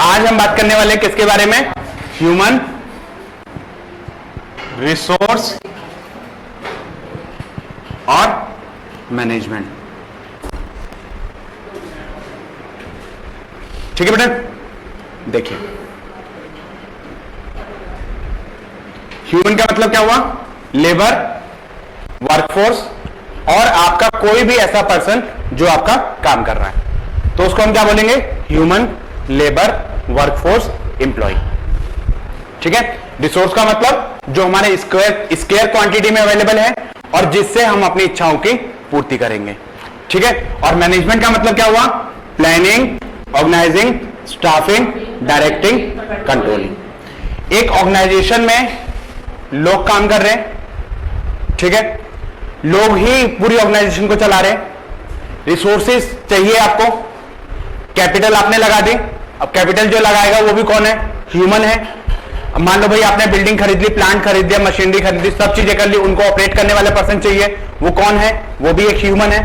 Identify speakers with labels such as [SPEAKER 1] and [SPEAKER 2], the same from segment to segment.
[SPEAKER 1] आज हम बात करने वाले हैं किसके बारे में? ह्यूमन रिसोर्स और मैनेजमेंट। ठीक है बेटा, देखिए ह्यूमन का मतलब क्या हुआ? लेबर, वर्कफोर्स और आपका कोई भी ऐसा पर्सन जो आपका काम कर रहा है, तो उसको हम क्या बोलेंगे? Human, labour, workforce, employ. ठीक है। रिसोर्स का मतलब जो हमारे स्क्वायर क्वांटिटी में अवेलेबल है और जिससे हम अपनी इच्छाओं की पूर्ति करेंगे। ठीक है। और मैनेजमेंट का मतलब क्या हुआ? Planning, organising, staffing, directing, controlling. एक ऑर्गेनाइजेशन में लोग काम कर रहे हैं, ठीक है, लोग ही पूरी ऑर्गेनाइजेशन को चला रहे हैं। रिसोर्सेज चाहिए आपको, कैपिटल आपने लगा दी, अब कैपिटल जो लगाएगा वो भी कौन है? ह्यूमन है। अब मान लो भाई आपने बिल्डिंग खरीद ली, प्लांट खरीद दिया, मशीनरी खरीद ली, सब चीजें कर ली, उनको ऑपरेट करने वाला पर्सन चाहिए, वो कौन है? वो भी एक ह्यूमन है।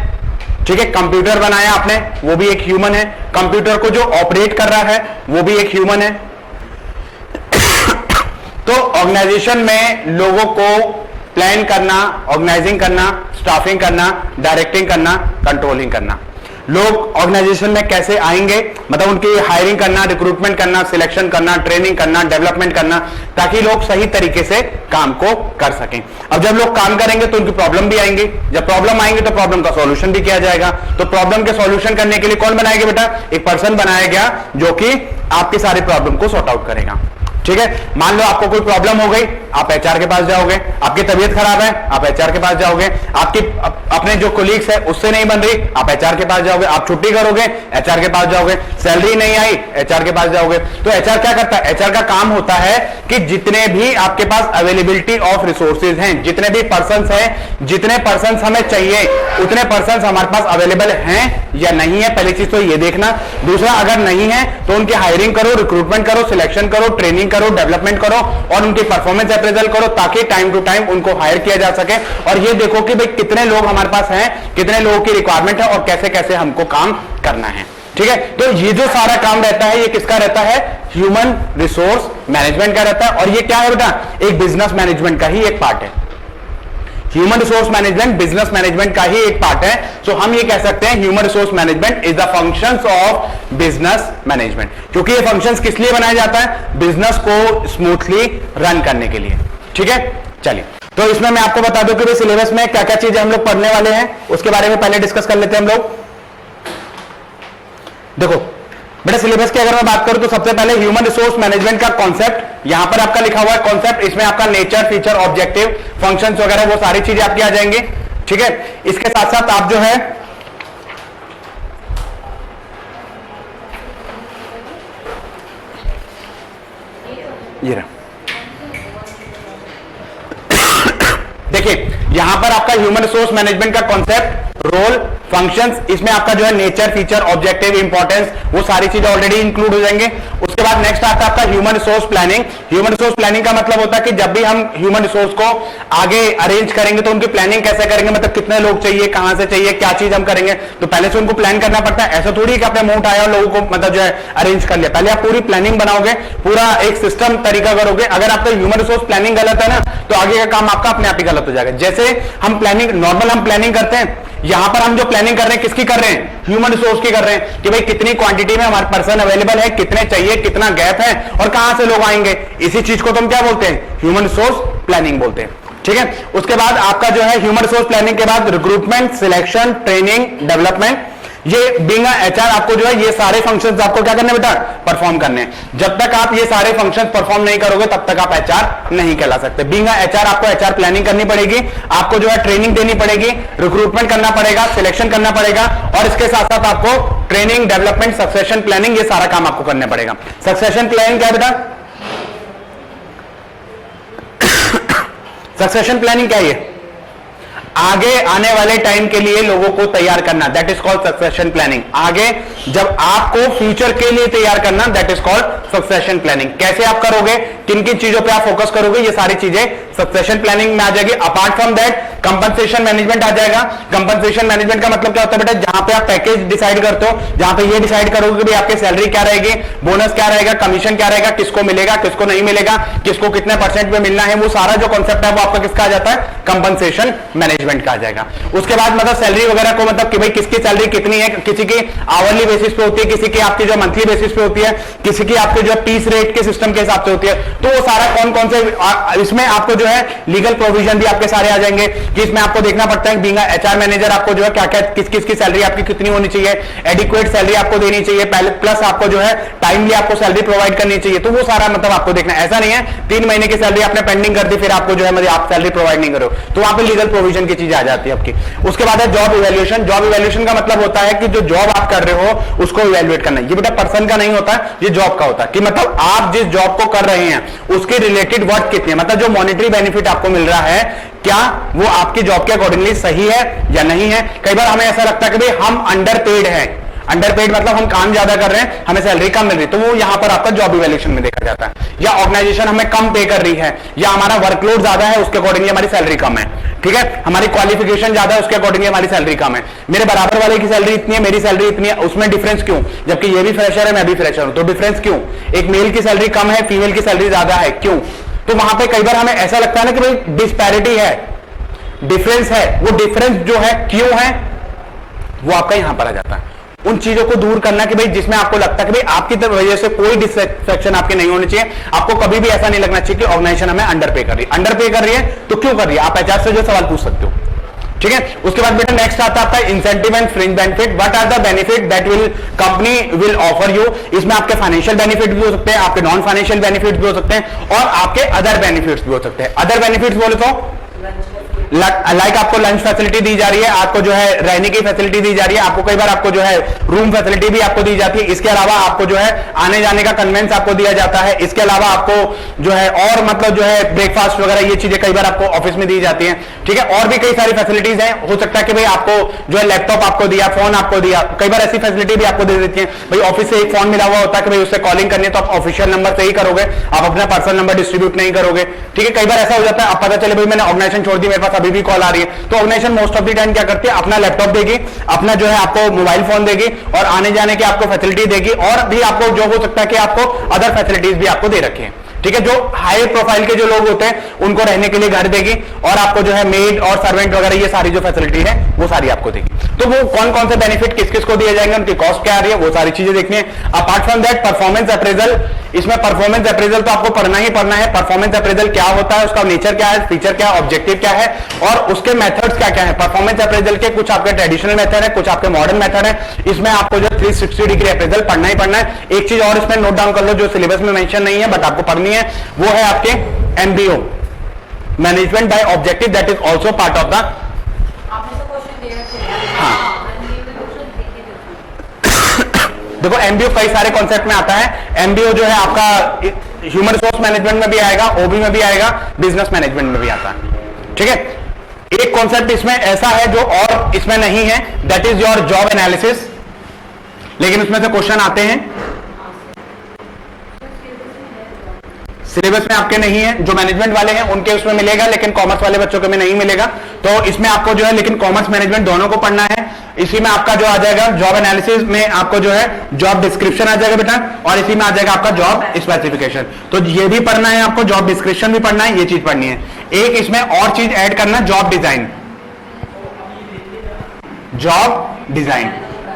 [SPEAKER 1] ठीक है। कंप्यूटर बनाया आपने, वो भी एक ह्यूमन है। कंप्यूटर को जो ऑपरेट कर रहा है वो भी एक ह्यूमन है। तो ऑर्गेनाइजेशन में लोगों को प्लान करना, ऑर्गेनाइजिंग करना, स्टाफिंग करना, डायरेक्टिंग करना, कंट्रोलिंग करना। लोग ऑर्गेनाइजेशन में कैसे आएंगे, मतलब उनकी हायरिंग करना, रिक्रूटमेंट करना, सिलेक्शन करना, ट्रेनिंग करना, डेवलपमेंट करना, ताकि लोग सही तरीके से काम को कर सकें। अब जब लोग काम करेंगे तो उनकी प्रॉब्लम भी आएंगी, जब प्रॉब्लम आएंगे तो प्रॉब्लम का सॉल्यूशन भी किया जाएगा। तो प्रॉब्लम के सॉल्यूशन करने के लिए कौन बनाया गया बेटा? एक पर्सन बनाया गया जो कि आपकी सारी प्रॉब्लम को सॉर्ट आउट करेगा। ठीक है। मान लो आपको कोई प्रॉब्लम हो गई, आप एचआर के पास जाओगे। आपकी तबीयत खराब है, आप एचआर के पास जाओगे। आपकी अपने जो कोलीग्स है उससे नहीं बन रही, आप एचआर के पास जाओगे। आप छुट्टी करोगे, एचआर के पास जाओगे। सैलरी नहीं आई, एचआर के पास जाओगे। तो एचआर क्या करता है? एचआर का काम होता है कि जितने भी आपके पास अवेलेबिलिटी ऑफ रिसोर्सेज हैं, जितने भी पर्सन हैं, जितने पर्सन हमें चाहिए उतने पर्सन हमारे पास अवेलेबल हैं या नहीं है, पहली चीज तो ये देखना। दूसरा, अगर नहीं है तो उनकी हायरिंग करो, रिक्रूटमेंट करो, सिलेक्शन करो, ट्रेनिंग करो, डेवलपमेंट करो और उनकी परफॉर्मेंस अप्रेजल करो, ताकि टाइम टू टाइम उनको हायर किया जा सके। और ये देखो कि भाई कितने लोग हमारे पास हैं, कितने लोगों की रिक्वायरमेंट है और कैसे कैसे हमको काम करना है। ठीक है। तो ये जो सारा काम रहता है ये किसका रहता है? ह्यूमन रिसोर्स मैनेजमेंट का रहता है। और ये क्या है बेटा? एक बिजनेस मैनेजमेंट का ही एक पार्ट है। Human resource management business management का ही एक पार्ट है। सो हम ये कह सकते हैं human resource management is the functions of business management, क्योंकि ये फंक्शंस किस लिए बनाया जाता है? बिजनेस को स्मूथली रन करने के लिए। ठीक है। चलिए, तो इसमें मैं आपको बता दूं कि सिलेबस में क्या क्या चीजें हम लोग पढ़ने वाले हैं, उसके बारे में पहले डिस्कस कर लेते हैं हम लोग। देखो बेटा, सिलेबस की अगर मैं बात करूं तो सबसे पहले ह्यूमन रिसोर्स मैनेजमेंट का कॉन्सेप्ट यहां पर आपका लिखा हुआ है। कॉन्सेप्ट, इसमें आपका नेचर, फीचर, ऑब्जेक्टिव, फंक्शंस वगैरह वो सारी चीजें आपकी आ जाएंगी। ठीक है। इसके साथ साथ आप जो है ये रहा, देखिए यहां पर आपका ह्यूमन रिसोर्स मैनेजमेंट का कॉन्सेप्ट, रोल, फंक्शंस, इसमें आपका जो है नेचर, फीचर, ऑब्जेक्टिव, इंपॉर्टेंस, वो सारी चीजें ऑलरेडी इंक्लूड हो जाएंगे। उसके बाद नेक्स्ट आता है आपका human resource planning. Human resource planning का मतलब होता है कि जब भी हम ह्यूमन रिसोर्स को आगे अरेंज करेंगे तो उनकी प्लानिंग कैसे करेंगे, मतलब कितने लोग चाहिए, कहां से चाहिए, क्या चीज हम करेंगे, तो पहले से उनको प्लान करना पड़ता है। ऐसा थोड़ी कि आपने मुंह उठाया और लोगों को मतलब जो है अरेंज कर लिया। पहले आप पूरी प्लानिंग बनाओगे, पूरा एक सिस्टम तरीका करोगे। अगर आपका ह्यूमन रिसोर्स प्लानिंग गलत है ना तो आगे का काम आपका अपने आप ही गलत हो जाएगा। जैसे हम प्लानिंग, नॉर्मल हम प्लानिंग करते हैं, यहां पर हम जो प्लानिंग कर रहे हैं किसकी कर रहे हैं? ह्यूमन रिसोर्स की कर रहे हैं कि भाई कितनी क्वांटिटी में हमारे पर्सन अवेलेबल है, कितने चाहिए, कितना गैप है और कहां से लोग आएंगे। इसी चीज को तुम क्या बोलते हैं? ह्यूमन रिसोर्स प्लानिंग बोलते हैं। ठीक है। उसके बाद आपका जो है ह्यूमन रिसोर्स प्लानिंग के बाद रिक्रूटमेंट, सिलेक्शन, ट्रेनिंग, डेवलपमेंट, ये बीइंग एचआर आपको जो है ये सारे फंक्शंस आपको क्या करने बेटा? परफॉर्म करने। जब तक आप ये सारे फंक्शंस परफॉर्म नहीं करोगे तब तक आप एचआर नहीं कहला सकते। बीइंग एचआर आपको एचआर प्लानिंग करनी पड़ेगी, आपको जो है ट्रेनिंग देनी पड़ेगी, रिक्रूटमेंट करना पड़ेगा, सिलेक्शन करना पड़ेगा और इसके साथ साथ आपको ट्रेनिंग, डेवलपमेंट, सक्सेशन प्लानिंग, ये सारा काम आपको करना पड़ेगा। सक्सेशन प्लानिंग क्या है बेटा? सक्सेशन प्लानिंग क्या है? आगे आने वाले टाइम के लिए लोगों को तैयार करना, that is called succession planning. आगे जब आपको फ्यूचर के लिए तैयार करना, that is called succession planning. कैसे आप करोगे, किन किन चीजों पे आप फोकस करोगे, ये सारी चीजें सक्सेशन प्लानिंग में आ जाएगी। Apart from that compensation management आ जाएगा। कंपनसेशन मैनेजमेंट का मतलब क्या होता है बेटा, जहां पे आप पैकेज डिसाइड करते हो, जहां पे ये डिसाइड करोगे कि भाई आपकी सैलरी क्या रहेगी, बोनस क्या रहेगा, कमीशन क्या रहेगा, किसको मिलेगा, किसको नहीं मिलेगा, किसको कितने परसेंट में मिलना है, वो सारा जो कॉन्सेप्ट है वो आपका किसका आ जाता है, कंपनसेशन मैनेजमेंट का आ जाएगा। उसके बाद मतलब सैलरी वगैरह को मतलब कि भाई किसकी सैलरी कितनी है, किसी की आवरली बेसिस पे होती है, किसी की आपकी जो मंथली बेसिस पे होती है, किसी की आपके जो पीस रेट के सिस्टम के हिसाब से होती है। तो वो सारा कौन कौन से इसमें आपको जो है लीगल प्रोविजन भी आपके सारे आ जाएंगे कि इसमें आपको देखना पड़ता है बीइंग एचआर मैनेजर आपको जो है क्या क्या किस किस की सैलरी आपकी कितनी होनी चाहिए, एडिक्वेट सैलरी आपको देनी चाहिए, प्लस आपको जो है टाइमली आपको सैलरी प्रोवाइड करनी चाहिए। तो वो सारा मतलब आपको देखना, ऐसा नहीं है 3 महीने की सैलरी आपने पेंडिंग कर दी फिर आपको जो है मतलब आप सैलरी प्रोवाइड नहीं करो, तो वहां पे लीगल प्रोविजन की चीजें आ जाती है आपकी। उसके बाद है जॉब इवैल्यूएशन। जॉब इवैल्यूएशन का मतलब होता है कि जो जॉब आप कर रहे हो उसको इवैल्यूएट करना। ये बेटा पर्सन का नहीं होता, ये जॉब का होता है कि मतलब आप जिस जॉब को कर रहे हैं उसके रिलेटेड वर्क कितनी है, मतलब जो मॉनेटरी बेनिफिट आपको मिल रहा है क्या वो आपकी जॉब के अकॉर्डिंगली सही है या नहीं है। कई बार हमें ऐसा लगता है कि भाई हम अंडर पेड है, अंडर पेड मतलब हम काम ज्यादा कर रहे हैं, हमें सैलरी कम मिल रही है, तो वो यहां पर आपका जॉब इवैल्यूएशन में देखा जाता है। या ऑर्गेनाइजेशन हमें कम पे कर रही है, या हमारा वर्कलोड ज्यादा है उसके अकॉर्डिंगली हमारी सैलरी कम है, ठीक है, हमारी क्वालिफिकेशन ज्यादा है उसके अकॉर्डिंगली हमारी सैलरी कम है, मेरे बराबर वाले की सैलरी इतनी है मेरी सैलरी इतनी है, उसमें डिफरेंस क्यों, जबकि ये भी फ्रेशर है मैं भी फ्रेशर हूं, तो डिफरेंस क्यों, एक मेल की सैलरी कम है फीमेल की सैलरी ज्यादा है, क्यों। तो वहां पर कई बार हमें ऐसा लगता है ना कि भाई डिस्पैरिटी है, डिफरेंस है, वो डिफरेंस जो है क्यों है वो आपका यहां पर आ जाता है। उन चीजों को दूर करना कि भाई जिसमें आपको लगता है कि भाई आपकी तरफ वजह से कोई डिससेटिस्फैक्शन आपके नहीं होनी चाहिए, आपको कभी भी ऐसा नहीं लगना चाहिए कि ऑर्गेनाइजेशन हमें अंडर पे कर रही है। अंडर पे कर रही है तो क्यों कर रही है, आप एचआर से जो सवाल पूछ सकते हो, ठीक है। उसके बाद बेटा नेक्स्ट आता है incentive and fringe benefit. What are the benefit that will company will offer you. इसमें आपके फाइनेंशियल बेनिफिट भी हो सकते हैं, आपके नॉन फाइनेंशियल बेनिफिट भी हो सकते हैं और आपके अदर बेनिफिट्स भी हो सकते हैं। अदर बेनिफिट्स बोले तो लाइक आपको लंच फैसिलिटी दी जा रही है, आपको जो है रहने की फैसिलिटी दी जा रही है, आपको कई बार आपको जो है रूम फैसिलिटी भी आपको दी जाती है, इसके अलावा आपको जो है आने जाने का कन्वेंस आपको दिया जाता है, इसके अलावा आपको जो है और मतलब जो है ब्रेकफास्ट वगैरह ये चीजें कई बार आपको ऑफिस में दी जाती हैं, ठीक है। और भी कई सारी फैसिलिटीज हैं, हो सकता है कि भाई आपको जो है लैपटॉप आपको दिया, फोन आपको दिया, कई बार ऐसी फैसिलिटी भी आपको दे देती है, भाई ऑफिस से एक फोन मिला हुआ होता है कि भाई उससे कॉलिंग करनी है तो आप ऑफिशियल नंबर से ही करोगे, आप अपना पर्सनल नंबर डिस्ट्रीब्यूट नहीं करोगे, ठीक है। कई बार ऐसा हो जाता है अब पता चले भाई मैंने ऑर्गेनाइजेशन छोड़ दी मेरे पास अभी भी कॉल आ रही है, तो organisation most of the time क्या करती है अपना लैपटॉप देगी, अपना जो है आपको मोबाइल फोन देगी और आने जाने की आपको फैसिलिटी देगी, और भी आपको जो हो सकता है कि आपको अदर फैसिलिटीज भी आपको दे रखी है, ठीक है। जो हाई प्रोफाइल के जो लोग होते हैं उनको रहने के लिए घर देगी और आपको जो है मेड और सर्वेंट वगैरह ये सारी जो फैसिलिटी है वो सारी आपको देगी। तो वो कौन कौन से बेनिफिट किस किस को दिए जाएंगे, उनकी कॉस्ट क्या आ रही है, वो सारी चीजें देखनी है। Apart from that performance appraisal, इसमें परफॉर्मेंस अप्रेजल तो आपको पढ़ना ही पढ़ना है। परफॉर्मेंस अप्रेजल क्या होता है, उसका नेचर क्या है, फीचर क्या है, ऑब्जेक्टिव क्या है और उसके मेथड्स क्या क्या है। परफॉर्मेंस अप्रेजल के कुछ आपके ट्रेडिशनल मेथड है, कुछ आपके मॉडर्न मेथड है, इसमें आपको जो 360 डिग्री अप्रेजल पढ़ना ही पढ़ना है। एक चीज और इसमें नोट डाउन कर लो जो सिलेबस में मेंशन नहीं है बट आपको पढ़नी है, वो है आपके MBO, management by objective, that is also part of the. हाँ देखो एमबीओ कई सारे कॉन्सेप्ट में आता है। एमबीओ जो है आपका ह्यूमन रिसोर्स मैनेजमेंट में भी आएगा, ओबी में भी आएगा, बिजनेस मैनेजमेंट में भी आता है, ठीक है। एक कॉन्सेप्ट इसमें ऐसा है जो और इसमें नहीं है, that is your job analysis, लेकिन उसमें से क्वेश्चन आते हैं, सिलेबस में आपके नहीं है। जो मैनेजमेंट वाले हैं उनके उसमें मिलेगा, लेकिन कॉमर्स वाले बच्चों के में नहीं मिलेगा। तो इसमें आपको जो है लेकिन कॉमर्स मैनेजमेंट दोनों को पढ़ना है। इसी में आपका जो आ जाएगा जॉब एनालिसिस में आपको जो है जॉब डिस्क्रिप्शन आ जाएगा बेटा, और इसी में आ जाएगा आपका जॉब स्पेसिफिकेशन। तो ये भी पढ़ना है आपको, जॉब डिस्क्रिप्शन भी पढ़ना है, ये चीज पढ़नी है। एक इसमें और चीज ऐड करना, job design. Job design,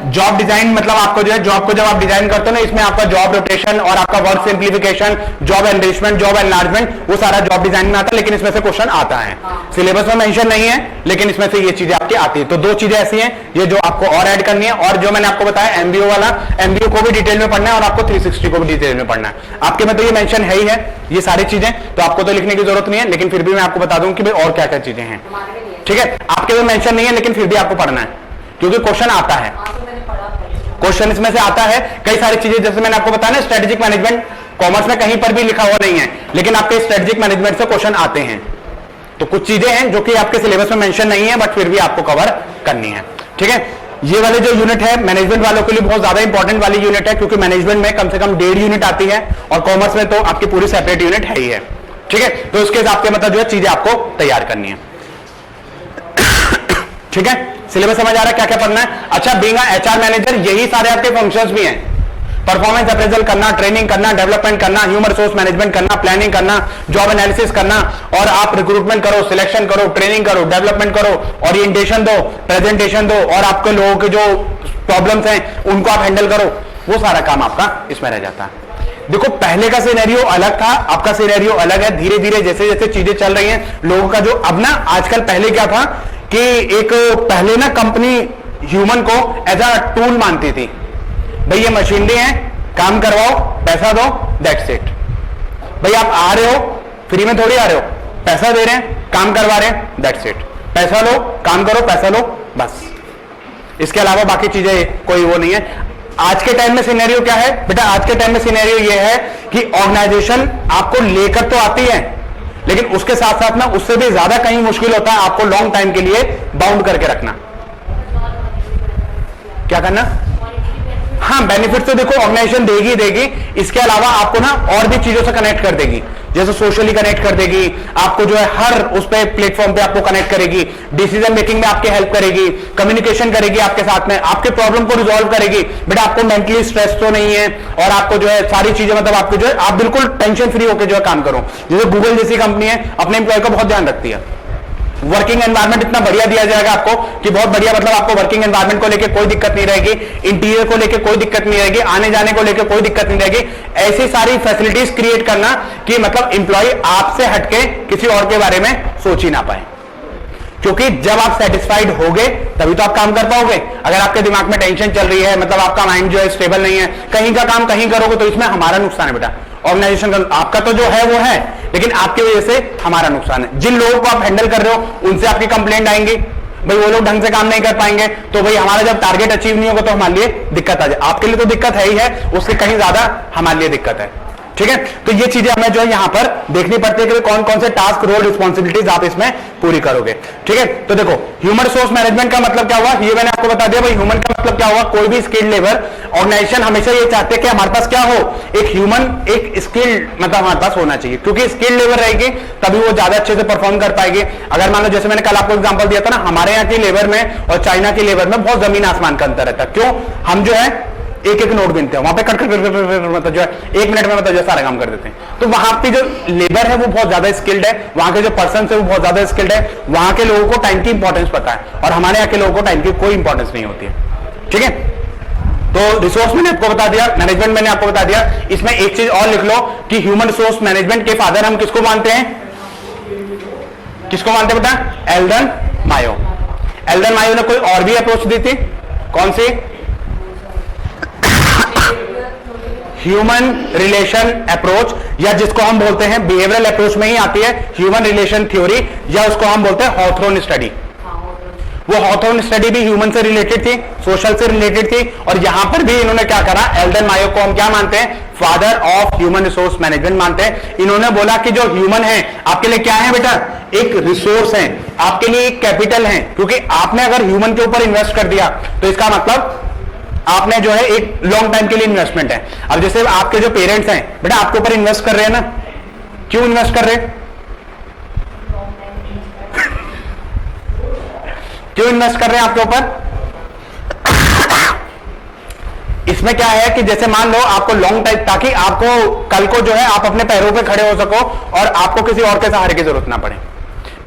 [SPEAKER 1] job design मतलब आपको जो है जॉब को जब आप डिजाइन करते हो ना, इसमें आपका जॉब रोटेशन और आपका work simplification, job enrichment, job enlargement, वो सारा जॉब डिजाइन में आता है, लेकिन इसमें से क्वेश्चन आता है। सिलेबस में मेंशन नहीं है लेकिन इसमें से ये चीजें आपकी आती है। तो दो चीजें ऐसी हैं ये जो आपको और ऐड करनी है, और जो मैंने आपको बताया एमबीओ वाला, एमबीओ को भी डिटेल में पढ़ना है और आपको 360 को भी डिटेल में पढ़ना है। आपके में तो ये मेंशन है ही है ये सारी चीजें, तो आपको तो लिखने की जरूरत नहीं है, लेकिन फिर भी मैं आपको बता दूं कि भाई और क्या क्या चीजें हैं, ठीक है। आपके में मेंशन नहीं है लेकिन फिर भी आपको पढ़ना है क्योंकि क्वेश्चन आता है, क्वेश्चन इसमें से आता है। कई सारी चीजें जैसे मैंने आपको बताया ना, स्ट्रेटेजिक मैनेजमेंट कॉमर्स में कहीं पर भी लिखा हुआ नहीं है, लेकिन आपके स्ट्रेटेजिक मैनेजमेंट से क्वेश्चन आते हैं। तो कुछ चीजें हैं जो कि आपके सिलेबस में मेंशन नहीं है बट फिर भी आपको कवर करनी है, ठीक है। ये वाले जो यूनिट है मैनेजमेंट वालों के लिए बहुत ज्यादा इंपॉर्टेंट वाली यूनिट है, क्योंकि मैनेजमेंट में कम से कम 1.5 यूनिट आती है और कॉमर्स में तो आपकी पूरी सेपरेट यूनिट है ही है। ठीक है, तो उसके हिसाब से मतलब जो है चीजें आपको तैयार करनी है। ठीक है, सिलेबस समझ आ रहा है क्या क्या पढ़ना है। अच्छा, बीइंग एचआर मैनेजर यही सारे आपके फंक्शंस भी हैं, परफॉर्मेंस अप्रेजल करना, ट्रेनिंग करना, डेवलपमेंट करना, ह्यूमन रिसोर्स मैनेजमेंट करना, प्लानिंग करना, जॉब एनालिसिस करना, और आप रिक्रूटमेंट करो, सिलेक्शन करो, ट्रेनिंग करो, डेवलपमेंट करो, ओरिएंटेशन दो, प्रेजेंटेशन दो, और आपके लोगों के जो प्रॉब्लम्स हैं उनको आप हैंडल करो। वो सारा काम आपका इसमें रह जाता है। देखो, पहले का सिनेरियो अलग था, आपका सिनेरियो अलग है। धीरे धीरे जैसे जैसे चीजें चल रही हैं, लोगों का जो अब ना आजकल, पहले क्या था कि एक पहले ना कंपनी ह्यूमन को एज अ टूल मानती थी। भाई ये मशीनरी है, काम करवाओ, पैसा दो, दैट्स इट। भाई आप आ रहे हो, फ्री में थोड़ी आ रहे हो, पैसा दे रहे हैं, काम करवा रहे हैं, दैट्स इट। पैसा लो, काम करो, पैसा लो, बस। इसके अलावा बाकी चीजें कोई वो नहीं है। आज के टाइम में सिनेरियो क्या है बेटा? आज के टाइम में सिनेरियो ये है कि ऑर्गेनाइजेशन आपको लेकर तो आती है, लेकिन उसके साथ साथ ना उससे भी ज्यादा कहीं मुश्किल होता है आपको लॉन्ग टाइम के लिए बाउंड करके रखना। क्या करना? हाँ, बेनिफिट तो देखो ऑर्गेनाइजेशन देगी देगी, इसके अलावा आपको ना और भी चीजों से कनेक्ट कर देगी, जैसे सोशली कनेक्ट कर देगी आपको, जो है हर उस पे प्लेटफॉर्म पे आपको कनेक्ट करेगी, डिसीजन मेकिंग में आपके हेल्प करेगी, कम्युनिकेशन करेगी आपके साथ में, आपके प्रॉब्लम को रिजॉल्व करेगी। बेटा आपको मेंटली स्ट्रेस तो नहीं है, और आपको जो है सारी चीजें मतलब आपको जो है आप बिल्कुल टेंशन फ्री होकर जो है काम करो। जैसे गूगल जैसी कंपनी है, अपने एम्प्लॉय का बहुत ध्यान रखती है। वर्किंग एनवायरनमेंट इतना बढ़िया दिया जाएगा आपको कि बहुत बढ़िया, मतलब आपको वर्किंग एनवायरनमेंट को लेकर कोई दिक्कत नहीं रहेगी, इंटीरियर को लेकर कोई दिक्कत नहीं रहेगी, आने जाने को लेकर कोई दिक्कत नहीं रहेगी। ऐसी सारी फैसिलिटीज क्रिएट करना कि मतलब इंप्लॉय आपसे हटके किसी और के बारे में सोच ही ना पाए, क्योंकि जब आप सेटिस्फाइड होगे तभी तो आप काम कर पाओगे। अगर आपके दिमाग में टेंशन चल रही है, मतलब आपका माइंड जो है स्टेबल नहीं है, कहीं का काम कहीं करोगे, तो इसमें हमारा नुकसान है बेटा। ऑर्गेनाइजेशन का आपका तो जो है वो है, लेकिन आपकी वजह से हमारा नुकसान है। जिन लोगों को आप हैंडल कर रहे हो उनसे आपकी कंप्लेंट आएंगी, भाई वो लोग ढंग से काम नहीं कर पाएंगे, तो भाई हमारा जब टारगेट अचीव नहीं होगा तो हमारे लिए दिक्कत आ जाए। आपके लिए तो दिक्कत है ही है, उससे कहीं ज्यादा हमारे लिए दिक्कत है। ठीक है, तो ये चीजें हमें जो है यहां पर देखनी पड़ती है कि कौन कौन से टास्क, रोल, रिस्पॉन्सिबिलिटीज आप इसमें पूरी करोगे। ठीक है, तो देखो ह्यूमन रिसोर्स मैनेजमेंट का मतलब क्या हुआ, ये मैंने आपको बता दिया। भाई ह्यूमन का मतलब क्या हुआ, कोई भी स्किल्ड लेबर, ऑर्गेनाइजेशन हमेशा ये चाहते हैं कि हमारे पास क्या हो, एक ह्यूमन, एक स्किल्ड मतलब हमारे पास होना चाहिए, क्योंकि स्किल्ड लेबर रहेगी तभी वो ज्यादा अच्छे से परफॉर्म कर पाएगी। अगर मान लो जैसे मैंने कल आपको एग्जांपल दिया था ना, हमारे यहाँ की लेबर में और चाइना की लेबर में बहुत जमीन आसमान का अंतर रहता है। क्यों? हम जो है एक एक नोट गिनते हैं, वहां पे कट मतलब जो है 1 मिनट में मतलब जो सारा काम कर देते हैं। तो वहां की जो लेबर है वो बहुत ज्यादा स्किल्ड है, वहां के जो पर्सन है वो बहुत ज्यादा स्किल्ड है, वहां के लोगों को टाइम की इंपॉर्टेंस पता है, और हमारे यहाँ के लोगों को टाइम की कोई इंपॉर्टेंस नहीं होती है। ठीक है, तो रिसोर्स मैंने आपको बता दिया, मैनेजमेंट मैंने आपको बता दिया। इसमें एक चीज और लिख लो कि ह्यूमन रिसोर्स मैनेजमेंट के फादर हम किसको मानते हैं? किसको मानते हैं बता? एल्डन मायो। एल्डन मायो ने कोई और भी अप्रोच दी थी, कौन सी? ह्यूमन रिलेशन अप्रोच, या जिसको हम बोलते हैं बिहेवियरल अप्रोच में ही आती है ह्यूमन रिलेशन थ्योरी, या उसको हम बोलते हैं हॉथोर्न स्टडी। वो हॉथोर्न स्टडी भी ह्यूमन से रिलेटेड थी, सोशल से रिलेटेड थी, और यहां पर भी इन्होंने क्या करा, एल्डन मायो को हम क्या मानते हैं? Father of human resource management मानते हैं। इन्होंने बोला कि जो ह्यूमन है आपके लिए क्या है बेटा? एक रिसोर्स है, आपके लिए एक कैपिटल है, क्योंकि आपने अगर ह्यूमन के ऊपर इन्वेस्ट कर दिया तो इसका मतलब आपने जो है एक लॉन्ग टाइम के लिए इन्वेस्टमेंट है। अब जैसे आपके जो पेरेंट्स हैं बेटा आपके ऊपर इन्वेस्ट कर रहे हैं ना, क्यों इन्वेस्ट कर रहे हैं? क्यों इन्वेस्ट कर रहे हैं आपके ऊपर? इसमें क्या है कि जैसे मान लो आपको लॉन्ग टाइम, ताकि आपको कल को जो है आप अपने पैरों पे खड़े हो सको और आपको किसी और के सहारे की जरूरत ना पड़े।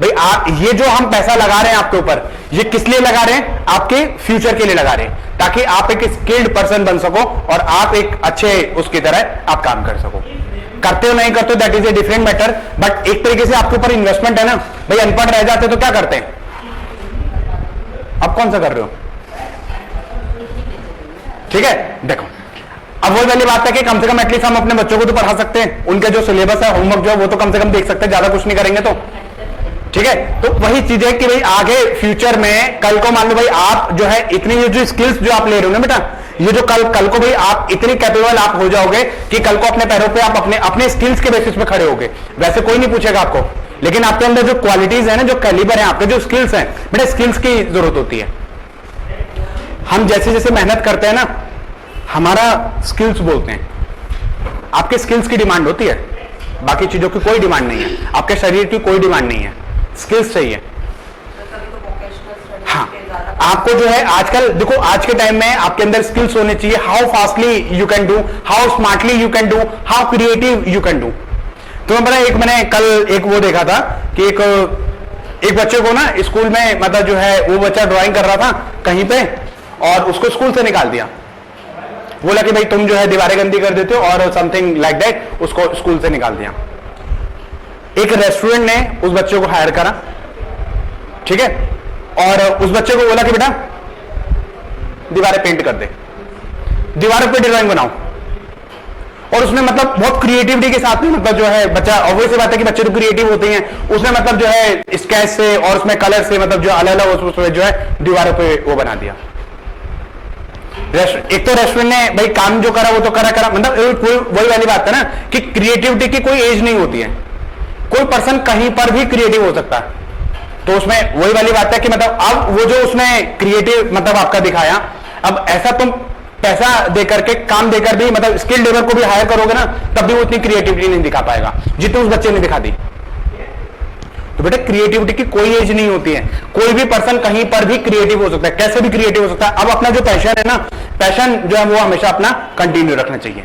[SPEAKER 1] भाई आप ये जो हम पैसा लगा रहे हैं आपके ऊपर, ये किस लिए लगा रहे हैं? आपके फ्यूचर के लिए लगा रहे हैं, ताकि आप एक स्किल्ड पर्सन बन सको और आप एक अच्छे उसकी तरह आप काम कर सको। करते हो नहीं करते हो that is a different matter, but एक तरीके से आपके ऊपर इन्वेस्टमेंट है ना। भाई अनपढ़ रह जाते तो क्या करते हैं? अब कौन सा कर रहे हो? ठीक है, देखो अब वो वाली बात है कि कम से कम एटलीस्ट हम अपने बच्चों को तो पढ़ा सकते हैं, उनके जो सिलेबस है, होमवर्क जो है वो तो कम से कम देख सकते हैं, ज्यादा कुछ नहीं करेंगे तो। ठीक है, तो वही चीज है कि भाई आगे फ्यूचर में कल को मान लो भाई आप जो है इतनी ये जो स्किल्स जो आप ले रहे हो ना बेटा, ये जो कल को भाई आप इतनी कैपेबल आप हो जाओगे कि कल को अपने पैरों पे आप अपने स्किल्स के बेसिस पे खड़े होगे। वैसे कोई नहीं पूछेगा आपको, लेकिन आपके अंदर जो क्वालिटीज है ना, जो कैलिबर है, आपके जो स्किल्स हैं बेटा, स्किल्स की जरूरत होती है। हम जैसे जैसे मेहनत करते हैं ना, हमारा स्किल्स बोलते हैं, आपके स्किल्स की डिमांड होती है। बाकी चीजों की कोई डिमांड नहीं है, आपके शरीर की कोई डिमांड नहीं है, स्किल्स चाहिए। हाँ, आपको जो है आजकल देखो, आज के टाइम में आपके अंदर स्किल्स होने चाहिए, how fastly you can do, how smartly you can do, how creative you can do. तो मैंने कल एक वो देखा था कि एक बच्चे को ना स्कूल में मतलब जो है वो बच्चा ड्राइंग कर रहा था कहीं पे और उसको स्कूल से निकाल दिया, बोला कि भाई तुम जो है दीवारें गंदी कर देते हो और समथिंग लाइक दैट, उसको स्कूल से निकाल दिया। एक रेस्टोरेंट ने उस बच्चे को हायर करा, ठीक है, और उस बच्चे को बोला कि बेटा दीवारें पेंट कर दे, दीवारों पे डिजाइन बनाओ, और उसने मतलब बहुत क्रिएटिविटी के साथ में मतलब जो है बच्चा, ऑब्वियस बात है कि बच्चे तो क्रिएटिव होते हैं, उसने मतलब जो है स्केच से और उसमें कलर से मतलब जो अलग अलग उसमें जो है दीवारों पे वो बना दिया। एक तो रेस्टोरेंट ने भाई काम जो करा वो तो करा मतलब वही वाली बात है ना कि क्रिएटिविटी की कोई एज नहीं होती है, कोई पर्सन कहीं पर भी क्रिएटिव हो सकता है। तो उसमें वही वाली बात है कि मतलब अब वो जो उसने क्रिएटिव मतलब आपका दिखाया, अब ऐसा तुम पैसा देकर के काम देकर भी मतलब स्किल लेबर को भी हायर करोगे ना, तब भी वो उतनी क्रिएटिविटी नहीं दिखा पाएगा जितनी उस बच्चे ने दिखा दी। तो बेटा क्रिएटिविटी की कोई एज नहीं होती है, कोई भी पर्सन कहीं पर भी क्रिएटिव हो सकता है, कैसे भी क्रिएटिव हो सकता है। अब अपना जो पैशन है ना, पैशन जो है वो हमेशा अपना कंटिन्यू रखना चाहिए,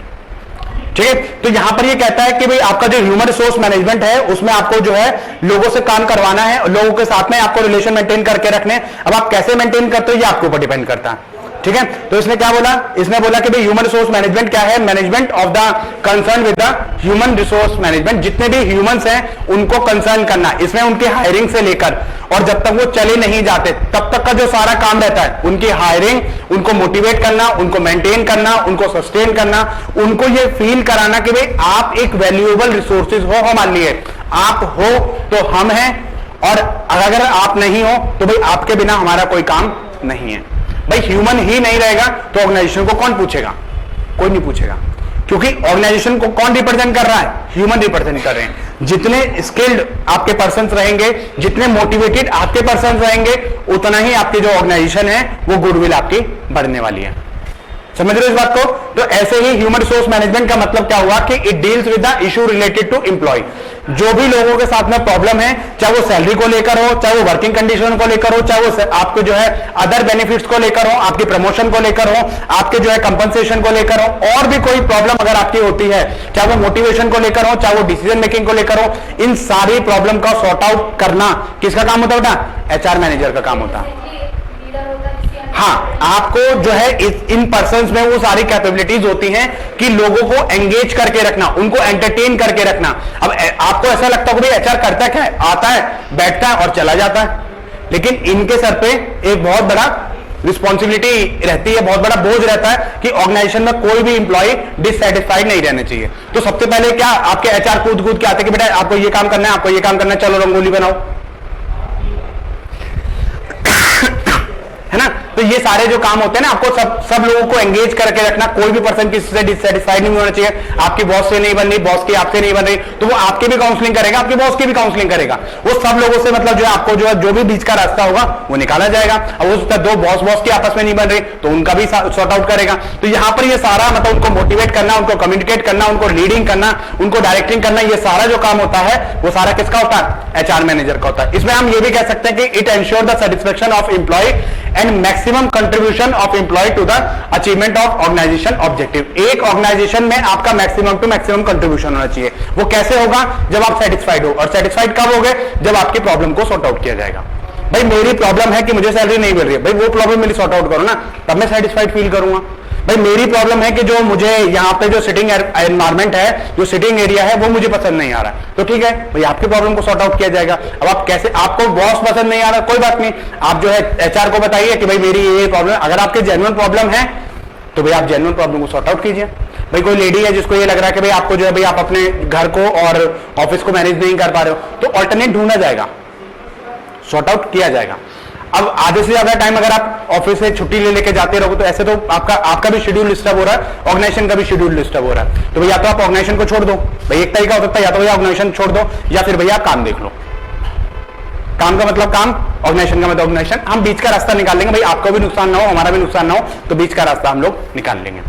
[SPEAKER 1] ठीक है। तो यहां पर ये कहता है कि भाई आपका जो ह्यूमन रिसोर्स मैनेजमेंट है उसमें आपको जो है लोगों से काम करवाना है, लोगों के साथ में आपको रिलेशन मेंटेन करके रखने। अब आप कैसे मेंटेन करते हो ये आपके ऊपर डिपेंड करता है, ठीक है। तो इसने क्या बोला, इसने बोला कि भाई ह्यूमन रिसोर्स मैनेजमेंट क्या है, management of the concern with the human resource management, जितने भी ह्यूमंस हैं उनको कंसर्न करना, इसमें उनकी हायरिंग से लेकर और जब तक वो चले नहीं जाते तब तक का जो सारा काम रहता है, उनकी हायरिंग, उनको मोटिवेट करना, उनको मेंटेन करना, उनको सस्टेन करना, उनको ये फील कराना कि भाई आप एक वैल्यूएबल रिसोर्सेज हो हमारे लिए, आप हो तो हम हैं, और अगर आप नहीं हो तो भाई आपके बिना हमारा कोई काम नहीं है। भाई ह्यूमन ही नहीं रहेगा तो ऑर्गेनाइजेशन को कौन पूछेगा, कोई नहीं पूछेगा, क्योंकि ऑर्गेनाइजेशन को कौन रिप्रेजेंट कर रहा है, ह्यूमन रिप्रेजेंट कर रहे हैं। जितने स्किल्ड आपके पर्संस रहेंगे, जितने मोटिवेटेड आपके पर्संस रहेंगे, उतना ही आपकी जो ऑर्गेनाइजेशन है वो गुडविल आपकी बढ़ने वाली है। समझ रहे हो इस बात को। तो ऐसे ही ह्यूमन रिसोर्स मैनेजमेंट का मतलब क्या हुआ कि it deals with the issue related to employ. जो भी लोगों के साथ में प्रॉब्लम है, चाहे वो सैलरी को लेकर हो, चाहे वो वर्किंग कंडीशन को लेकर हो, चाहे वो आपको जो है अदर बेनिफिट्स को लेकर हो, आपकी प्रमोशन को लेकर हो, आपके जो है कंपनसेशन को लेकर हो, और भी कोई प्रॉब्लम अगर आपकी होती है, चाहे वो मोटिवेशन को लेकर हो, चाहे वो डिसीजन मेकिंग को लेकर हो, इन सारी प्रॉब्लम का सॉर्ट आउट करना किसका काम होता है बेटा, एचआर मैनेजर का काम होता है। हाँ, आपको जो है इन पर्सन्स में वो सारी कैपेबिलिटीज होती हैं कि लोगों को एंगेज करके रखना, उनको एंटरटेन करके रखना। अब आपको ऐसा लगता है कि एचआर करता क्या है, आता है, बैठता है और चला जाता है, लेकिन इनके सर पे एक बहुत बड़ा रिस्पॉन्सिबिलिटी रहती है, बहुत बड़ा बोझ रहता है कि ऑर्गेनाइजेशन में कोई भी इंप्लॉय डिससेटिस्फाइड नहीं रहने चाहिए। तो सबसे पहले क्या आपके एचआर कूद के आते कि बेटा आपको ये काम करना है, आपको ये काम करना है, चलो रंगोली बनाओ, है ना। तो ये सारे जो काम होते हैं ना, आपको सब लोगों को एंगेज करके रखना, कोई भी पर्सन किसी से डिससेटिस्फाइड नहीं होना चाहिए। आपकी बॉस से नहीं बन रही, बॉस की आपसे नहीं बन रही, तो वो आपकी भी काउंसलिंग करेगा, आपके बॉस की भी काउंसलिंग करेगा, वो सब लोगों से मतलब जो है आपको जो भी बीच का रास्ता होगा वो निकाला जाएगा। अब वो दो बॉस की आपस में नहीं बन रही तो उनका भी सॉर्ट आउट करेगा। तो यहां पर ये सारा मतलब उनको मोटिवेट करना, उनको कम्युनिकेट करना, उनको लीडिंग करना, उनको डायरेक्टिंग करना, ये सारा जो काम होता है वो सारा किसका होता है, एचआर मैनेजर का होता है। इसमें हम ये भी कह सकते हैं कि it ensure the satisfaction of employ and maximum contribution of employ to the achievement of organisation objective. एक ऑर्गेनाइजेशन में आपका मैक्सिमम टू मैक्सिमम कंट्रीब्यूशन होना चाहिए। वो कैसे होगा, जब आप सेटिस्फाइड हो, और सेटिस्फाइड कब होगे, जब आपकी प्रॉब्लम को सॉर्ट आउट किया जाएगा। भाई मेरी प्रॉब्लम है कि मुझे सैलरी नहीं मिल रही है, भाई वो प्रॉब्लम मेरी सॉर्ट आउट करो ना, तब मैं सेटिस्फाइड फील करूंगा। भाई मेरी प्रॉब्लम है कि जो मुझे यहाँ पे जो सिटिंग एनवायरमेंट है, जो सिटिंग एरिया है वो मुझे पसंद नहीं आ रहा है, तो ठीक है भाई आपकी प्रॉब्लम को सॉर्ट आउट किया जाएगा। अब आप कैसे, आपको बॉस पसंद नहीं आ रहा, कोई बात नहीं, आप जो है एचआर को बताइए कि भाई मेरी ये प्रॉब्लम, अगर आपके जेन्युइन प्रॉब्लम है तो भाई आप जेन्युइन प्रॉब्लम को सॉर्ट आउट कीजिए। भाई कोई लेडी है जिसको ये लग रहा है कि भाई आपको जो है भाई आप अपने घर को और ऑफिस को मैनेज नहीं कर पा रहे हो, तो ऑल्टरनेट ढूंढा जाएगा, सॉर्ट आउट किया जाएगा। अब आधे से ज्यादा टाइम अगर आप ऑफिस से छुट्टी ले लेके जाते रहोगे तो ऐसे तो आपका भी शेड्यूल डिस्टर्ब हो रहा है, ऑर्गेनाइजेशन का भी शेड्यूल डिस्टर्ब हो रहा है। तो भैया तो आप ऑर्गेनाइजेशन को छोड़ दो, भाई एक तरीका हो सकता है, या तो भैया ऑर्गेनाइजेशन छोड़ दो या फिर भैया काम देख लो। काम का मतलब काम, ऑर्गेनाइजेशन का मतलब ऑर्गेनाइजेशन। हम बीच का रास्ता निकाल लेंगे, भाई आपका भी नुकसान ना हो, हमारा भी नुकसान ना हो, तो बीच का रास्ता हम लोग निकाल लेंगे।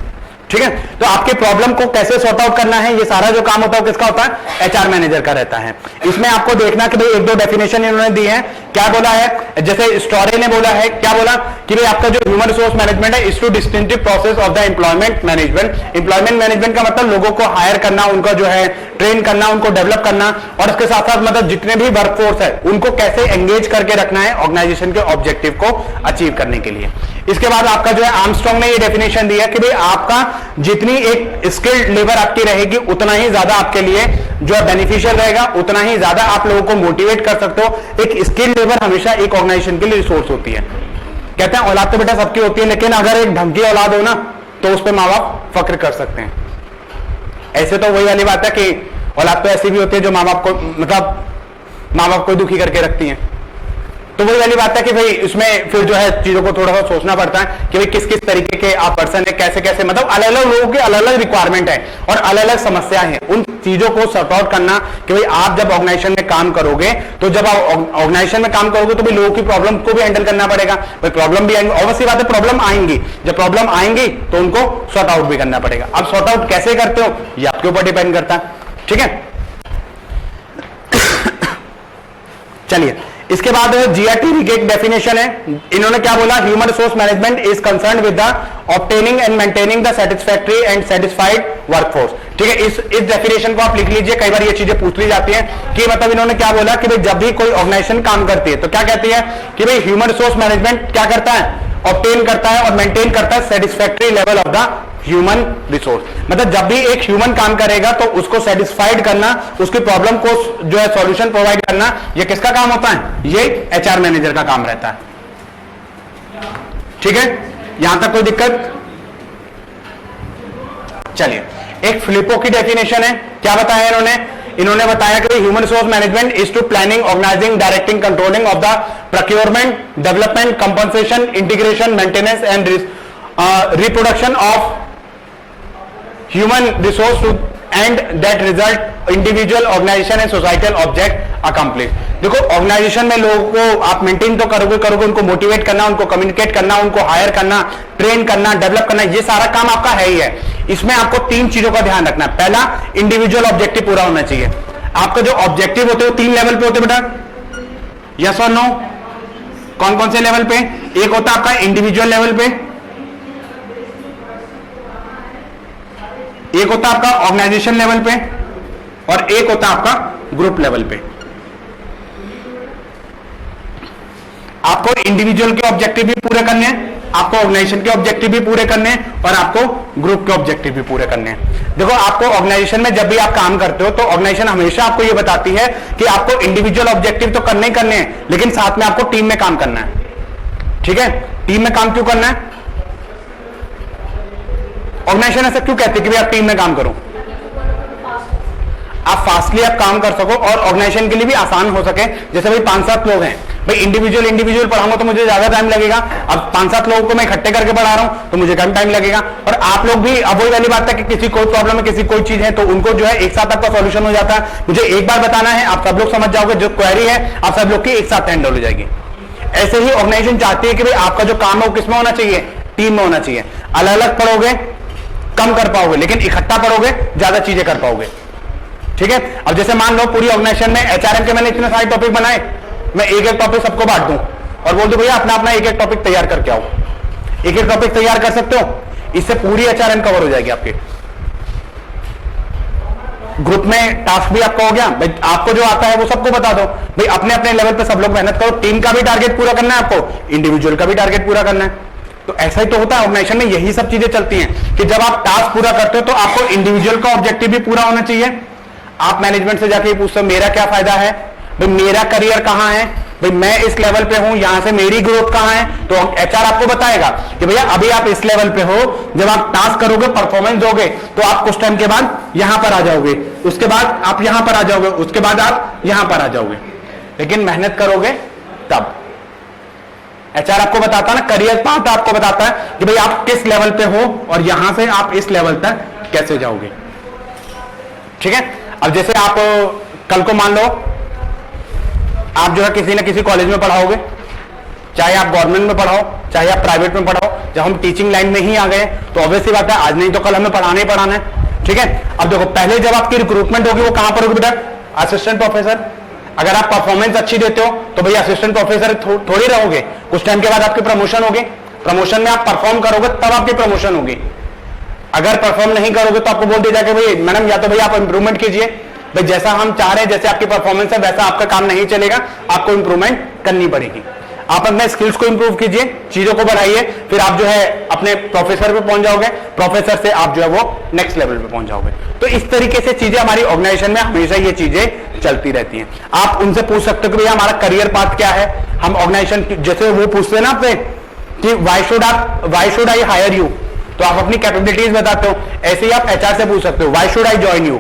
[SPEAKER 1] ठीक है। तो आपके प्रॉब्लम को कैसे सॉर्ट आउट करना है, ये सारा जो काम होता है किसका होता है, एचआर मैनेजर का रहता है। इसमें आपको देखना कि भाई एक दो डेफिनेशन इन्होंने दी है। क्या बोला है, जैसे स्टोरे ने बोला है, क्या बोला कि भाई आपका जो ह्यूमन रिसोर्स मैनेजमेंट है is to distinctive process of the employment management. Employment management का मतलब लोगों को हायर करना, उनका जो है ट्रेन करना, उनको डेवलप करना, और उसके साथ साथ मतलब जितने भी वर्कफोर्स है उनको कैसे एंगेज करके रखना है ऑर्गेनाइजेशन के ऑब्जेक्टिव को अचीव करने के लिए। इसके बाद आपका जो है आर्मस्ट्रांग ने ये डेफिनेशन दिया कि भाई आपका जितनी एक स्किल्ड लेबर आपकी रहेगी उतना ही ज्यादा आपके लिए जो है बेनिफिशियल रहेगा, उतना ही ज्यादा आप लोगों को मोटिवेट कर सकते हो। एक स्किल्ड लेबर हमेशा एक ऑर्गेनाइजेशन के लिए रिसोर्स होती है। कहते हैं औलाद तो बेटा सबकी होती है, लेकिन अगर एक ढंग की औलाद हो ना तो उस पर माँ बाप फक्र कर सकते हैं। ऐसे तो वही वाली बात है कि औलाद तो ऐसी भी होती है जो माँ बाप को मतलब माँ बाप को दुखी करके रखती हैं। तो वही वाली बात है कि भाई इसमें फिर जो है चीजों को थोड़ा सा सोचना पड़ता है कि भाई किस किस तरीके के आप पर्सन है, कैसे कैसे मतलब अलग अलग लोगों के अलग अलग रिक्वायरमेंट है और अलग अलग समस्याएं हैं। उन चीजों को सॉर्ट आउट करना कि भाई आप जब ऑर्गेनाइजेशन में काम करोगे तो जब आप ऑर्गेनाइजेशन में काम करोगे तो भाई लोगों की प्रॉब्लम को भी हैंडल करना पड़ेगा। भाई प्रॉब्लम भी आएंगी, ऑब्वियसली बात है प्रॉब्लम आएंगी, जब प्रॉब्लम आएंगी तो उनको सॉर्ट आउट भी करना पड़ेगा। अब सॉर्ट आउट कैसे करते हो ये आपके ऊपर डिपेंड करता है। ठीक है, चलिए इसके बाद जीआरटी की एक डेफिनेशन है। इन्होंने क्या बोला, human resource management is concern with the obtaining and maintaining the satisfactory and satisfied workforce. ठीक है, इस डेफिनेशन को आप लिख लीजिए, कई बार ये चीजें पूछ ली जाती हैं कि मतलब इन्होंने क्या बोला कि भाई जब भी कोई ऑर्गेनाइजेशन काम करती है तो क्या कहती है कि भाई ह्यूमन रिसोर्स मैनेजमेंट क्या करता है, ऑब्टेन करता है और मेंटेन करता है satisfactory level of the human resource. मतलब जब भी एक ह्यूमन काम करेगा तो उसको सेटिस्फाइड करना, उसकी प्रॉब्लम को जो है सॉल्यूशन प्रोवाइड करना, ये किसका काम होता है, ये एचआर मैनेजर का काम रहता है। ठीक है, यहां तक कोई दिक्कत? चलिए एक फिलिपो की डेफिनेशन है। क्या बताया इन्होंने बताया कि human resource management is to planning, organising, directing, controlling of the procurement, development, compensation, integration, maintenance and reproduction of human resource to and that result individual, organization and societal object accomplish। देखो organisation में लोगों को आप maintain तो करोगे, उनको motivate करना, उनको कम्युनिकेट करना, उनको हायर करना, ट्रेन करना, डेवलप करना, ये सारा काम आपका है ही है। इसमें आपको तीन चीजों का ध्यान रखना है। पहला, इंडिविजुअल ऑब्जेक्टिव पूरा होना चाहिए। आपका जो ऑब्जेक्टिव होते हैं वो तीन लेवल पे होते हैं बेटा, यस और नो? कौन कौन से लेवल पे? एक होता है आपका इंडिविजुअल लेवल पे, एक होता आपका ऑर्गेनाइजेशन लेवल पे और एक होता आपका ग्रुप लेवल पे। आपको इंडिविजुअल के ऑब्जेक्टिव भी पूरे करने हैं, आपको ऑर्गेनाइजेशन के ऑब्जेक्टिव भी पूरे करने हैं और आपको ग्रुप के ऑब्जेक्टिव भी पूरे करने हैं। देखो आपको ऑर्गेनाइजेशन में जब भी आप काम करते हो तो ऑर्गेनाइजेशन हमेशा आपको यह बताती है कि आपको इंडिविजुअल ऑब्जेक्टिव तो करने ही करने हैं, लेकिन साथ में आपको टीम में काम करना है। ठीक है, टीम में काम क्यों करना है? ऑर्गेनाइजेशन ऐसा क्यों कहते हैं कि भाई आप टीम में काम करो, आप फास्टली आप काम कर सको और ऑर्गेनाइजेशन के लिए भी आसान हो सके। जैसे भाई 5-7 लोग हैं, भाई इंडिविजुअल पढ़ाऊंगा तो मुझे ज्यादा टाइम लगेगा, अब 5-7 लोगों को मैं इकट्ठे करके पढ़ा रहा हूं तो मुझे कम टाइम लगेगा। और आप लोग भी अब वही वाली बात है कि किसी कोई प्रॉब्लम है, किसी कोई चीज है तो उनको जो है एक साथ आपका सॉल्यूशन हो जाता है। मुझे एक बार बताना है, आप सब लोग समझ जाओगे, जो क्वेरी है आप सब लोग की एक साथ हैंडल हो जाएगी। ऐसे ही ऑर्गेनाइजेशन चाहती है कि भाई आपका जो काम है वो किसमें होना चाहिए, टीम में होना चाहिए। अलग अलग पढ़ोगे कम कर पाओगे, लेकिन इकट्ठा पढ़ोगे ज्यादा चीजें कर पाओगे। ठीक है, अब जैसे मान लो पूरी ऑर्गेनाइजेशन में एचआरएम के मैंने इतने सारे टॉपिक बनाए, मैं एक एक टॉपिक सबको बांट दूं और बोल दूं भैया अपना अपना एक एक टॉपिक तैयार करके आओ। एक एक टॉपिक तैयार कर सकते हो, इससे पूरी एचआरएम कवर हो जाएगी आपके। ग्रुप में टास्क भी आपका हो गया, भाई आपको जो आता है वो सबको बता दो, भाई अपने अपने लेवल पे सब लोग मेहनत करो। टीम का भी टारगेट पूरा करना है आपको, इंडिविजुअल का भी टारगेट पूरा करना है। तो ऐसा ही तो होता है ऑर्गेनाइजेशन में, यही सब चीजें चलती हैं कि जब आप टास्क पूरा करते हो तो आपको इंडिविजुअल का ऑब्जेक्टिव भी पूरा होना चाहिए। आप मैनेजमेंट से जाके पूछते हो मेरा क्या फायदा है, भाई मेरा करियर कहां है, भाई मैं इस लेवल पे हूं, यहां से मेरी ग्रोथ कहां है, तो एचआर आपको बताएगा कि भैया अभी आप इस लेवल पे हो, जब आप टास्क करोगे, परफॉर्मेंस दोगे तो आप कुछ टाइम के बाद यहां पर आ जाओगे, उसके बाद आप यहां पर आ जाओगे, उसके बाद आप यहां पर आ जाओगे। लेकिन मेहनत करोगे तब एचआर आपको बताता है ना, करियर पाथ आपको बताता है कि भाई आप किस लेवल पे हो और यहां से आप इस लेवल तक कैसे जाओगे। ठीक है, अब जैसे आप कल को मान लो आप जो है किसी ना किसी कॉलेज में पढ़ाओगे, चाहे आप गवर्नमेंट में पढ़ाओ, चाहे आप प्राइवेट में पढ़ाओ। जब हम टीचिंग लाइन में ही आ गए तो ऑब्वियसली बात है, आज नहीं तो कल हमें पढ़ाना ही पढ़ाना है। ठीक है, अब देखो पहले जब आपकी रिक्रूटमेंट होगी वो कहां पर होगी बेटा? Assistant professor. अगर आप परफॉर्मेंस अच्छी देते हो तो भैया असिस्टेंट प्रोफेसर थोड़ी रहोगे, कुछ टाइम के बाद आपकी प्रमोशन होगी। प्रमोशन में आप परफॉर्म करोगे तब आपकी प्रमोशन होगी। अगर परफॉर्म नहीं करोगे तो आपको बोल दिया जाएगा भाई मैडम या तो भैया आप इंप्रूवमेंट कीजिए, भाई जैसा हम चाह रहे हैं, जैसे आपकी परफॉर्मेंस है वैसा आपका काम नहीं चलेगा, आपको इंप्रूवमेंट करनी पड़ेगी। आप अपने स्किल्स को इंप्रूव कीजिए, चीजों को बढ़ाइए, फिर आप जो है अपने प्रोफेसर पे पहुंच जाओगे, प्रोफेसर से आप जो है वो नेक्स्ट लेवल पे पहुंच जाओगे। तो इस तरीके से चीजें हमारी ऑर्गेनाइजेशन में हमेशा ये चीजें चलती रहती हैं। आप उनसे पूछ सकते हो कि भैया हमारा करियर पाथ क्या है। हम ऑर्गेनाइजेशन जैसे वो पूछते हैं ना आपसे कि why should I hire you, तो आप अपनी कैपेबिलिटीज बताते हो। ऐसे ही आप एचआर से पूछ सकते हो why should I join you,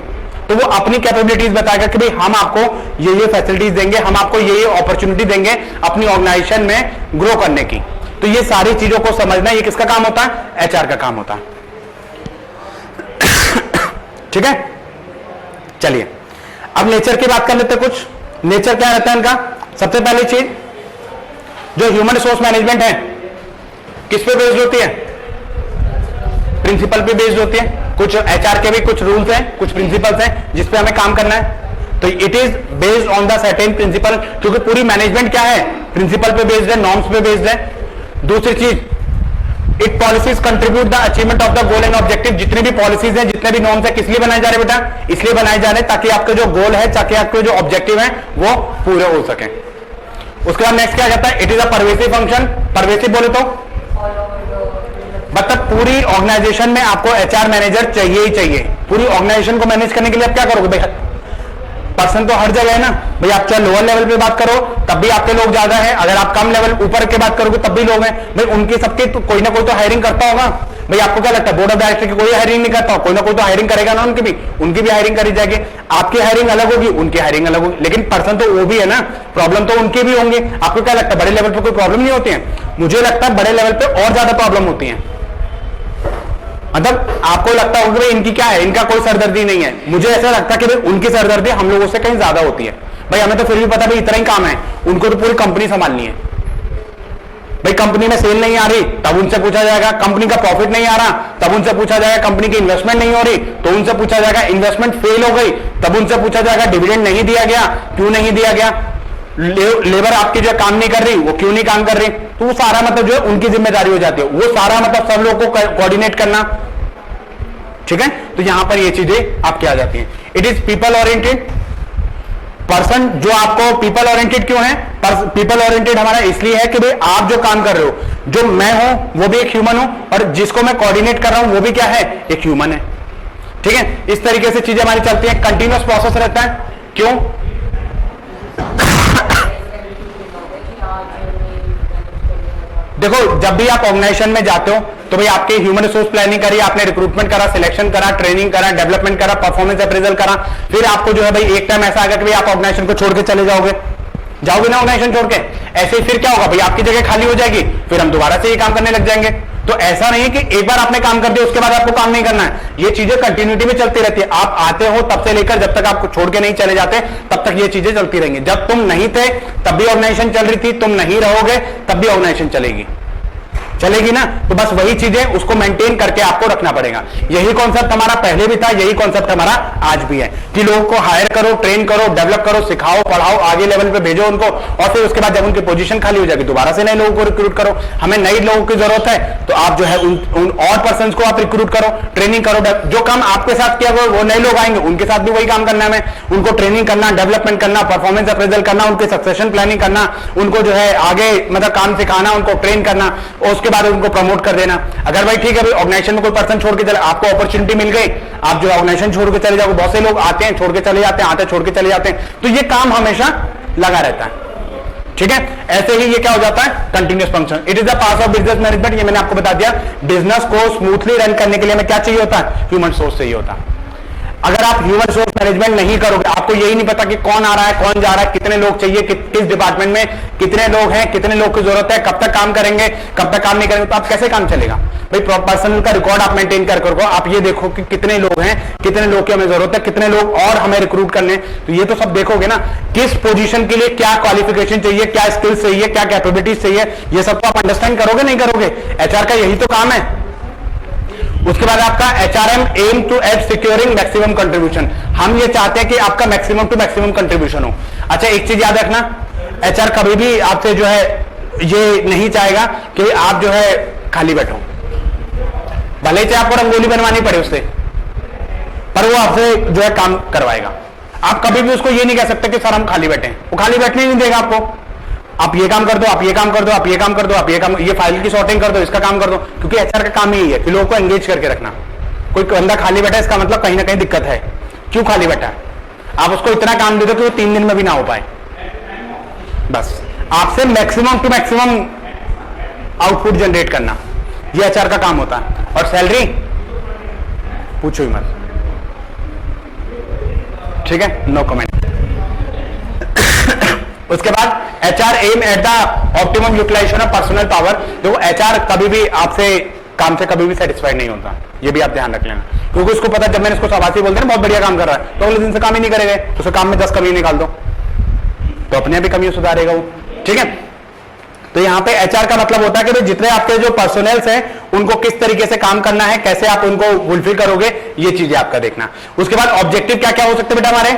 [SPEAKER 1] तो वो अपनी कैपेबिलिटीज बताएगा कि भाई हम आपको ये फैसिलिटीज देंगे, हम आपको ये अपॉर्चुनिटी देंगे अपनी ऑर्गेनाइजेशन में ग्रो करने की। तो ये सारी चीजों को समझना ये किसका काम होता है? एचआर का काम होता है। ठीक है, चलिए अब नेचर की बात कर लेते हैं। कुछ नेचर क्या रहता है इनका? सबसे पहली चीज जो ह्यूमन रिसोर्स मैनेजमेंट है किस पे बेस्ड होती है? प्रिंसिपल पे बेस्ड होती है। कुछ एचआर के भी कुछ रूल्स हैं, कुछ प्रिंसिपल्स हैं जिस पे हमें काम करना है। तो it is based on the certain principle, क्योंकि पूरी मैनेजमेंट क्या है? प्रिंसिपल पे बेस्ड है, नॉर्म्स पे बेस्ड है। दूसरी चीज, it policies contribute the achievement of the goal and objective. जितने भी पॉलिसीज हैं, जितने भी नॉर्म्स हैं, किस लिए बनाए जा रहे हैं बेटा? इसलिए बनाए जा रहे हैं ताकि आपके जो गोल है, ताकि आपके जो ऑब्जेक्टिव है वो पूरे हो सके। उसके बाद नेक्स्ट क्या कहता है? It is a pervasive function. Pervasive बोले तो मतलब पूरी ऑर्गेनाइजेशन में आपको एचआर मैनेजर चाहिए ही चाहिए। पूरी ऑर्गेनाइजेशन को मैनेज करने के लिए आप क्या करोगे भाई? पर्सन तो हर जगह है ना भाई। आप चाहे लोअर लेवल पे बात करो तब भी आपके लोग ज्यादा है, अगर आप कम लेवल ऊपर के बात करोगे तब भी लोग हैं भाई। उनके सबके तो कोई ना कोई तो हायरिंग करता होगा भाई। आपको क्या लगता है बोर्ड ऑफ डायरेक्टर की कोई हायरिंग नहीं करता? कोई ना कोई तो हायरिंग करेगा ना, उनकी भी हायरिंग करी जाएगी। आपकी हायरिंग अलग होगी, उनकी हायरिंग अलग होगी, लेकिन पर्सन तो वो भी है ना। प्रॉब्लम तो उनकी भी होंगी। आपको क्या लगता है बड़े लेवल पे कोई प्रॉब्लम नहीं होती है? मुझे लगता है बड़े लेवल पे और ज्यादा प्रॉब्लम होती है। मतलब आपको लगता होगा कि इनकी क्या है, इनका कोई सरदर्दी नहीं है। मुझे ऐसा लगता है कि भाई उनकी सरदर्दी हम लोगों से कहीं ज्यादा होती है। भाई हमें तो फिर भी पता भाई इतना ही काम है, उनको तो पूरी कंपनी संभालनी है। भाई कंपनी में सेल नहीं आ रही तब उनसे पूछा जाएगा, कंपनी का प्रॉफिट नहीं आ रहा तब उनसे पूछा जाएगा, कंपनी की इन्वेस्टमेंट नहीं हो रही तो उनसे पूछा जाएगा, इन्वेस्टमेंट फेल हो गई तब उनसे पूछा जाएगा, डिविडेंड नहीं दिया गया क्यों नहीं दिया गया, लेबर आपकी जो काम नहीं कर रही वो क्यों नहीं काम कर रही। तो वो सारा मतलब जो है उनकी जिम्मेदारी हो जाती है। वो सारा मतलब सब लोगों को कोऑर्डिनेट करना। ठीक है, तो यहां पर ये चीजें आपकी आ जाती हैं। It is people oriented person. जो आपको पीपल ओरिएंटेड क्यों है? पीपल ओरिएंटेड हमारा इसलिए है कि भाई आप जो काम कर रहे हो, जो मैं हूं वो भी एक ह्यूमन हूं और जिसको मैं कोऑर्डिनेट कर रहा हूं वो भी क्या है? एक ह्यूमन है। ठीक है, इस तरीके से चीजें हमारी चलती हैं। कंटिन्यूअस प्रोसेस रहता है। क्यों? देखो जब भी आप ऑर्गेनाइजेशन में जाते हो तो भाई आपके ह्यूमन रिसोर्स प्लानिंग करी, आपने रिक्रूटमेंट करा, सिलेक्शन करा, ट्रेनिंग करा, डेवलपमेंट करा, परफॉर्मेंस अप्रेजल करा, फिर आपको जो है भाई एक टाइम ऐसा आएगा कि भाई आप ऑर्गेनाइजेशन को छोड़ के चले जाओगे ना ऑर्गेनाइजेशन छोड़ के। ऐसे ही फिर क्या होगा भाई आपकी जगह खाली हो जाएगी, फिर हम दोबारा से ये काम करने लग जाएंगे। तो ऐसा नहीं है कि एक बार आपने काम कर दिया उसके बाद आपको काम नहीं करना है। ये चीजें कंटिन्यूटी में चलती रहती है। आप आते हो तब से लेकर जब तक आपको छोड़ के नहीं चले जाते तब तक ये चीजें चलती रहेंगी। जब तुम नहीं थे तब भी ऑर्गेनाइजेशन चल रही थी, तुम नहीं रहोगे तब भी ऑर्गेनाइजेशन चलेगी ना। तो बस वही चीजें उसको मेंटेन करके आपको रखना पड़ेगा। यही कॉन्सेप्ट हमारा पहले भी था, यही कॉन्सेप्ट हमारा आज भी है कि लोगों को हायर करो, ट्रेन करो, डेवलप करो, सिखाओ, पढ़ाओ, आगे लेवल पे भेजो उनको, और फिर उसके बाद जब उनकी पोजीशन खाली हो जाएगी दोबारा से नए लोगों को रिक्रूट करो। हमें नए लोगों की जरूरत है तो आप जो है उन और पर्सन को आप रिक्रूट करो, ट्रेनिंग करो। जो काम आपके साथ किया वो नए लोग आएंगे उनके साथ भी वही काम करना है हमें। उनको ट्रेनिंग करना, डेवलपमेंट करना, परफॉर्मेंस अप्रेजल करना, उनके सक्सेशन प्लानिंग करना, उनको जो है आगे मतलब काम सिखाना, उनको ट्रेन करना और उसके बाद उनको प्रमोट कर देना। अगर भाई ठीक है भाई ऑर्गेनाइजेशन में कोई पर्सन छोड़ के चले, आपको अपॉर्चुनिटी मिल गई, आप जो ऑर्गेनाइजेशन छोड़ के चले जाओगे। बहुत से लोग आते हैं छोड़ के चले जाते हैं, आते छोड़ के चले जाते हैं, तो ये काम हमेशा लगा रहता है। ठीक है, ऐसे ही ये क्या हो जाता है? Continuous function. It is the part of business management. ये मैंने आपको बता दिया। बिजनेस को स्मूथली रन करने के लिए हमें क्या चाहिए होता है? ह्यूमन सोर्स चाहिए होता है। अगर आप ह्यूमन सोर्स मैनेजमेंट नहीं करोगे, आपको यही नहीं पता कि कौन आ रहा है, कौन जा रहा है, कितने लोग चाहिए, किस डिपार्टमेंट में कितने लोग हैं, कितने लोग की जरूरत है, कब तक काम करेंगे, कब तक काम नहीं करेंगे, तो आप कैसे काम चलेगा? भाई पर्सनल का रिकॉर्ड आप मेंटेन कर करो, आप ये देखो कि कितने लोग हैं, कितने लोग की हमें जरूरत है, कितने लोग और हमें रिक्रूट करने, तो ये तो सब देखोगे ना, किस पोजीशन के लिए क्या क्वालिफिकेशन चाहिए, क्या स्किल्स चाहिए, क्या कैपेबिलिटीज चाहिए, ये सब तो आप अंडरस्टैंड करोगे नहीं करोगे? एचआर का यही तो काम है। उसके बाद आपका HRM aim to at securing maximum contribution, हम ये चाहते हैं कि आपका मैक्सिमम टू मैक्सिमम कंट्रीब्यूशन हो। अच्छा एक चीज याद रखना, एचआर कभी भी आपसे जो है ये नहीं चाहेगा कि आप जो है खाली बैठो, भले ही आपको रंगोली बनवानी पड़े उससे, पर वो आपसे जो है काम करवाएगा। आप कभी भी उसको ये नहीं कह सकते कि सर हम खाली बैठे हैं, वो खाली बैठने नहीं देगा आपको। आप ये काम कर दो, आप ये काम कर दो, आप ये काम कर दो, आप ये काम, ये फाइल की सॉर्टिंग कर दो, इसका काम कर दो, क्योंकि एचआर का काम यही है कि लोगों को एंगेज करके रखना। कोई बंदा खाली बैठा है इसका मतलब कहीं ना कहीं दिक्कत है। क्यों खाली बैठा है? आप उसको इतना काम दे दो कि वो 3 दिन में भी ना हो पाए। बस आपसे maximum to maximum output generate करना, ये एचआर का काम होता है। और सैलरी पूछो ही मत, ठीक है, नो कमेंट। उसके बाद HR aim at the optimum utilisation of personal power. देखो एचआर कभी भी आपसे काम से कभी भी सेटिस्फाइड नहीं होता, ये भी आप ध्यान रख लेना, क्योंकि उसको पता जब मैंने इसको शाबाशी बोल दिया ना बहुत बढ़िया काम कर रहा है, तो अगले दिन से काम ही नहीं करेगा, उसे काम में 10 कमी निकाल दो तो अपने भी कमी सुधारेगा वो, ठीक है। तो यहां पे एचआर का मतलब होता है कि जितने आपके जो पर्सनल्स हैं उनको किस तरीके से काम करना है, कैसे आप उनको फुलफिल करोगे, ये चीजें आपका देखना। उसके बाद ऑब्जेक्टिव क्या क्या हो सकते हैं बेटा हमारे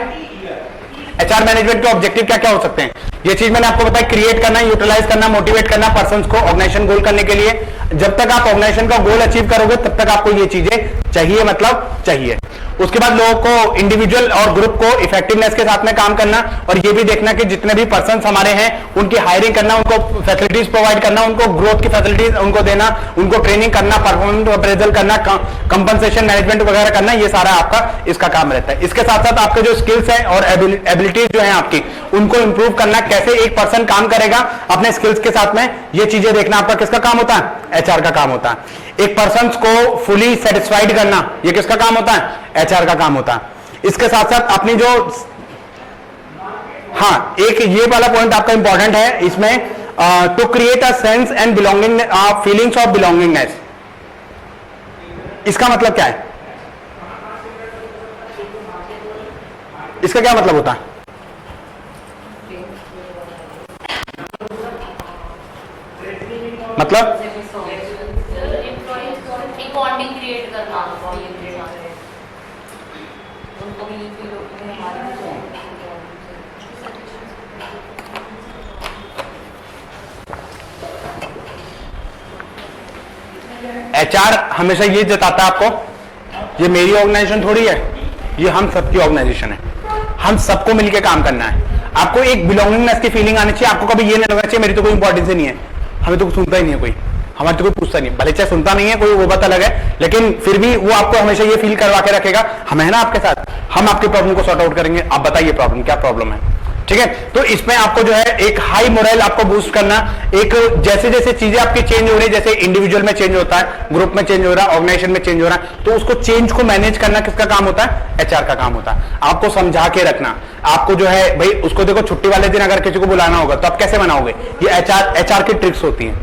[SPEAKER 1] एचआर मैनेजमेंट के ऑब्जेक्टिव क्या क्या हो सकते हैं, ये चीज मैंने आपको बताया, क्रिएट करना, यूटिलाइज करना, मोटिवेट करना पर्संस को ऑर्गेनाइजेशन गोल करने के लिए। जब तक आप ऑर्गेनाइजेशन का गोल अचीव करोगे तब तक आपको ये चीजें चाहिए, मतलब चाहिए। उसके बाद लोगों को इंडिविजुअल और ग्रुप को इफेक्टिवनेस के साथ में काम करना, और ये भी देखना कि जितने भी पर्संस हमारे हैं उनकी हायरिंग करना, उनको फैसिलिटीज प्रोवाइड करना, उनको ग्रोथ की फैसिलिटीज उनको देना, उनको ट्रेनिंग करना, परफॉर्मेंस अप्रेजल करना, कंपनसेशन मैनेजमेंट वगैरह करना, ये सारा आपका इसका काम रहता है। इसके साथ साथ आपके जो स्किल्स हैं और एबिलिटीज जो है आपकी, उनको इंप्रूव करना, कैसे एक पर्सन काम करेगा अपने स्किल्स के साथ में, ये चीजें देखना आपका किसका काम होता है, एचआर का काम होता है। एक पर्सन को फुली सेटिस्फाइड करना, ये किसका काम होता है, एचआर का काम होता है। इसके साथ साथ अपनी जो, हाँ एक ये वाला पॉइंट आपका इंपॉर्टेंट है इसमें, to create a sense and belonging, feelings of belongingness. इसका मतलब क्या है, इसका क्या मतलब होता है? मतलब
[SPEAKER 2] बॉन्डिंग क्रिएट करना,
[SPEAKER 1] एचआर हमेशा ये जताता है आपको, ये मेरी ऑर्गेनाइजेशन थोड़ी है, ये हम सबकी ऑर्गेनाइजेशन है, हम सबको मिलकर काम करना है। आपको एक बिलोंगिंगनेस की फीलिंग आनी चाहिए, आपको कभी ये नहीं लगना चाहिए मेरी तो कोई इंपॉर्टेंस ही नहीं है, हमें तो सुनता ही नहीं है कोई, हमारे तो कोई पूछता नहीं, भले चाहे सुनता नहीं है कोई वो बात अलग है, लेकिन फिर भी वो आपको हमेशा ये फील करवा के रखेगा हम है ना आपके साथ, हम आपकी प्रॉब्लम को सॉर्ट आउट करेंगे, आप बताइए प्रॉब्लम क्या प्रॉब्लम है, ठीक है। तो इसमें आपको जो है एक हाई मोरल आपको बूस्ट करना, एक जैसे जैसे चीजें आपकी चेंज हो रही है, जैसे इंडिविजुअल में चेंज होता है, ग्रुप में चेंज हो रहा है, ऑर्गेनाइजेशन में चेंज हो रहा है, तो उसको चेंज को मैनेज करना किसका काम होता है, एचआर का काम होता है। आपको समझा के रखना, आपको जो है भाई उसको देखो छुट्टी वाले दिन अगर किसी को बुलाना होगा तो आप कैसे मनाओगे, ये एचआर की ट्रिक्स होती है,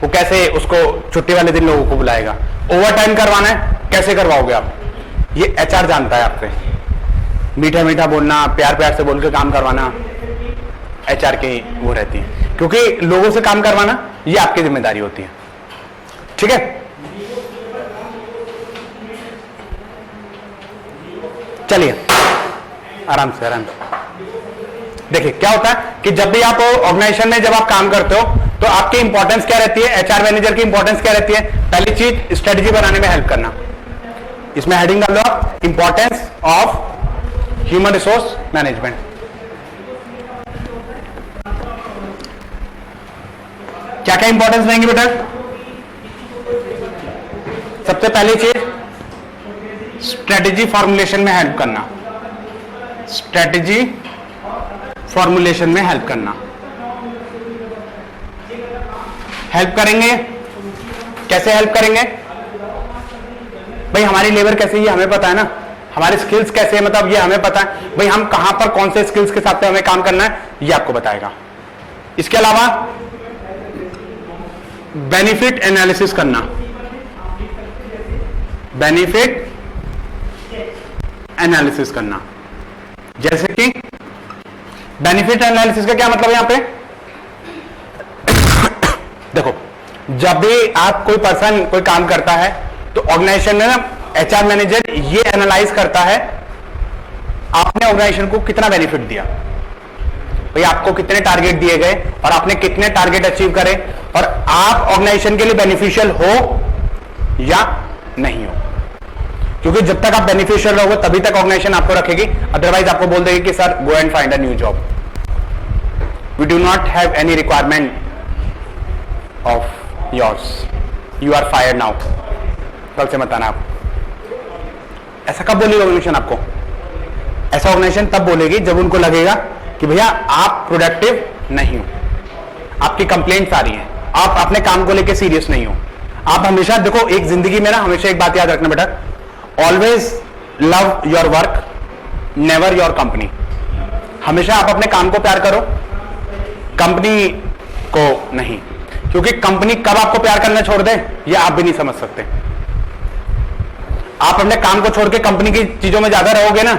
[SPEAKER 1] वो कैसे उसको छुट्टी वाले दिन लोगों को बुलाएगा, ओवर टाइम करवाना है कैसे करवाओगे आप, ये एचआर जानता है आपसे, मीठा मीठा बोलना, प्यार प्यार से बोल के काम करवाना एचआर की वो रहती है, क्योंकि लोगों से काम करवाना ये आपकी जिम्मेदारी होती है, ठीक है। चलिए आराम से देखिए क्या होता है कि जब भी आप ऑर्गेनाइजेशन में जब आप काम करते हो तो आपकी इंपॉर्टेंस क्या रहती है, एचआर मैनेजर की इंपॉर्टेंस क्या रहती है, पहली चीज स्ट्रेटजी बनाने में हेल्प करना, इसमें हेडिंग डाल दो आप, importance of human resource management. क्या क्या इंपॉर्टेंस रहेंगे बेटा, सबसे पहली चीज स्ट्रेटजी फॉर्मुलेशन में हेल्प करना, स्ट्रेटजी फॉर्मुलेशन में हेल्प करना, हेल्प करेंगे, कैसे हेल्प करेंगे भाई, हमारी लेबर कैसे ये हमें पता है ना, हमारे स्किल्स कैसे है मतलब ये हमें पता है भाई, हम कहां पर कौन से स्किल्स के साथ में हमें काम करना है ये आपको बताएगा। इसके अलावा बेनिफिट एनालिसिस करना, बेनिफिट एनालिसिस करना। जैसे कि बेनिफिट एनालिसिस का क्या मतलब है यहां पे? देखो, जब भी आप कोई पर्सन कोई काम करता है तो ऑर्गेनाइजेशन में ना एचआर मैनेजर ये एनालाइज करता है आपने ऑर्गेनाइजेशन को कितना बेनिफिट दिया, भाई आपको कितने टारगेट दिए गए और आपने कितने टारगेट अचीव करे, और आप ऑर्गेनाइजेशन के लिए बेनिफिशियल हो या नहीं हो। क्योंकि जब तक आप बेनिफिशियल रहोगे तभी तक ऑर्गेनाइजेशन आपको रखेगी, अदरवाइज आपको बोल देगी कि sir go and find a new job, we do not have any requirement of yours, you are fired now, कल से मत आना आप। ऐसा कब बोलेगी ऑर्गेनाइजेशन आपको? ऐसा ऑर्गेनाइजेशन तब बोलेगी जब उनको लगेगा कि भैया आप प्रोडक्टिव नहीं हो, आपकी कंप्लेंट्स आ रही हैं, आप अपने काम को लेकर सीरियस नहीं हो। आप हमेशा देखो, एक जिंदगी में ना हमेशा एक बात याद रखना बेटा, always love your work, never your company. हमेशा आप अपने काम को प्यार करो, कंपनी को नहीं, क्योंकि कंपनी कब आपको प्यार करना छोड़ दे ये आप भी नहीं समझ सकते। आप अपने काम को छोड़ के कंपनी की चीजों में ज्यादा रहोगे ना,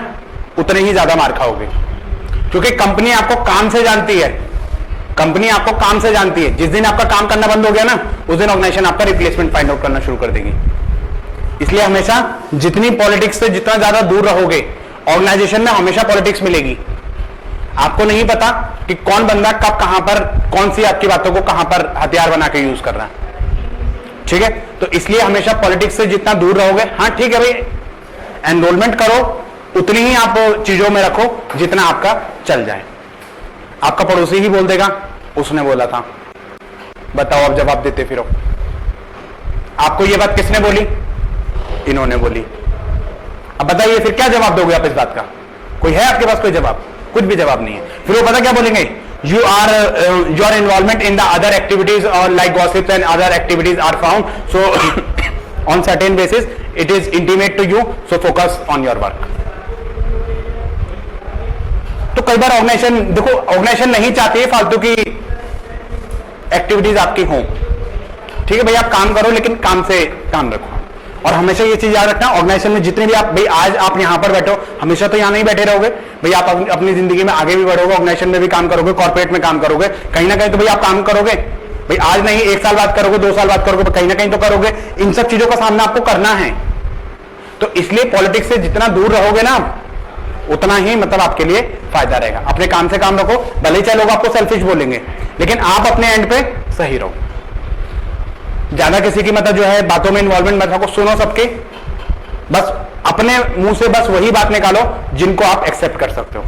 [SPEAKER 1] उतने ही ज्यादा मार खाओगे, क्योंकि कंपनी आपको काम से जानती है, कंपनी आपको काम से जानती है। जिस दिन आपका काम करना बंद हो गया ना, उस दिन ऑर्गेनाइजेशन आपका रिप्लेसमेंट फाइंड आउट करना शुरू कर देगी। इसलिए हमेशा जितनी पॉलिटिक्स से जितना ज्यादा दूर रहोगे, ऑर्गेनाइजेशन में हमेशा पॉलिटिक्स मिलेगी। आपको नहीं पता कि कौन बंदा कब कहां पर कौन सी आपकी बातों को कहां पर हथियार बना के यूज कर रहा है, ठीक है। तो इसलिए हमेशा पॉलिटिक्स से जितना दूर रहोगे, हाँ ठीक है भाई, एनरोलमेंट करो, उतनी ही आप चीजों में रखो जितना आपका चल जाए। आपका पड़ोसी ही बोल देगा उसने बोला था, बताओ अब जवाब देते फिरो। आपको ये बात किसने बोली? इन्होंने बोली। अब बताइए फिर क्या जवाब दोगे आप इस बात का? कोई है आपके पास कोई जवाब? कुछ भी जवाब नहीं है। फिर वो पता क्या बोलेंगे, you are your involvement in the other activities or like gossips and other activities are found, so on certain basis it is intimate to you, so focus on your work। तो कई बार ऑर्गेनाइजेशन, देखो organisation नहीं चाहती है फालतू की activities आपकी हों, ठीक है भाई, आप काम करो लेकिन काम से काम रखो। और हमेशा ये चीज याद रखना, ऑर्गेनाइजेशन में जितने भी आप, भाई आज आप यहां पर बैठो, हमेशा तो यहां नहीं बैठे रहोगे भाई, आप अपनी जिंदगी में आगे भी बढ़ोगे, ऑर्गेनाइजेशन में भी काम करोगे, कॉर्पोरेट में काम करोगे, कहीं ना कहीं तो भाई आप काम करोगे भाई, आज नहीं 1 साल बाद करोगे, 2 साल बाद करोगे, कहीं ना कहीं तो करोगे। इन सब चीजों का सामना आपको करना है। तो इसलिए पॉलिटिक्स से जितना दूर रहोगे ना, उतना ही मतलब आपके लिए फायदा रहेगा। अपने काम से काम रखो, भले ही चाहे लोग आपको सेल्फिश बोलेंगे, लेकिन आप अपने एंड पे सही रहो। ज्यादा किसी की मतलब जो है बातों में इन्वॉल्वमेंट मत रखो, सुनो सबके, बस अपने मुंह से बस वही बात निकालो जिनको आप एक्सेप्ट कर सकते हो,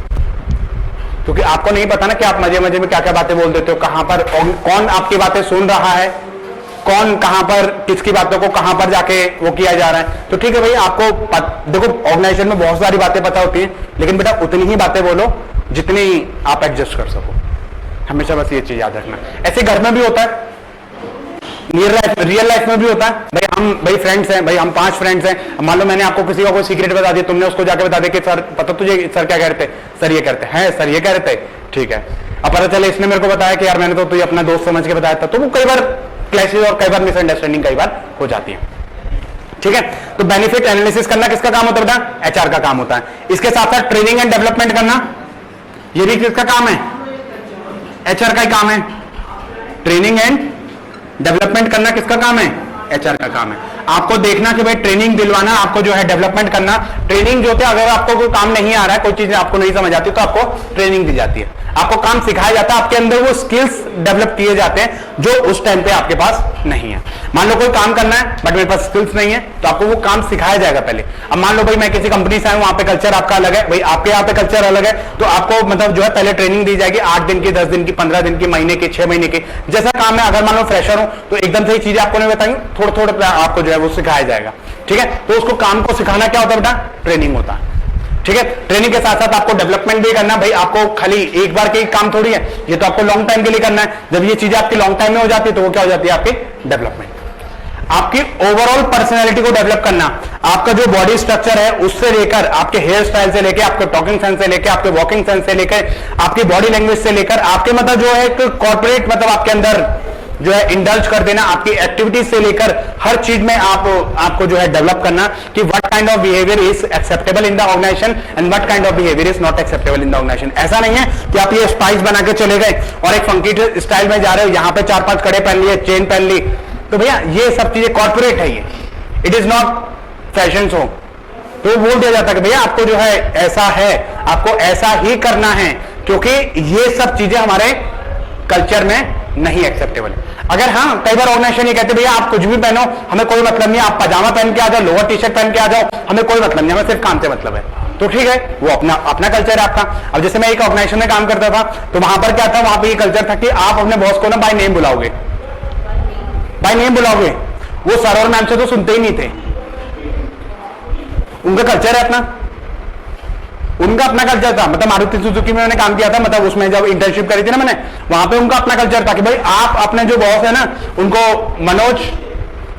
[SPEAKER 1] क्योंकि आपको नहीं पता ना कि आप मजे मजे में क्या क्या बातें बोल देते हो, कहां पर कौन आपकी बातें सुन रहा है, कौन कहां पर किसकी बातों को कहां पर जाके वो किया जा रहा है। तो ठीक है भाई, आपको देखो ऑर्गेनाइजेशन में बहुत सारी बातें पता होती हैं, लेकिन बेटा उतनी ही बातें बोलो जितनी आप एडजस्ट कर सको। हमेशा बस ये चीज याद रखना। ऐसे घर में भी होता है, रियल लाइफ में भी होता है भाई, हम भाई फ्रेंड्स हैं भाई, हम 5 फ्रेंड्स हैं, मान लो मैंने आपको किसी का कोई सीक्रेट बता दिया, तुमने उसको जाके बता दिया कि सर पता तुझे सर क्या कह रहे थे, सर ये कहते हैं, सर ये कह रहे थे, ठीक है। अब पता चले इसने मेरे को बताया कि यार मैंने तो तुझे अपना दोस्त समझ के बताया था, तो वो कई बार क्लैशेस और कई बार मिसअंडरस्टैंडिंग कई बार हो जाती है, ठीक है। तो बेनिफिट एनालिसिस करना किसका काम होता है बेटा? एचआर का काम होता है। इसके साथ साथ ट्रेनिंग एंड डेवलपमेंट करना, ये भी किसका काम है? एचआर का ही काम है। ट्रेनिंग एंड डेवलपमेंट करना किसका काम है? एचआर का काम है। आपको देखना कि भाई ट्रेनिंग दिलवाना, आपको जो है डेवलपमेंट करना। ट्रेनिंग जो होती है, अगर आपको कोई काम नहीं आ रहा है, कोई चीज आपको नहीं समझ आती, तो आपको ट्रेनिंग दी जाती है, आपको काम सिखाया जाता है, आपके अंदर वो स्किल्स डेवलप किए जाते हैं जो उस टाइम पे आपके पास नहीं है। मान लो कोई काम करना है बट मेरे पास स्किल्स नहीं है, तो आपको वो काम सिखाया जाएगा पहले। अब मान लो भाई मैं किसी कंपनी से आया हूं, वहां पे कल्चर आपका अलग है, भाई आपके यहाँ पे कल्चर अलग है, तो आपको मतलब जो है पहले ट्रेनिंग दी जाएगी, 8 दिन की, 10 दिन की, 15 दिन की, महीने की, 6 महीने की, जैसा काम है। अगर मान लो फ्रेशर हो तो एकदम से ही चीजें आपको नहीं बताएंगे, थोड़ा थोड़ा आपको जो है वो सिखाया जाएगा, ठीक है। तो उसको काम को सिखाना क्या होता है बेटा? ट्रेनिंग होता है, ठीक है। ट्रेनिंग के साथ साथ आपको डेवलपमेंट भी करना, भाई आपको खाली एक बार के काम थोड़ी है, ये तो आपको लॉन्ग टाइम के लिए करना है। जब ये चीजें आपकी लॉन्ग टाइम में हो जाती है तो वो क्या हो जाती है? आपकी डेवलपमेंट। आपकी ओवरऑल पर्सनैलिटी को डेवलप करना, आपका जो बॉडी स्ट्रक्चर है उससे लेकर आपके हेयर स्टाइल से लेकर आपके टॉकिंग सेंस से लेकर आपके वॉकिंग सेंस से लेकर आपकी बॉडी लैंग्वेज से लेकर आपके मतलब जो है एक कॉर्पोरेट मतलब आपके अंदर जो है इंडल्ज कर देना, आपकी एक्टिविटीज से लेकर हर चीज में आपको जो है डेवलप करना कि what kind of behaviour is acceptable in the organisation and what kind of behaviour is not acceptable in the organisation. ऐसा नहीं है कि आप ये स्पाइस बना के चले गए और एक फंकी स्टाइल में जा रहे हो, यहां पे 4-5 कड़े पहन लिए, चेन पहन ली, तो भैया ये सब चीजें कॉर्पोरेट है, ये it is not fashion show. तो बोल दिया जाता है कि भैया आपको जो है ऐसा है, आपको ऐसा ही करना है, क्योंकि ये सब चीजें हमारे कल्चर में नहीं एक्सेप्टेबल है। अगर हाँ कई बार ऑर्गेनाइजेशन ये कहते भैया आप कुछ भी पहनो, हमें कोई मतलब नहीं, आप पजामा पहन के आ जाओ, लोअर टी शर्ट पहन के आ जाओ, हमें कोई मतलब नहीं, हमें सिर्फ काम से मतलब है, तो ठीक है, वो अपना अपना कल्चर है आपका। अब जैसे मैं एक ऑर्गेनाइजेशन में काम करता था, तो वहां पर क्या था, वहां पर ये कल्चर था कि आप अपने बॉस को ना बाय नेम बुलाओगे, बाय नेम बुलाओगे। वो सर और मैम से तो सुनते ही नहीं थे, उनका कल्चर है अपना, उनका अपना कल्चर था। मतलब मारुति सुजुकी में मैंने काम किया था, मतलब उसमें जब इंटर्नशिप करी थी ना मैंने, वहां पे उनका अपना कल्चर था कि भाई आप अपने जो बॉस है ना उनको मनोज,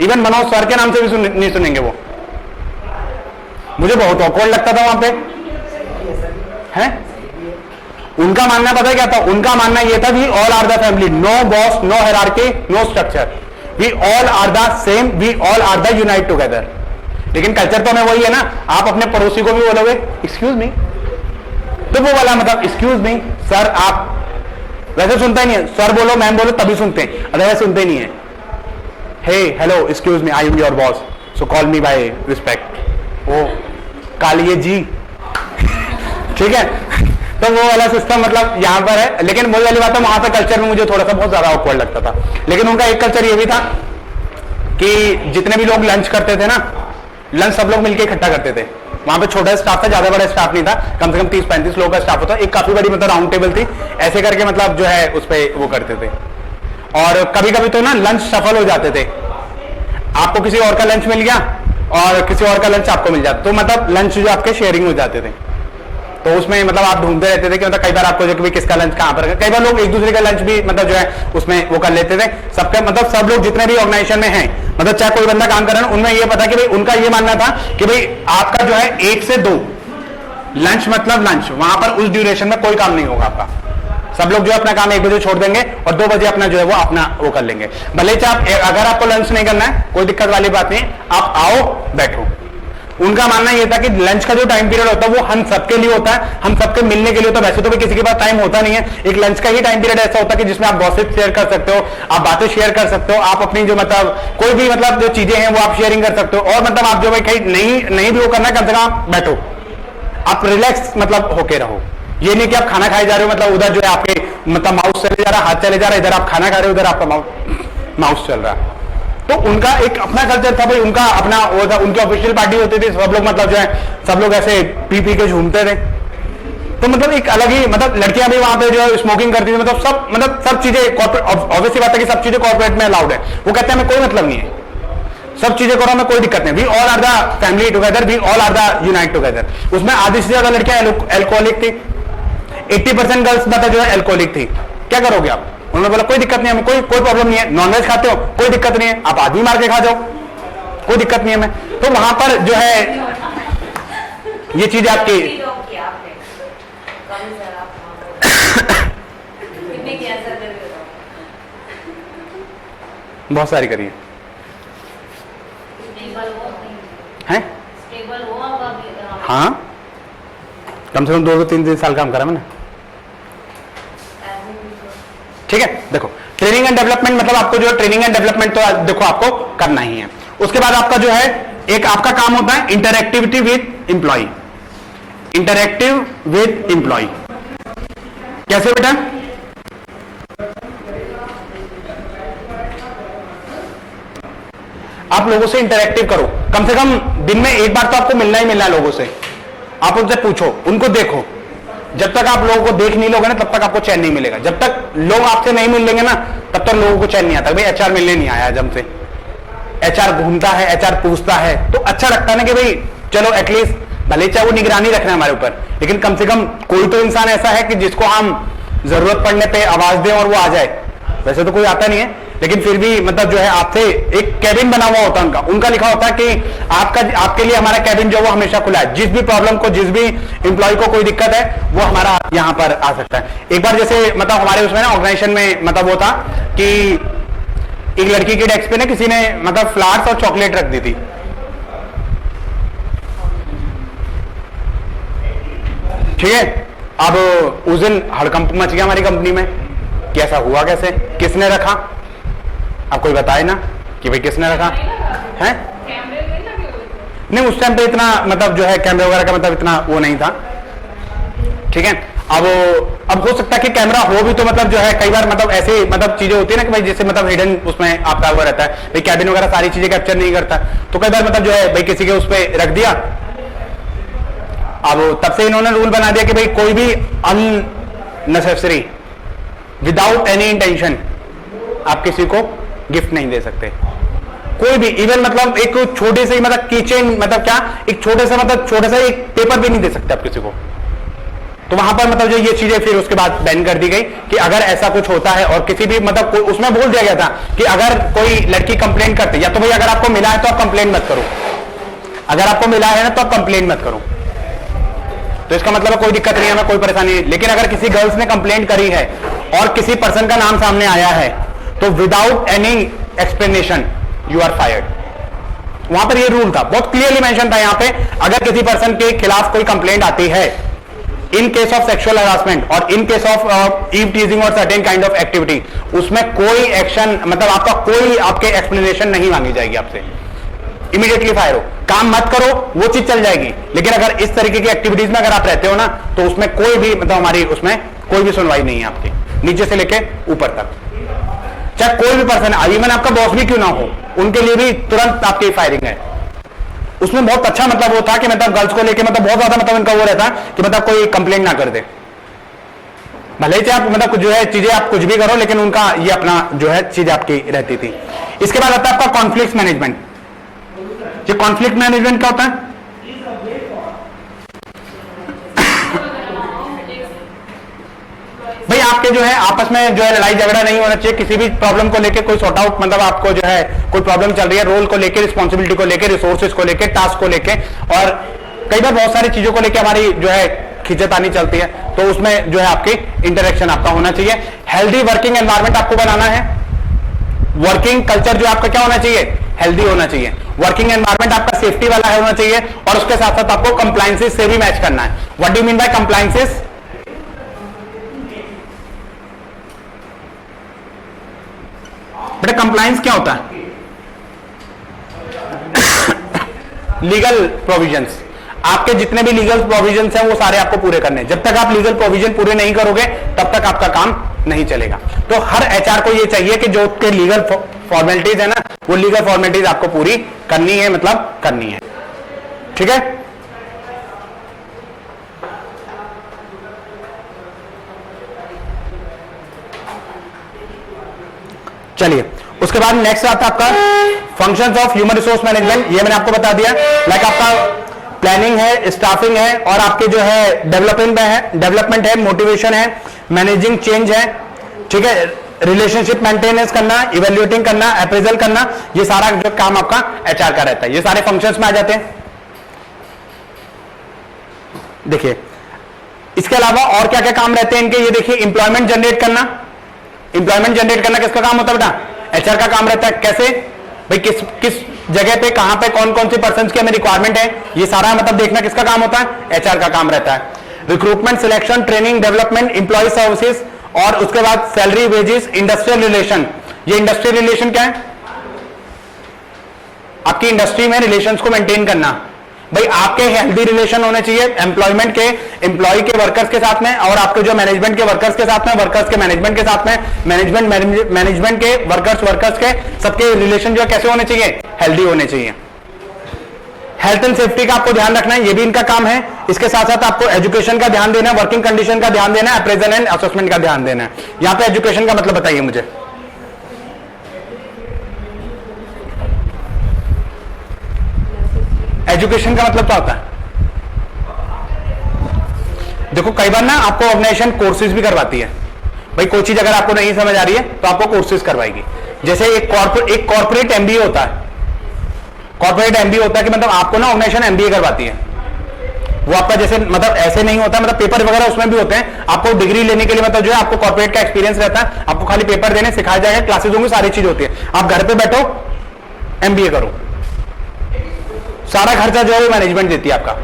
[SPEAKER 1] इवन मनोज सर के नाम से भी नहीं सुनेंगे वो। मुझे बहुत ऑकवर्ड लगता था वहां पे है। उनका मानना पता है क्या था, उनका मानना यह था we all are the family, no boss, no hierarchy, no structure, we all are the same, we all are the unite together. लेकिन कल्चर तो हमें वही है ना, आप अपने पड़ोसी को भी बोलोगे एक्सक्यूज मी, तो वो वाला मतलब एक्सक्यूज मी सर, आप वैसे सुनता ही नहीं है, सर बोलो मैम बोलो तभी सुनते हैं, अदरवाइज सुनते ही नहीं है। Hey hello excuse me I am your boss so call me by respect, oh कालिए जी ठीक है। तो वो वाला सिस्टम मतलब यहां पर है। लेकिन वही वाली बात है, वहां पर कल्चर में मुझे थोड़ा सा बहुत ज्यादा ऑकवर्ड लगता था। लेकिन उनका एक कल्चर ये भी था कि जितने भी लोग लंच करते थे ना, लंच सब लोग मिलकर इकट्ठा करते थे। वहां पे छोटा स्टाफ था, ज्यादा बड़ा स्टाफ नहीं था, कम से कम 30-35 लोगों का स्टाफ होता। एक काफी बड़ी मतलब राउंड टेबल थी, ऐसे करके मतलब जो है उस पर वो करते थे। और कभी कभी तो ना लंच सफल हो जाते थे, आपको किसी और का लंच मिल गया और किसी और का लंच आपको मिल जाता, तो मतलब लंच जो आपके शेयरिंग हो जाते थे। तो उसमें मतलब आप ढूंढते रहते थे कि मतलब कई बार आपको जो कि किसका लंच कहां पर है। कई बार लोग एक दूसरे का लंच भी मतलब जो है उसमें वो कर लेते थे। सबका मतलब सब लोग जितने भी ऑर्गेनाइजेशन में हैं, मतलब चाहे कोई बंदा काम कर रहा है, उनमें ये पता कि भाई उनका ये मानना था कि भाई आपका जो है 1 से 2 लंच मतलब लंच, वहां पर उस ड्यूरेशन में कोई काम नहीं होगा आपका। सब लोग जो अपना काम 1 बजे छोड़ देंगे और 2 बजे अपना जो है वो अपना वो कर लेंगे। भले चाहे अगर आपको लंच नहीं करना है कोई दिक्कत वाली बात नहीं, आप आओ बैठो। उनका मानना यह था कि लंच का जो टाइम पीरियड होता है वो हम सबके लिए होता है, हम सबके मिलने के लिए होता है। वैसे तो भी किसी के पास टाइम होता नहीं है, एक लंच का ही टाइम पीरियड ऐसा होता है कि जिसमें आप गॉसिप शेयर कर सकते हो, आप बातें शेयर कर सकते हो, आप अपनी जो मतलब कोई भी मतलब जो चीजें हैं वो आप शेयरिंग कर सकते हो। और मतलब आप जो भाई कहीं नहीं भी वो करना, कम से कम आप बैठो, आप रिलैक्स मतलब होके रहो। ये नहीं कि आप खाना खाए जा रहे हो, मतलब उधर जो है आपके मतलब माउस चले जा रहा है, हाथ चले जा रहा है, इधर आप खाना खा रहे हो, उधर आपका माउस चल रहा है। तो उनका एक अपना कल्चर था भाई, उनका अपना वो था। उनकी ऑफिशियल पार्टी होती थी, सब लोग मतलब जो है सब लोग ऐसे पी के झूमते थे। तो मतलब एक अलग ही मतलब लड़कियां भी वहां पे जो है स्मोकिंग करती थी, मतलब सब चीजें कॉर्पोरेट। ऑब्वियसली बात है कि सब चीजें कॉर्पोरेट में अलाउड है। वो कहते हैं हमें कोई मतलब नहीं है, सब चीजें करो, हमें कोई दिक्कत नहीं, we all are the family together, we all are the unite together. उसमें आधी से ज्यादा लड़कियां एल्कोहलिक थी, 80% गर्ल्स मतलब जो है एल्कोहलिक थी। क्या करोगे आप? उन्होंने बोला कोई दिक्कत नहीं है, हमें कोई प्रॉब्लम नहीं है, नॉनवेज खाते हो कोई दिक्कत नहीं है, आप आदमी मार के खा जाओ, कोई दिक्कत नहीं है हमें। तो वहां पर जो है ये चीज आपकी बहुत सारी करिए हैं। हाँ कम से कम 2 से 3 साल काम करा मैंने। ठीक है, देखो ट्रेनिंग एंड डेवलपमेंट मतलब आपको जो है ट्रेनिंग एंड डेवलपमेंट तो देखो आपको करना ही है। उसके बाद आपका जो है एक आपका काम होता है interactivity with employ. Interactive with employ कैसे बेटा? आप लोगों से इंटरएक्टिव करो, कम से कम दिन में एक बार तो आपको मिलना ही मिलना है लोगों से। आप उनसे पूछो, उनको देखो। जब तक आप लोगों को देख नहीं लोगे ना तब तक आपको चैन नहीं मिलेगा। जब तक लोग आपसे नहीं मिल लेंगे ना तब तक लोगों को चैन नहीं आता। भाई एचआर मिलने नहीं आया, जब से एचआर घूमता है, एचआर पूछता है, तो अच्छा लगता है ना कि भाई चलो एटलीस्ट भले चाहे वो निगरानी रखना है हमारे ऊपर, लेकिन कम से कम कोई तो इंसान ऐसा है कि जिसको हम जरूरत पड़ने पे आवाज दें और वो आ जाए। वैसे तो कोई आता नहीं है, लेकिन फिर भी मतलब जो है आपसे एक कैबिन बना हुआ होता है उनका लिखा होता है कि आपके लिए हमारा कैबिन जो वो हमेशा खुला है। जिस भी प्रॉब्लम को, जिस भी एम्प्लॉय को कोई दिक्कत है वो हमारा यहाँ पर आ सकता है। एक बार जैसे मतलब हमारे उसमें ना ऑर्गेनाइजेशन में मतलब वो था कि एक लड़की के डेस्क पे ना किसी ने मतलब फ्लावर्स और चॉकलेट रख दी थी। ठीक है, अब उस दिन हड़कंप मच गया हमारी कंपनी में कि ऐसा हुआ कैसे, किसने रखा, अब कोई बताए ना कि भाई किसने रखा है। नहीं, उस टाइम पे इतना मतलब जो है कैमरे वगैरह का मतलब इतना वो नहीं था। ठीक है, अब हो सकता है कि कैमरा हो भी तो मतलब जो है कई बार मतलब ऐसे मतलब चीजें होती है ना कि भाई जैसे मतलब हिडन उसमें आपका वो रहता है, भाई कैबिन वगैरह सारी चीजें कैप्चर नहीं करता, तो कई बार मतलब जो है भाई किसी के उस पर रख दिया। अब तब से इन्होंने रूल बना दिया कि भाई कोई भी अननेसेसरी विदाउट एनी इंटेंशन आप किसी को गिफ्ट नहीं दे सकते। कोई भी इवन मतलब एक छोटे से मतलब किचन मतलब क्या एक छोटे से मतलब छोटा सा एक पेपर भी नहीं दे सकते आप किसी को। तो वहां पर मतलब जो ये चीजें फिर उसके बाद बैन कर दी गई कि अगर ऐसा कुछ होता है और किसी भी मतलब उसमें बोल दिया गया था कि अगर कोई लड़की कंप्लेंट करती या तो भाई अगर आपको मिला है तो आप कंप्लेंट मत करो, अगर आपको मिला है ना तो आप कंप्लेंट मत करो। तो इसका मतलब कोई दिक्कत नहीं है, हमें कोई परेशानी नहीं। लेकिन अगर किसी गर्ल्स ने कंप्लेंट करी है और किसी पर्सन का नाम सामने आया है तो without any explanation you are fired. वहां पर ये रूल था, बहुत क्लियरली मेंशन था यहां पे, अगर किसी पर्सन के खिलाफ कोई कंप्लेंट आती है in case of sexual harassment और in case of eve teasing और सर्टेन काइंड ऑफ एक्टिविटी, उसमें कोई एक्शन मतलब आपका कोई आपके एक्सप्लेनेशन नहीं मांगी जाएगी आपसे, इमीडिएटली फायर हो, काम मत करो वो चीज चल जाएगी। लेकिन अगर इस तरीके की एक्टिविटीज में अगर आप रहते हो ना तो उसमें कोई भी मतलब हमारी उसमें कोई भी सुनवाई नहीं है आपकी, नीचे से लेके ऊपर तक, चाहे कोई भी पर्सन, इवन आपका बॉस भी क्यों ना हो, उनके लिए भी तुरंत आपकी फायरिंग है। उसमें बहुत अच्छा मतलब वो था कि मतलब गर्ल्स को लेके मतलब बहुत ज्यादा मतलब इनका वो रहता कि मतलब कोई कंप्लेंट ना कर दे, भले ही आप मतलब जो है चीजें आप कुछ भी करो, लेकिन उनका ये अपना जो है चीज आपकी रहती थी। इसके बाद आता है आपका कॉन्फ्लिक्ट मैनेजमेंट। ये कॉन्फ्लिक्ट मैनेजमेंट क्या होता है? भाई आपके जो है आपस में जो है लड़ाई झगड़ा नहीं होना चाहिए, किसी भी प्रॉब्लम को लेके कोई सॉर्ट आउट मतलब आपको जो है कोई प्रॉब्लम चल रही है रोल को लेके, रिस्पॉन्सिबिलिटी को लेके, रिसोर्सेज को लेके, टास्क को लेके, और कई बार बहुत सारी चीजों को लेके हमारी जो है खिंचतानी चलती है, तो उसमें जो है आपकी इंटरेक्शन आपका होना चाहिए। हेल्दी वर्किंग एनवायरनमेंट आपको बनाना है, वर्किंग कल्चर जो आपका क्या होना चाहिए, हेल्दी होना चाहिए, वर्किंग एनवायरनमेंट आपका सेफ्टी वाला है होना चाहिए, और उसके साथ साथ आपको कंप्लायंसेस से भी मैच करना है। What do you mean by compliances? बेटा कंप्लायंस क्या होता है? लीगल प्रोविजंस, आपके जितने भी लीगल प्रोविजंस हैं वो सारे आपको पूरे करने हैं। जब तक आप लीगल प्रोविजन पूरे नहीं करोगे तब तक आपका काम नहीं चलेगा। तो हर एचआर को ये चाहिए कि जो उसके लीगल फॉर्मेलिटीज है ना वो लीगल फॉर्मेलिटीज आपको पूरी करनी है, मतलब करनी है। ठीक है, चलिए उसके बाद नेक्स्ट आता है आपका functions of human resource management. ये मैंने आपको बता दिया, लाइक आपका प्लानिंग है, स्टाफिंग है, और आपके जो है डेवलपमेंट है, मोटिवेशन है, मैनेजिंग चेंज है, ठीक है, रिलेशनशिप मेंटेनेंस करना, इवेल्युएटिंग करना, अप्रेजल करना, ये सारा जो काम आपका एचआर का रहता है। ये सारे फंक्शंस में आ जाते हैं। देखिए इसके अलावा और क्या क्या काम रहते हैं इनके, ये देखिए एम्प्लॉयमेंट जनरेट करना। एम्प्लॉयमेंट जनरेट करना किसका काम होता है बेटा? एचआर का काम रहता है। कैसे भाई, किस जगह पे कहां पे कौन कौन सी पर्सन की हमें रिक्वायरमेंट है, ये सारा मतलब देखना किसका काम होता है? एचआर का काम रहता है। Recruitment, selection, training, development, employ services, और उसके बाद सैलरी, वेजेस, इंडस्ट्रियल रिलेशन। ये इंडस्ट्रियल रिलेशन क्या है? आपकी इंडस्ट्री में रिलेशंस को मेंटेन करना। भाई आपके हेल्दी रिलेशन होने चाहिए एम्प्लॉयमेंट के, एम्प्लॉय के वर्कर्स के साथ में, और आपके जो मैनेजमेंट के वर्कर्स के साथ में, वर्कर्स के मैनेजमेंट के साथ में, मैनेजमेंट के वर्कर्स के, सबके रिलेशन जो कैसे होने चाहिए? हेल्दी होने चाहिए। हेल्थ एंड सेफ्टी का आपको ध्यान रखना है, ये भी इनका काम है। इसके साथ साथ आपको एजुकेशन का ध्यान देना है, वर्किंग कंडीशन का ध्यान देना है, अप्रेजल एंड असेसमेंट का ध्यान देना है। यहां पे एजुकेशन का मतलब बताइए मुझे। एजुकेशन का मतलब क्या होता है? देखो कई बार ना आपको ऑर्गेनाइजेशन कोर्सेज भी करवाती है। भाई कोई चीज अगर आपको नहीं समझ आ रही है तो आपको कोर्सेज करवाएगी। जैसे एक कॉर्पोरेट एमबीए होता है, कॉर्पोरेट एमबीए होता है कि मतलब आपको ना ऑर्गेनाइजेशन एमबीए करवाती है। वो आपका जैसे मतलब ऐसे नहीं होता, मतलब पेपर वगैरह उसमें भी होते हैं। आपको डिग्री लेने के लिए मतलब जो है आपको कॉर्पोरेट का एक्सपीरियंस रहता है, आपको खाली पेपर देने सिखाया जाएगा, क्लासेस होंगी, सारी चीज होती है। आप घर पे बैठो एमबीए करो, सारा खर्चा जो है वो मैनेजमेंट देती है आपका।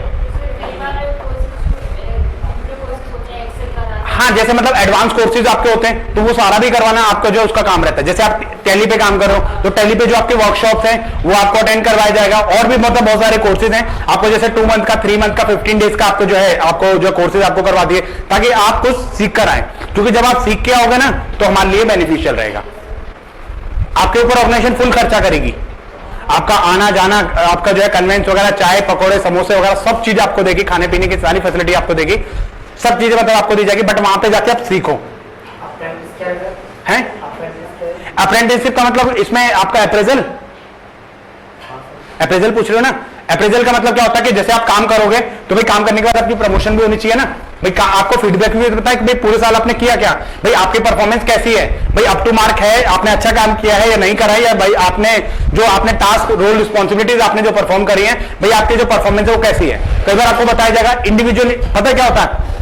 [SPEAKER 1] हाँ, जैसे मतलब एडवांस कोर्सेज आपके होते हैं तो वो सारा भी करवाना आपका जो उसका काम रहता है। जैसे आप टैली पे काम कर रहे हो तो टैली पे जो आपके वर्कशॉप्स हैं वो आपको अटेंड करवाया जाएगा। और भी मतलब बहुत सारे कोर्सेज हैं आपको, जैसे 2 मंथ का, 3 मंथ का, 15 डेज का आपको जो है आपको जो कोर्सेज आपको करवा दिए, ताकि आप कुछ सीख कर आए। क्योंकि जब आप सीख के आओगे ना तो हमारे लिए बेनिफिशियल रहेगा। आपके ऊपर ऑर्गेनाइजेशन फुल खर्चा करेगी, आपका आना जाना, आपका जो है कन्वेंस वगैरह, चाय पकौड़े समोसे वगैरह सब चीज आपको देगी, खाने पीने की सारी फैसिलिटी आपको देगी, सब चीजें मतलब आपको दी जाएगी। बट वहां पे जाके आप सीखो। हैं अप्रेंटिसशिप का मतलब इसमें आपका अप्रेजल पूछ रहे हो ना। अप्रेजल का मतलब क्या होता है कि जैसे आप काम करोगे तो भाई काम करने के बाद आपकी प्रमोशन भी होनी चाहिए ना भाई। आपको फीडबैक भी देता है कि भाई पूरे साल आपने किया क्या, भाई आपकी परफॉर्मेंस कैसी है, भाई अप टू मार्क है, आपने अच्छा काम किया है या नहीं करा है, या भाई आपने जो आपने टास्क रोल रिस्पॉन्सिबिलिटीज आपने जो परफॉर्म करी है, भाई आपकी जो परफॉर्मेंस है वो कैसी है। कई बार आपको बताया जाएगा इंडिविजुअली, पता क्या होता है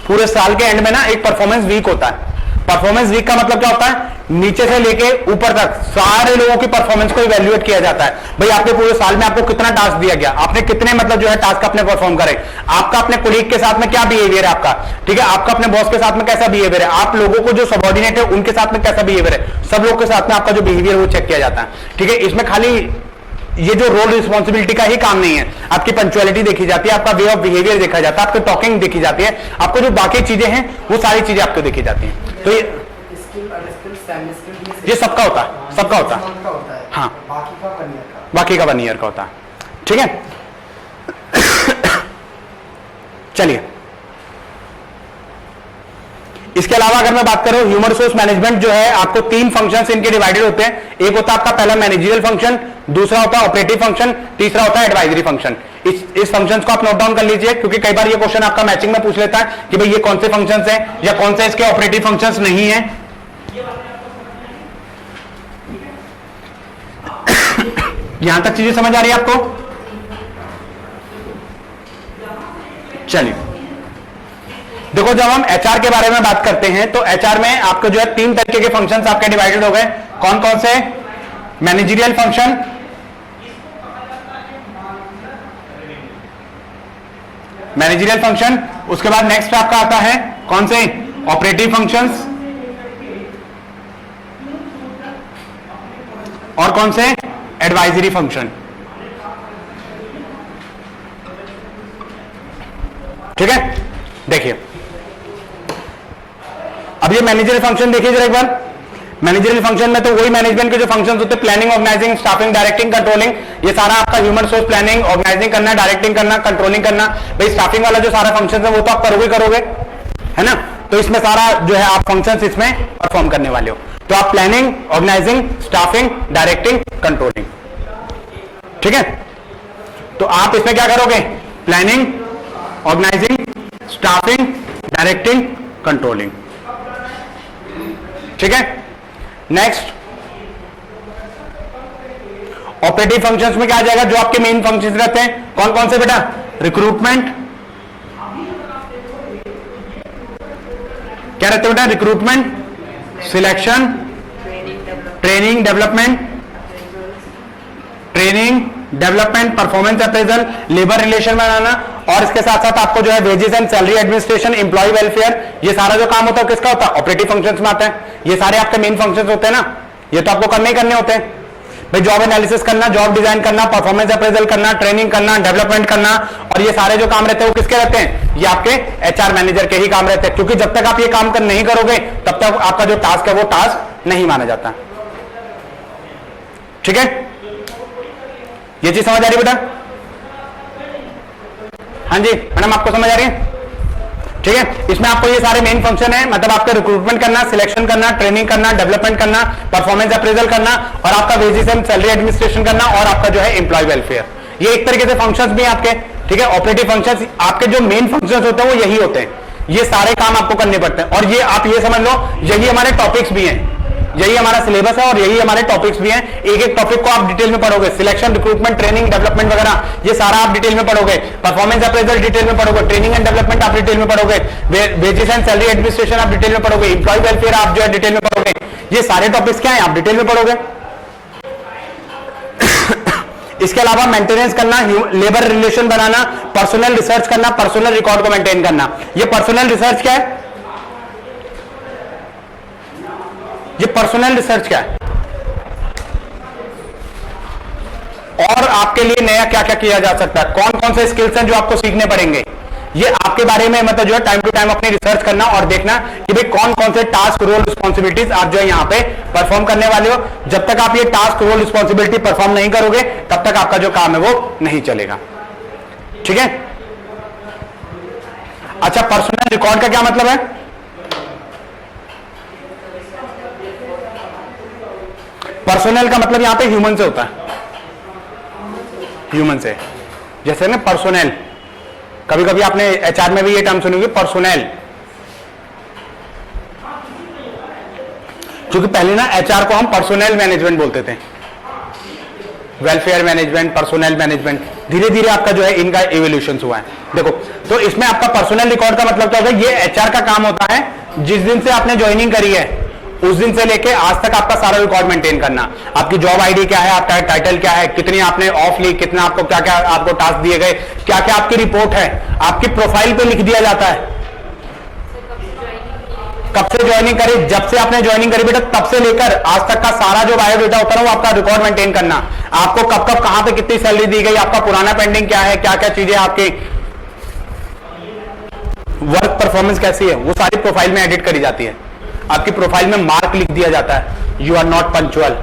[SPEAKER 1] पूरे साल के एंड में ना एक परफॉर्मेंस वीक होता है। परफॉर्मेंस वीक का मतलब क्या होता है, नीचे से लेके ऊपर तक सारे लोगों की परफॉर्मेंस को इवैल्यूएट किया जाता है। भाई आपके पूरे साल में आपको कितना टास्क दिया गया, आपने कितने मतलब जो है टास्क अपने परफॉर्म करे, आपका अपने कोलीग के साथ में क्या बिहेवियर है आपका, ठीक है, आपका अपने बॉस के साथ में कैसा बिहेवियर है, आप लोगों को जो सबॉर्डिनेट है उनके साथ में कैसा बिहेवियर है, सब लोग के साथ में आपका जो बिहेवियर वो चेक किया जाता है। ठीक है, इसमें खाली ये जो रोल रिस्पॉन्सिबिलिटी का ही काम नहीं है, आपकी पंक्चुअलिटी देखी जाती है, आपका वे ऑफ बिहेवियर देखा जाता है, आपकी टॉकिंग देखी जाती है, आपको जो बाकी चीजें हैं वो सारी चीजें आपको देखी जाती हैं। तो ये सबका होता है, सबका होता है। हाँ, बाकी का 1 ईयर का होता है। ठीक है, चलिए इसके अलावा अगर मैं बात करूं ह्यूमन रिसोर्स मैनेजमेंट जो है आपको 3 फंक्शंस इनके डिवाइडेड होते हैं। एक होता है आपका पहला मैनेजरियल फंक्शन, दूसरा होता है ऑपरेटिव फंक्शन, तीसरा होता है एडवाइजरी फंक्शन। इस फंक्शंस को आप नोट डाउन कर लीजिए, क्योंकि कई बार ये क्वेश्चन आपका मैचिंग में पूछ लेता है कि भाई ये कौन से फंक्शंस हैं या कौन से इसके ऑपरेटिव फंक्शंस नहीं है। यहां तक चीजें समझ आ रही है आपको? चलिए देखो, जब हम एचआर के बारे में बात करते हैं तो एचआर में आपको जो है 3 तरीके के फंक्शंस आपके डिवाइडेड हो गए। कौन कौन से? मैनेजरियल फंक्शन, मैनेजरियल फंक्शन, उसके बाद नेक्स्ट आपका आता है कौन से? ऑपरेटिव फंक्शंस, और कौन से? Advisory function. ठीक है, देखिए अब ये मैनेजरियल फंक्शन देखिए जरा एक बार। मैनेजरियल फंक्शन में तो वही मैनेजमेंट के जो फंक्शंस होते हैं, planning, organising, staffing, directing, controlling, ये सारा आपका ह्यूमन रिसोर्स प्लानिंग, ऑर्गेनाइजिंग करना, डायरेक्टिंग करना, कंट्रोलिंग करना। भाई स्टाफिंग वाला जो सारा फंक्शन है वो तो आप करोगे, है ना। तो इसमें सारा जो है आप फंक्शंस इसमें परफॉर्म करने वाले हो। तो आप planning, organising, staffing, directing, controlling. ठीक है, तो आप इसमें क्या करोगे? Planning, organising, staffing, directing, controlling. ठीक है, नेक्स्ट ऑपरेटिव फंक्शंस में क्या आ जाएगा? जो आपके मेन फंक्शंस रहते हैं, कौन कौन से बेटा? रिक्रूटमेंट, क्या रहते हैं बेटा? Recruitment, selection, training development, performance appraisal, labour relation बनाना, और इसके साथ साथ आपको जो है wages and salary administration, employ welfare, ये सारा जो काम होता है किसका होता है? ऑपरेटिव फंक्शंस में आता है। ये सारे आपके मेन फंक्शंस होते हैं ना, ये तो आपको करने ही करने होते हैं। भाई जॉब एनालिसिस करना, जॉब डिजाइन करना, परफॉर्मेंस अप्रेजल करना, ट्रेनिंग करना, डेवलपमेंट करना, और ये सारे जो काम रहते हैं वो किसके रहते हैं? ये आपके एचआर मैनेजर के ही काम रहते हैं। क्योंकि जब तक आप ये काम नहीं करोगे तब तक आपका जो टास्क है वो टास्क नहीं माना जाता। ठीक है, ये चीज समझ आ रही बेटा? हाँ जी मैडम, आपको समझ आ रही है? ठीक है, इसमें आपको ये सारे मेन फंक्शन है, मतलब आपका रिक्रूटमेंट करना, सिलेक्शन करना, ट्रेनिंग करना, डेवलपमेंट करना, परफॉर्मेंस अप्रेजल करना, और आपका वेजेस एंड सैलरी एडमिनिस्ट्रेशन करना, और आपका जो है एम्प्लॉय वेलफेयर। ये एक तरीके से फंक्शंस भी आपके। ठीक है, ऑपरेटिव फंक्शंस आपके जो मेन फंक्शंस होते हैं वो यही होते हैं। ये सारे काम आपको करने पड़ते हैं, और ये आप ये समझ लो यही हमारे टॉपिक्स भी हैं। यही हमारा सिलेबस है और यही हमारे टॉपिक्स भी हैं। एक एक टॉपिक को आप डिटेल में पढ़ोगे, सिलेक्शन, रिक्रूटमेंट, ट्रेनिंग, डेवलपमेंट वगैरह ये सारा आप डिटेल में पढ़ोगे, परफॉर्मेंस अप्रेजल डिटेल में पढ़ोगे, ट्रेनिंग एंड डेवलपमेंट आप डिटेल में पढ़ोगे, वेजेस एंड सैलरी एडमिनिस्ट्रेशन आप डिटेल में पढ़ोगे, इंप्लॉय वेलफेयर आप जो है डिटेल में पढ़ोगे। ये सारे टॉपिक्स क्या है आप डिटेल में पढ़ोगे। इसके अलावा मेंटेनेंस करना, लेबर रिलेशन बनाना, पर्सनल रिसर्च करना, पर्सनल रिकॉर्ड को मेंटेन करना। ये पर्सनल रिसर्च क्या है, ये पर्सनल रिसर्च क्या है, और आपके लिए नया क्या क्या किया जा सकता है, कौन कौन से स्किल्स हैं जो आपको सीखने पड़ेंगे, ये आपके बारे में मतलब जो है टाइम टू टाइम अपनी रिसर्च करना और देखना कि भाई कौन कौन से टास्क, रोल, रिस्पॉन्सिबिलिटीज आप जो है यहां पे परफॉर्म करने वाले हो। जब तक आप ये टास्क, रोल, रिस्पॉन्सिबिलिटी परफॉर्म नहीं करोगे तब तक आपका जो काम है वो नहीं चलेगा। ठीक है। अच्छा, पर्सनल रिकॉर्ड का क्या मतलब है, पर्सनल का मतलब यहां पे ह्यूमन से होता है, ह्यूमन से। जैसे ना पर्सनल, कभी कभी आपने एचआर में भी ये टर्म सुनी होगी पर्सनल, क्योंकि पहले ना एचआर को हम पर्सनल मैनेजमेंट बोलते थे, वेलफेयर मैनेजमेंट, पर्सनल मैनेजमेंट। धीरे धीरे आपका जो है इनका इवोल्यूशन हुआ है। देखो, तो इसमें आपका पर्सनल रिकॉर्ड का मतलब क्या होता है, ये एचआर का काम होता है, जिस दिन से आपने ज्वाइनिंग करी है उस दिन से लेके आज तक आपका सारा रिकॉर्ड मेंटेन करना। आपकी जॉब आईडी क्या है, आपका टाइटल क्या है, कितनी आपने ऑफ ली, कितना आपको क्या क्या आपको टास्क दिए गए, क्या क्या आपकी रिपोर्ट है, आपकी प्रोफाइल पे लिख दिया जाता है। कब से ज्वाइनिंग करी, जब से आपने ज्वाइनिंग करी बेटा तब से लेकर आज तक का सारा जो बायोडेटा होता है वो आपका रिकॉर्ड मेंटेन करना। आपको कब कब कहां पे कितनी सैलरी दी गई, आपका पुराना पेंडिंग क्या है, क्या क्या चीजें, आपकी वर्क परफॉर्मेंस कैसी है, वो सारी प्रोफाइल में एडिट करी जाती है। आपकी प्रोफाइल में मार्क लिख दिया जाता है, यू आर नॉट पंक्चुअल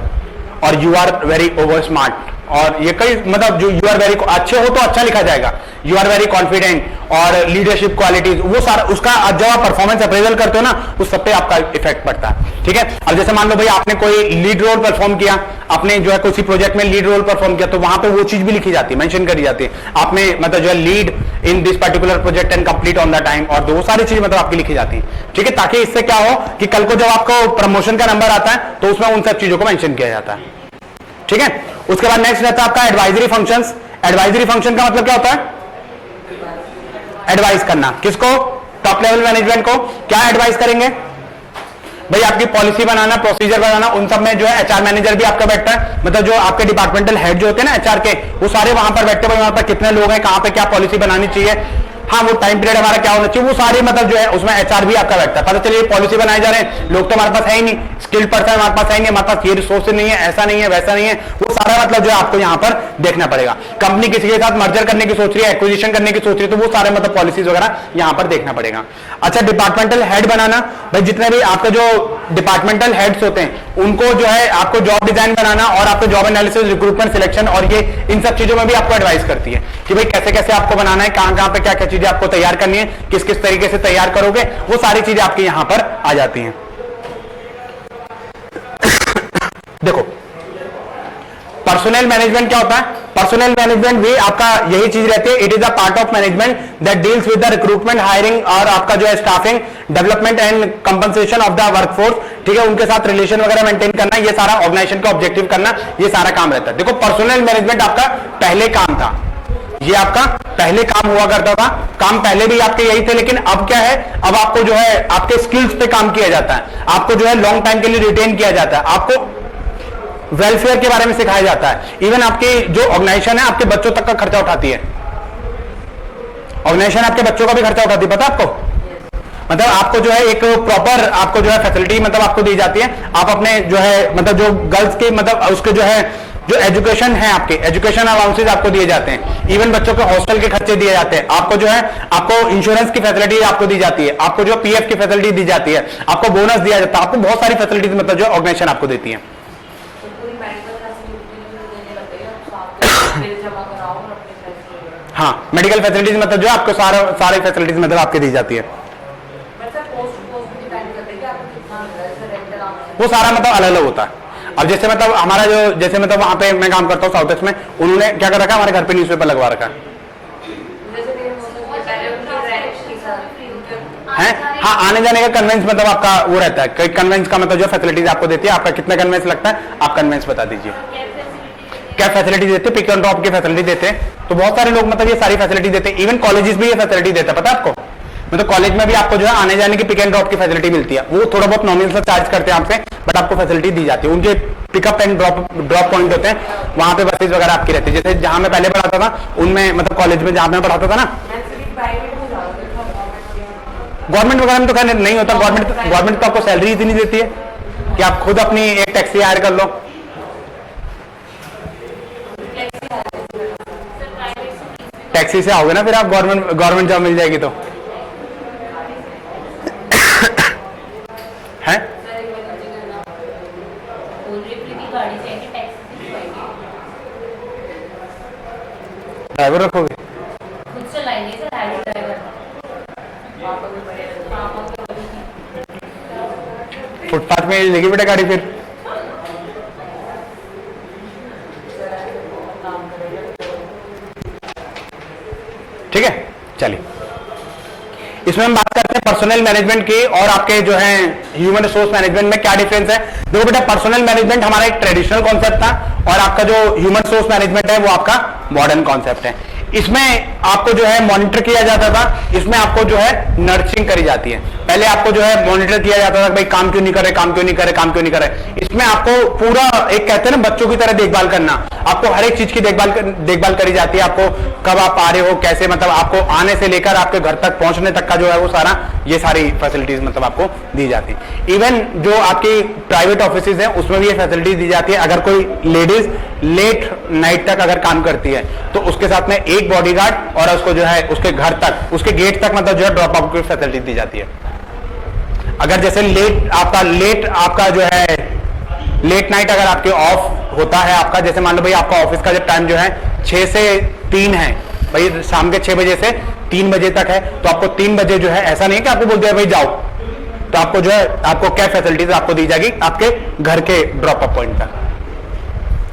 [SPEAKER 1] और you are very over smart, और ये कई मतलब जो यू आर वेरी अच्छे हो तो अच्छा लिखा जाएगा, यू आर वेरी कॉन्फिडेंट और लीडरशिप क्वालिटीज, वो सारा उसका जब आप परफॉर्मेंस अप्रेजल करते हो ना उस सब पे आपका इफेक्ट पड़ता है। ठीक है। अब जैसे मान लो भाई आपने कोई लीड रोल परफॉर्म किया, आपने जो है किसी प्रोजेक्ट में लीड रोल परफॉर्म किया, तो वहां पे वो चीज भी लिखी जाती है, मेंशन करी जाती है, आपने मतलब जो है lead in this particular project and complete on the time, और वो सारी चीज मतलब आपकी लिखी जाती है। ठीक है, ताकि इससे क्या हो कि कल को जब आपको प्रमोशन का नंबर आता है तो उसमें उन सब चीजों को मेंशन किया जाता है। ठीक है। उसके बाद नेक्स्ट रहता है आपका एडवाइजरी फंक्शंस। एडवाइजरी फंक्शन का मतलब क्या होता है, एडवाइस करना। किसको, टॉप लेवल मैनेजमेंट को। क्या एडवाइस करेंगे भाई, आपकी पॉलिसी बनाना, प्रोसीजर बनाना, उन सब में जो है एचआर मैनेजर भी आपका बैठता है, मतलब जो आपके डिपार्टमेंटल हेड जो होते हैं ना एचआर के, वो सारे वहां पर बैठते हैं, वहां पर कितने लोग हैं, कहां पे क्या पॉलिसी बनानी चाहिए, हाँ वो टाइम पीरियड हमारा क्या होना चाहिए, वो सारे मतलब जो है उसमें एचआर भी आपका बैठता है। पता चलिए पॉलिसी बनाए जा रहे हैं, लोग तो हमारे पास है ही नहीं, स्किल्ड पर्सन हमारे पास है ही नहीं, हमारे पास ये रिसोर्स नहीं है, ऐसा नहीं है, वैसा नहीं है, वो सारा मतलब जो है आपको यहाँ पर देखना पड़ेगा। कंपनी किसी के साथ मर्जर करने की सोच रही है, एक्विजिशन करने की सोच रही है, तो वो सारे मतलब पॉलिसीज वगैरह यहाँ पर देखना पड़ेगा। अच्छा, डिपार्टमेंटल हेड बनाना, भाई जितने भी आपके जो डिपार्टमेंटल हेड्स होते हैं उनको जो है आपको जॉब डिजाइन बनाना और आपको जॉब एनालिसिस, रिक्रूटमेंट, सिलेक्शन और ये इन सब चीजों में भी आपको एडवाइस करती है कि भाई कैसे कैसे आपको बनाना है, कहां कहां पे क्या क्या चीजें आपको तैयार करनी है, किस किस तरीके से तैयार करोगे, वो सारी चीजें आपकी यहां पर आ जाती हैं। देखो, पर्सनल मैनेजमेंट क्या होता है, पर्सनल मैनेजमेंट भी आपका यही चीज रहती है, it is a part of management that deals with the recruitment, hiring और आपका जो है staffing, development and compensation of the workforce. ठीक है, उनके साथ रिलेशन वगैरह मेंटेन करना, ये सारा ऑर्गेनाइजेशन का ऑब्जेक्टिव करना, ये सारा काम रहता है। देखो, पर्सनल मैनेजमेंट आपका पहले काम था, ये आपका पहले काम हुआ करता था, काम पहले भी आपके यही थे, लेकिन अब क्या है, अब आपको जो है आपके स्किल्स पे काम किया जाता है, आपको जो है लॉन्ग टाइम के लिए रिटेन किया जाता है, आपको वेलफेयर के बारे में सिखाया जाता है। इवन आपकी जो ऑर्गेनाइजेशन है आपके बच्चों तक का खर्चा उठाती है, ऑर्गेनाइजेशन आपके बच्चों का भी खर्चा उठाती है, पता है आपको, मतलब आपको जो है एक प्रॉपर आपको जो है फैसिलिटी मतलब आपको दी जाती है। आप अपने जो है मतलब जो गर्ल्स के मतलब उसके जो है जो एजुकेशन है, आपके एजुकेशन अलाउंसेज आपको दिए जाते हैं, इवन बच्चों के हॉस्टल के खर्चे दिए जाते हैं, आपको जो है आपको इंश्योरेंस की फैसिलिटी आपको दी जाती है, आपको जो पीएफ की फैसिलिटी दी जाती है, आपको बोनस दिया जाता है, आपको बहुत सारी फैसिलिटीज मतलब जो ऑर्गेनाइजेशन आपको देती है। हाँ, मेडिकल फैसिलिटीज मतलब जो आपको सारे फैसिलिटीज मतलब आपके दी जाती है, वो सारा मतलब अलग अलग होता है। अब जैसे मतलब हमारा जो जैसे मतलब वहां पे मैं काम करता हूँ साउथ ईस्ट में, उन्होंने क्या कर रखा है, हमारे घर पे न्यूज़पेपर लगवा रखा है, हाँ, आने जाने का कन्वेंस मतलब आपका वो रहता है, कई कन्वेंस का मतलब जो फैसिलिटीज आपको देती है, आपका कितना कन्वेंस लगता है, आप कन्वेंस बता दीजिए। क्या फैसिलिटी देते हैं? पिक एंड ड्रॉप की फैसिलिटी देते हैं। तो बहुत सारे लोग मतलब ये सारी फैसिलिटी देते हैं, इवन कॉलेजेस भी ये फैसिलिटी देता है, पता है आपको? मतलब कॉलेज में भी आपको जो है आने जाने की पिक एंड ड्रॉप की फैसिलिटी मिलती है। वो थोड़ा बहुत नॉमिनल सा चार्ज करते हैं आपसे, बट आपको फैसिलिटी दी जाती है। उनके पिकअप एंड ड्रॉप पॉइंट होते हैं, वहां पे बसेज वगैरह आपकी रहती है। जैसे जहां मैं पहले पढ़ाता था उनमें, मतलब कॉलेज में जहां मैं पढ़ाता था ना, गवर्नमेंट वगैरह में तो खैर नहीं होता। गवर्नमेंट तो आपको सैलरी इतनी देती है कि आप खुद अपनी एक टैक्सी हायर कर लो। टैक्सी से आओगे ना फिर आप, गवर्नमेंट जॉब मिल जाएगी तो है। ड्राइवर रखोगे?
[SPEAKER 2] खुद से लाएंगे सर, ड्राइवर।
[SPEAKER 1] फुटपाथ में लेगी बेटा गाड़ी फिर। ठीक है, चलिए इसमें हम बात करते हैं पर्सनल मैनेजमेंट की और आपके जो है ह्यूमन रिसोर्स मैनेजमेंट में क्या डिफरेंस है। देखो बेटा, पर्सनल मैनेजमेंट हमारा एक ट्रेडिशनल कॉन्सेप्ट था और आपका जो ह्यूमन रिसोर्स मैनेजमेंट है वो आपका मॉडर्न कॉन्सेप्ट है। इसमें आपको जो है मॉनिटर किया जाता था, इसमें आपको जो है नर्चरिंग करी जाती है। पहले आपको जो है मॉनिटर किया जाता था, भाई काम क्यों नहीं कर रहे, काम क्यों नहीं कर रहे, काम क्यों नहीं कर रहे। इसमें आपको पूरा एक कहते हैं ना बच्चों की तरह देखभाल करना, आपको हर एक चीज की देखभाल करी जाती है। आपको कब आप आ रहे हो, कैसे, मतलब आपको आने से लेकर आपके घर तक पहुंचने तक का जो है वो सारा, ये सारी फैसिलिटीज मतलब आपको दी जाती है। इवन जो आपकी प्राइवेट ऑफिसेज हैं उसमें भी ये फैसिलिटी दी जाती है। अगर कोई लेडीज लेट नाइट तक अगर काम करती है तो उसके साथ में एक बॉडीगार्ड और उसको जो है उसके घर तक, उसके गेट तक मतलब जो है ड्रॉप आउट की फैसिलिटी दी जाती है। अगर जैसे लेट आपका जो है लेट नाइट अगर आपके ऑफ होता है आपका, जैसे मान लो भाई आपका ऑफिस का जब टाइम जो है 6 से 3 है, भाई शाम के 6 बजे से 3 बजे तक है, तो आपको 3 बजे जो है, ऐसा नहीं है कि आपको बोल दिया भाई जाओ, तो आपको जो है आपको क्या फैसिलिटीज आपको दी जाएगी आपके घर के ड्रॉप अप पॉइंट तक,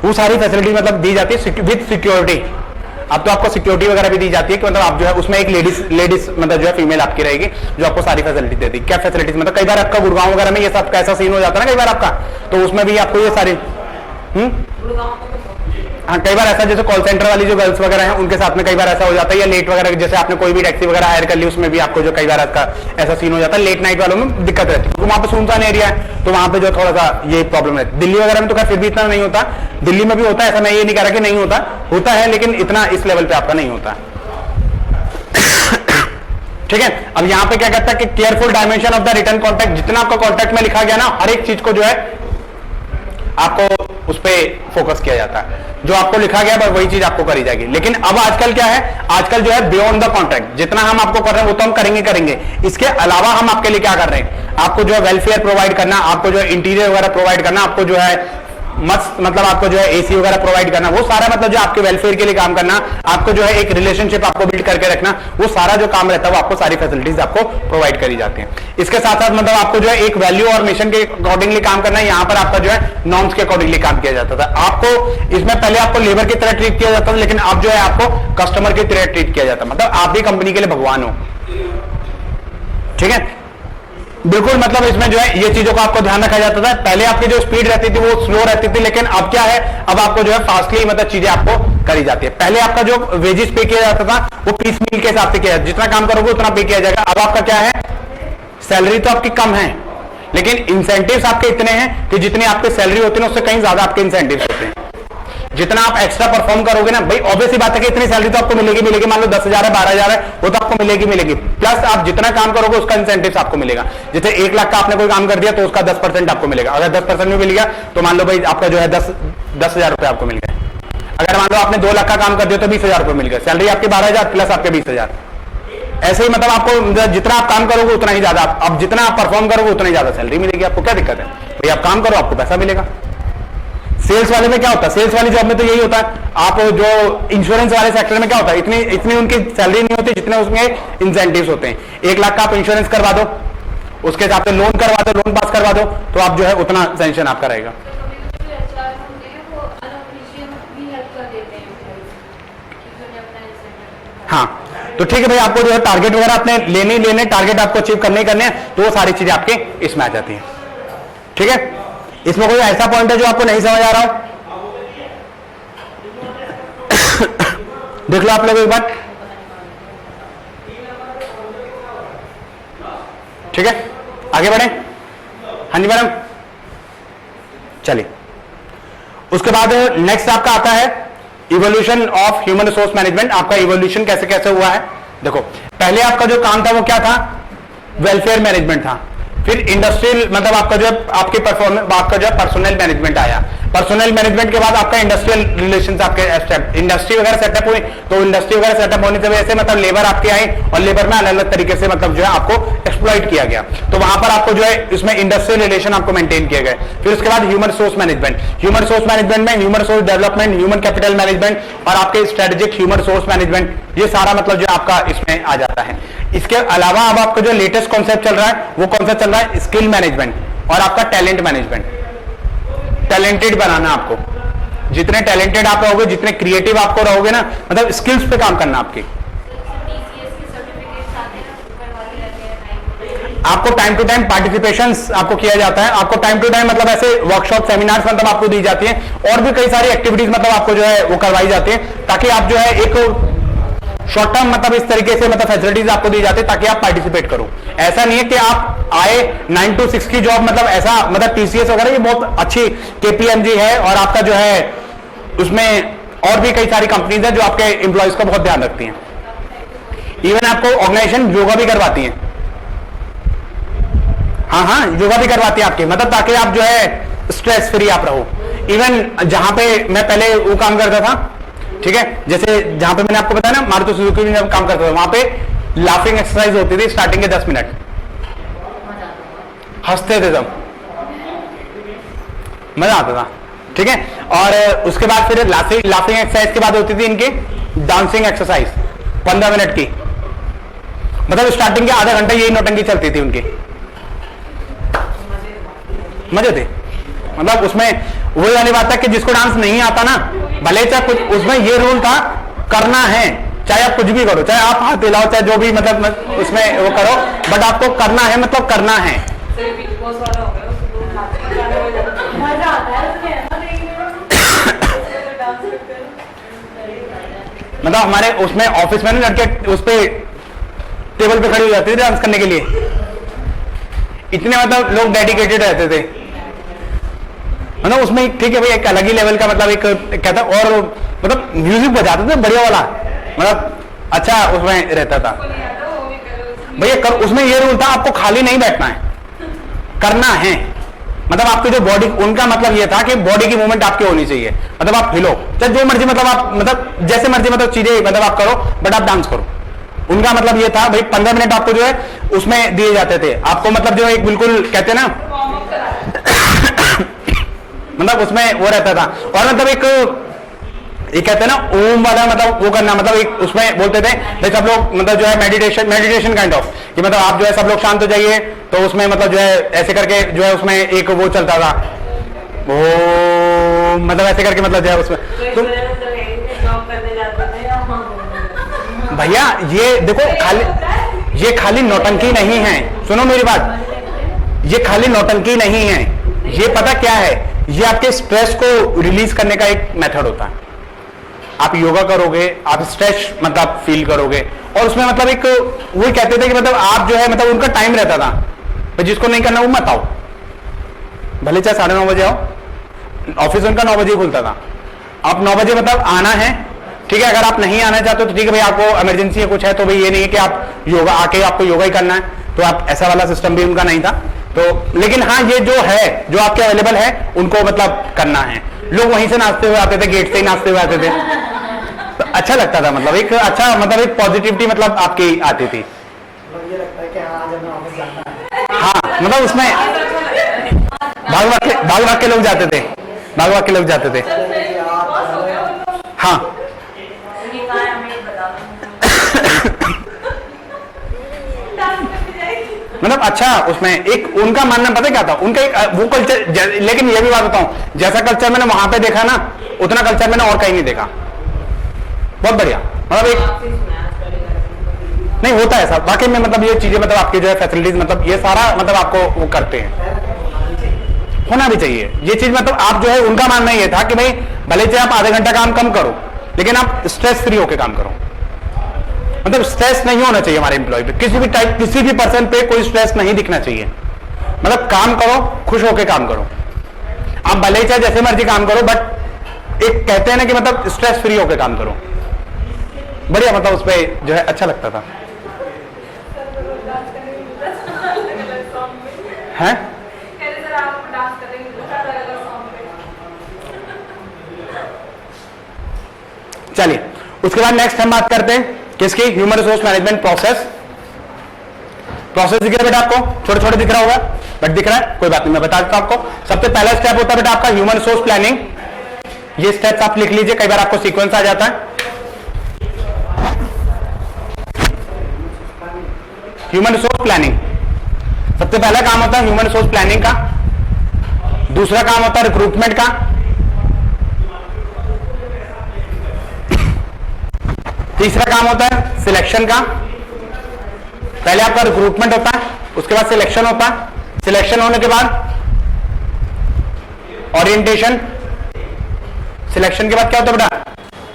[SPEAKER 1] वो सारी फैसिलिटी मतलब दी जाती है विद सिक्योरिटी। अब तो आपको सिक्योरिटी वगैरह भी दी जाती है कि मतलब आप जो है उसमें एक लेडीज मतलब जो है फीमेल आपकी रहेगी जो आपको सारी फैसिलिटी देती है। क्या फैसिलिटीज मतलब कई बार आपका गुड़गांव वगैरह में ये सब कैसा सीन हो जाता है ना कई बार आपका, तो उसमें भी आपको ये सारी हाँ, कई बार ऐसा जैसे कॉल सेंटर वाली जो गर्ल्स वगैरह हैं उनके साथ में कई बार ऐसा हो जाता है, या लेट वगैरह जैसे आपने कोई भी टैक्सी वगैरह हायर कर ली उसमें भी आपको जो कई बार ऐसा सीन हो जाता है। लेट नाइट वालों में दिक्कत रहती है क्योंकि वहां पे सुनसान एरिया है, तो वहां पे जो थोड़ा सा ये प्रॉब्लम है। दिल्ली वगैरह में तो फिर भी इतना नहीं होता, दिल्ली में भी होता है, ऐसा मैं ये नहीं कह रहा कि नहीं होता, होता है लेकिन इतना इस लेवल पे आपका नहीं होता। ठीक है, अब यहाँ पे क्या कहता है कि careful dimension of the return contract, जितना आपका कॉन्ट्रैक्ट में लिखा गया ना हर एक चीज को जो है आपको उस पर फोकस किया जाता है, जो आपको लिखा गया बस वही चीज आपको करी जाएगी। लेकिन अब आजकल क्या है, आजकल जो है बियॉन्ड द कॉन्ट्रैक्ट, जितना हम आपको कर रहे हैं वो तो हम करेंगे, इसके अलावा हम आपके लिए क्या कर रहे हैं, आपको जो है वेलफेयर प्रोवाइड करना, आपको जो है इंटीरियर वगैरह प्रोवाइड करना, आपको जो है मस्त मतलब आपको जो है एसी वगैरह प्रोवाइड करना, वो सारा मतलब जो आपके वेलफेयर के लिए काम करना, आपको जो है एक रिलेशनशिप आपको बिल्ड करके रखना, वो सारा जो काम रहता है वो आपको सारी फैसिलिटीज आपको प्रोवाइड करी जाती हैं। इसके साथ साथ मतलब आपको जो है एक वैल्यू और मिशन के अकॉर्डिंगली काम करना है, यहाँ पर आपका जो है नॉर्म्स के अकॉर्डिंगली काम किया जाता था। आपको इसमें पहले आपको लेबर की तरह ट्रीट किया जाता था, लेकिन अब जो है आपको कस्टमर की तरह ट्रीट किया जाता है, मतलब आप भी कंपनी के लिए भगवान हो। ठीक है, बिल्कुल, मतलब इसमें जो है ये चीजों का आपको ध्यान रखा जाता था। पहले आपकी जो स्पीड रहती थी वो स्लो रहती थी, लेकिन अब क्या है, अब आपको जो है फास्टली मतलब चीजें आपको करी जाती है। पहले आपका जो वेजेस पे किया जाता था वो पीस मील के हिसाब से किया जाता, जितना काम करोगे उतना पे किया जाएगा। अब आपका क्या है, सैलरी तो आपकी कम है लेकिन इंसेंटिव्स आपके इतने हैं कि जितनी आपकी सैलरी होती है उससे कहीं ज्यादा आपके इंसेंटिव्स होते हैं। जितना आप एक्स्ट्रा परफॉर्म करोगे ना, भाई ऑब्वियस ही बात है कि इतनी सैलरी तो आपको मिलेगी, मान लो 10,000 है 12,000 है, वो तो आपको मिलेगी, प्लस आप जितना काम करोगे उसका इंसेंटिव्स आपको मिलेगा। जैसे 1 लाख का आपने कोई काम कर दिया तो उसका 10% आपको मिलेगा, अगर 10% में मिल गया तो मान लो भाई आपका जो है 10,000 रुपए आपको मिल गए। अगर मान लो आपने 2 लाख का काम कर दिया तो 20,000 रुपए मिल गए, सैलरी आपकी 12,000 प्लस आपके 20,000। ऐसे ही मतलब आपको जितना आप काम करोगे उतना ही ज्यादा, अब जितना आप परफॉर्म करोगे उतना ही ज्यादा सैलरी मिलेगी। आपको क्या दिक्कत है भाई, आप काम करो आपको पैसा मिलेगा। सेल्स वाले में क्या होता है, सेल्स वाली जॉब में तो यही होता है। आप जो इंश्योरेंस वाले सेक्टर में क्या होता है, इतनी उनकी सैलरी नहीं होती जितने उसमें इंसेंटिव्स होते हैं। 1 लाख का आप इंश्योरेंस करवा दो, उसके हिसाब से लोन करवा दो, लोन पास करवा दो, तो आप जो है उतना सेंशन आपका रहेगा।
[SPEAKER 3] हाँ,
[SPEAKER 1] तो ठीक है भाई, आपको जो है टारगेट वगैरह अपने लेने ही लेने, टारगेट आपको अचीव करने ही करने हैं, तो वो सारी चीजें आपके इसमें आ जाती हैं। ठीक है, इसमें कोई ऐसा पॉइंट है जो आपको नहीं समझ आ रहा हो? देख लो आप लोग एक बार। ठीक है, आगे बढ़े। हाँ जी मैडम, चलिए। उसके बाद नेक्स्ट आपका आता है evolution of human resource management. आपका इवोल्यूशन कैसे कैसे हुआ है देखो। पहले आपका जो काम था वो क्या था? वेलफेयर मैनेजमेंट था। फिर इंडस्ट्रियल मतलब आपका जो आपके परफॉर्मेंस, आपका जो पर्सनल मैनेजमेंट आया। पर्सनल मैनेजमेंट के बाद आपका इंडस्ट्रियल रिलेशंस, आपके इंडस्ट्री वगैरह सेटअप हुई, तो इंडस्ट्री वगैरह सेटअप होने से वजह से मतलब लेबर आपके आई, और लेबर में अलग अलग तरीके से मतलब जो है आपको एक्सप्लॉइट किया गया। तो वहां पर आपको जो है इसमें इंडस्ट्रियल रिलेशन आपको मेंटेन किए गए। फिर उसके बाद human resource management. Human resource management में human resource development, human capital management और आपके स्ट्रेटेजिक ह्यूमन रिसोर्स मैनेजमेंट, ये सारा मतलब जो आपका इसमें आ जाता है। इसके अलावा अब आपका जो लेटेस्ट कॉन्सेप्ट चल रहा है वो कॉन्सेप्ट चल रहा है स्किल मैनेजमेंट और आपका टैलेंट मैनेजमेंट। टैलेंटेड बनाना आपको, जितने टैलेंटेड आप रहोगे, जितने क्रिएटिव आपको रहोगे ना, मतलब स्किल्स पे काम करना आपकी। आपको टाइम टू टाइम पार्टिसिपेशन आपको किया जाता है। आपको टाइम टू टाइम मतलब ऐसे वर्कशॉप सेमिनार्स मतलब आपको दी जाती है, और भी कई सारी एक्टिविटीज मतलब आपको जो है वो करवाई जाती है, ताकि आप जो है एक शॉर्ट टर्म मतलब इस तरीके से मतलब फैसिलिटीज आपको दी जाती है ताकि आप पार्टिसिपेट करो। ऐसा नहीं है कि आप आए 9 to 6 की जॉब, मतलब ऐसा मतलब टीसीएस वगैरह ये बहुत अच्छी केपीएमजी है, और आपका जो है उसमें और भी कई सारी कंपनीज है जो आपके एम्प्लॉयज का बहुत ध्यान रखती हैं। इवन आपको ऑर्गेनाइजेशन योगा भी करवाती है। हाँ, योगा भी करवाती है आपके, मतलब ताकि आप जो है स्ट्रेस फ्री आप रहो। इवन जहां पे मैं पहले वो काम करता था, ठीक है, जैसे जहां पे मैंने आपको बताया ना मारुति सुजुकी में जब काम करता था, वहां पे लाफिंग एक्सरसाइज होती थी स्टार्टिंग के 10 मिनट, हंसते थे सब, मजा आता था। ठीक है, और उसके बाद फिर लाफिंग एक्सरसाइज के बाद होती थी इनकी डांसिंग एक्सरसाइज 15 मिनट की, मतलब स्टार्टिंग के आधा घंटा यही नौटंकी चलती थी उनकी, मजे थे। मतलब उसमें वही वाली बात है कि जिसको डांस नहीं आता ना, भले चाहे कुछ उसमें ये रूल था करना है, चाहे आप कुछ भी करो, चाहे आप हाथ हिलाओ, चाहे जो भी मतलब उसमें वो करो, बट आपको करना है, मतलब करना है। मतलब हमारे उसमें ऑफिस में ना लड़के उस पे टेबल पे खड़े हो जाते थे डांस करने के लिए, इतने मतलब लोग डेडिकेटेड रहते थे। मतलब उसमें ठीक है भाई, एक अलग ही लेवल का मतलब एक कहता, और मतलब म्यूजिक बजाते थे बढ़िया वाला, मतलब अच्छा उसमें रहता था भैया। उसमें ये रूल था आपको खाली नहीं बैठना है, करना है। मतलब आपकी जो बॉडी, उनका मतलब ये था कि बॉडी की मूवमेंट आपकी होनी चाहिए, मतलब आप हिलो, चाहे जो मर्जी मतलब आप मतलब जैसे मर्जी मतलब चीजें मतलब आप करो, बट आप डांस करो। उनका मतलब ये था भाई 15 मिनट आपको जो है उसमें दिए जाते थे आपको, मतलब जो एक बिल्कुल कहते ना मतलब उसमें वो रहता था। और मतलब एक कहते हैं ना ओम वाला मतलब वो करना, मतलब एक उसमें बोलते थे भाई सब लोग मतलब जो है मेडिटेशन काइंड ऑफ, कि मतलब आप जो है सब लोग शांत हो जाइए, तो उसमें मतलब जो है ऐसे करके जो है उसमें एक वो चलता था वो मतलब ऐसे करके मतलब जो है उसमें तो भैया ये देखो ये खाली नौटंकी नहीं है, सुनो मेरी बात, ये खाली नौटंकी नहीं है, ये पता क्या है, ये आपके स्ट्रेस को रिलीज करने का एक मेथड होता है। आप योगा करोगे, आप स्ट्रेस मतलब फील करोगे, और उसमें मतलब एक वही कहते थे कि मतलब आप जो है मतलब उनका टाइम रहता था, तो जिसको नहीं करना वो मत आओ, भले चाहे 9:30 बजे आओ, ऑफिस उनका 9 बजे खुलता था, आप 9 बजे मतलब आना है। ठीक है, अगर आप नहीं आना चाहते तो ठीक है भाई, आपको इमरजेंसी है कुछ है, तो भाई ये नहीं है कि आप योगा आके आपको योगा ही करना है, तो आप ऐसा वाला सिस्टम भी उनका नहीं था। तो लेकिन हाँ, ये जो है जो आपके अवेलेबल है उनको मतलब करना है। लोग वहीं से नाचते हुए आते थे, गेट से ही नाचते हुए आते थे, तो अच्छा लगता था, मतलब एक अच्छा मतलब एक पॉजिटिविटी मतलब आपकी आती थी। हाँ, मतलब उसमें भाग भाग के लोग जाते थे, भाग भाग के लोग जाते थे। हाँ मतलब अच्छा, उसमें एक उनका मानना पता क्या था, उनका एक वो कल्चर, लेकिन ये भी बात बताऊं, जैसा कल्चर मैंने वहां पे देखा ना, उतना कल्चर मैंने और कहीं नहीं देखा। बहुत बढ़िया, मतलब एक नहीं होता है ऐसा वाकई में, मतलब ये चीजें मतलब आपकी जो है फैसिलिटीज मतलब ये सारा मतलब आपको वो करते हैं, होना भी चाहिए ये चीज। मतलब आप जो है उनका मानना ये था कि भाई भले चाहे आप आधे घंटा काम कम करो लेकिन आप स्ट्रेस फ्री होकर काम करो, मतलब स्ट्रेस नहीं होना चाहिए हमारे एम्प्लॉय पे, किसी भी टाइप किसी भी पर्सन पे कोई स्ट्रेस नहीं दिखना चाहिए। मतलब काम करो, खुश होकर काम करो, आप भले चाहे जैसे मर्जी काम करो, बट एक कहते हैं ना कि मतलब स्ट्रेस फ्री होकर काम करो, बढ़िया। मतलब उस पर जो है अच्छा लगता था हैं। चलिए उसके बाद नेक्स्ट हम बात करते हैं किसकी, human resource management process. Process दिख रहा है बेटा आपको, छोटे छोटे दिख रहा होगा बट दिख रहा है, कोई बात नहीं, मैं बता देता हूं आपको। सबसे पहला स्टेप होता है बेटा आपका ह्यूमन रिसोर्स प्लानिंग। ये स्टेप्स आप लिख लीजिए, कई बार आपको सीक्वेंस आ जाता है। ह्यूमन रिसोर्स प्लानिंग, सबसे पहला काम होता है ह्यूमन रिसोर्स प्लानिंग का, दूसरा काम होता है रिक्रूटमेंट का, तीसरा काम होता है सिलेक्शन का। पहले आपका रिक्रूटमेंट होता है, उसके बाद सिलेक्शन होता है, सिलेक्शन होने के बाद ओरिएंटेशन, सिलेक्शन के बाद क्या होता है बेटा,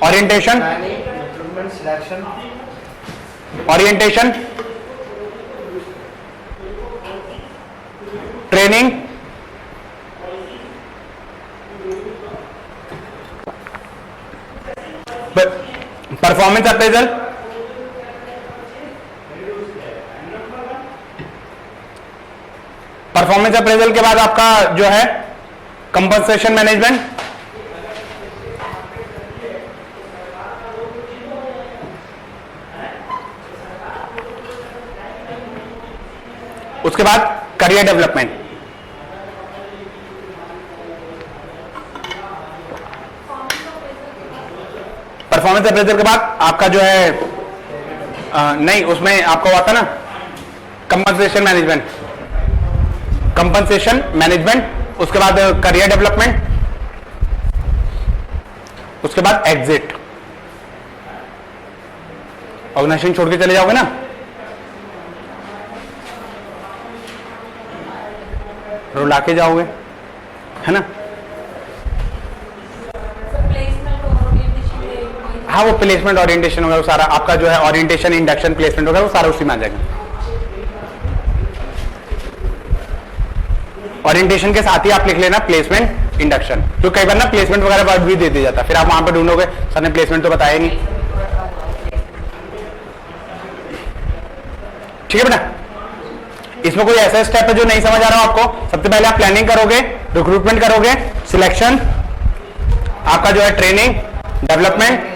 [SPEAKER 1] orientation, orientation, training, performance appraisal, performance appraisal के बाद आपका जो है कंपनसेशन मैनेजमेंट, उसके बाद करियर डेवलपमेंट। परफॉर्मेंस अप्रेजल के बाद आपका जो है नहीं उसमें आपका हुआ था ना कंपनसेशन मैनेजमेंट, कंपनसेशन मैनेजमेंट, उसके बाद करियर डेवलपमेंट, उसके बाद एग्जिट। ऑर्गेनाइजेशन छोड़ के चले जाओगे ना, रुला के जाओगे है ना। हाँ वो प्लेसमेंट ओरिएंटेशन होगा, वो सारा आपका जो है ओरिएंटेशन इंडक्शन प्लेसमेंट होगा, वो सारा उसी में आ जाएगा। ओरिएंटेशन के साथ ही आप लिख लेना प्लेसमेंट इंडक्शन, तो कई बार ना प्लेसमेंट वगैरह वर्ड भी दे दिया जाता है, फिर आप वहां पे ढूंढोगे सर ने प्लेसमेंट तो बताया नहीं। ठीक है बेटा, इसमें कोई ऐसा स्टेप है जो नहीं समझ आ रहा हो आपको। सबसे पहले आप प्लानिंग करोगे, रिक्रूटमेंट करोगे, सिलेक्शन, आपका जो है ट्रेनिंग, डेवलपमेंट,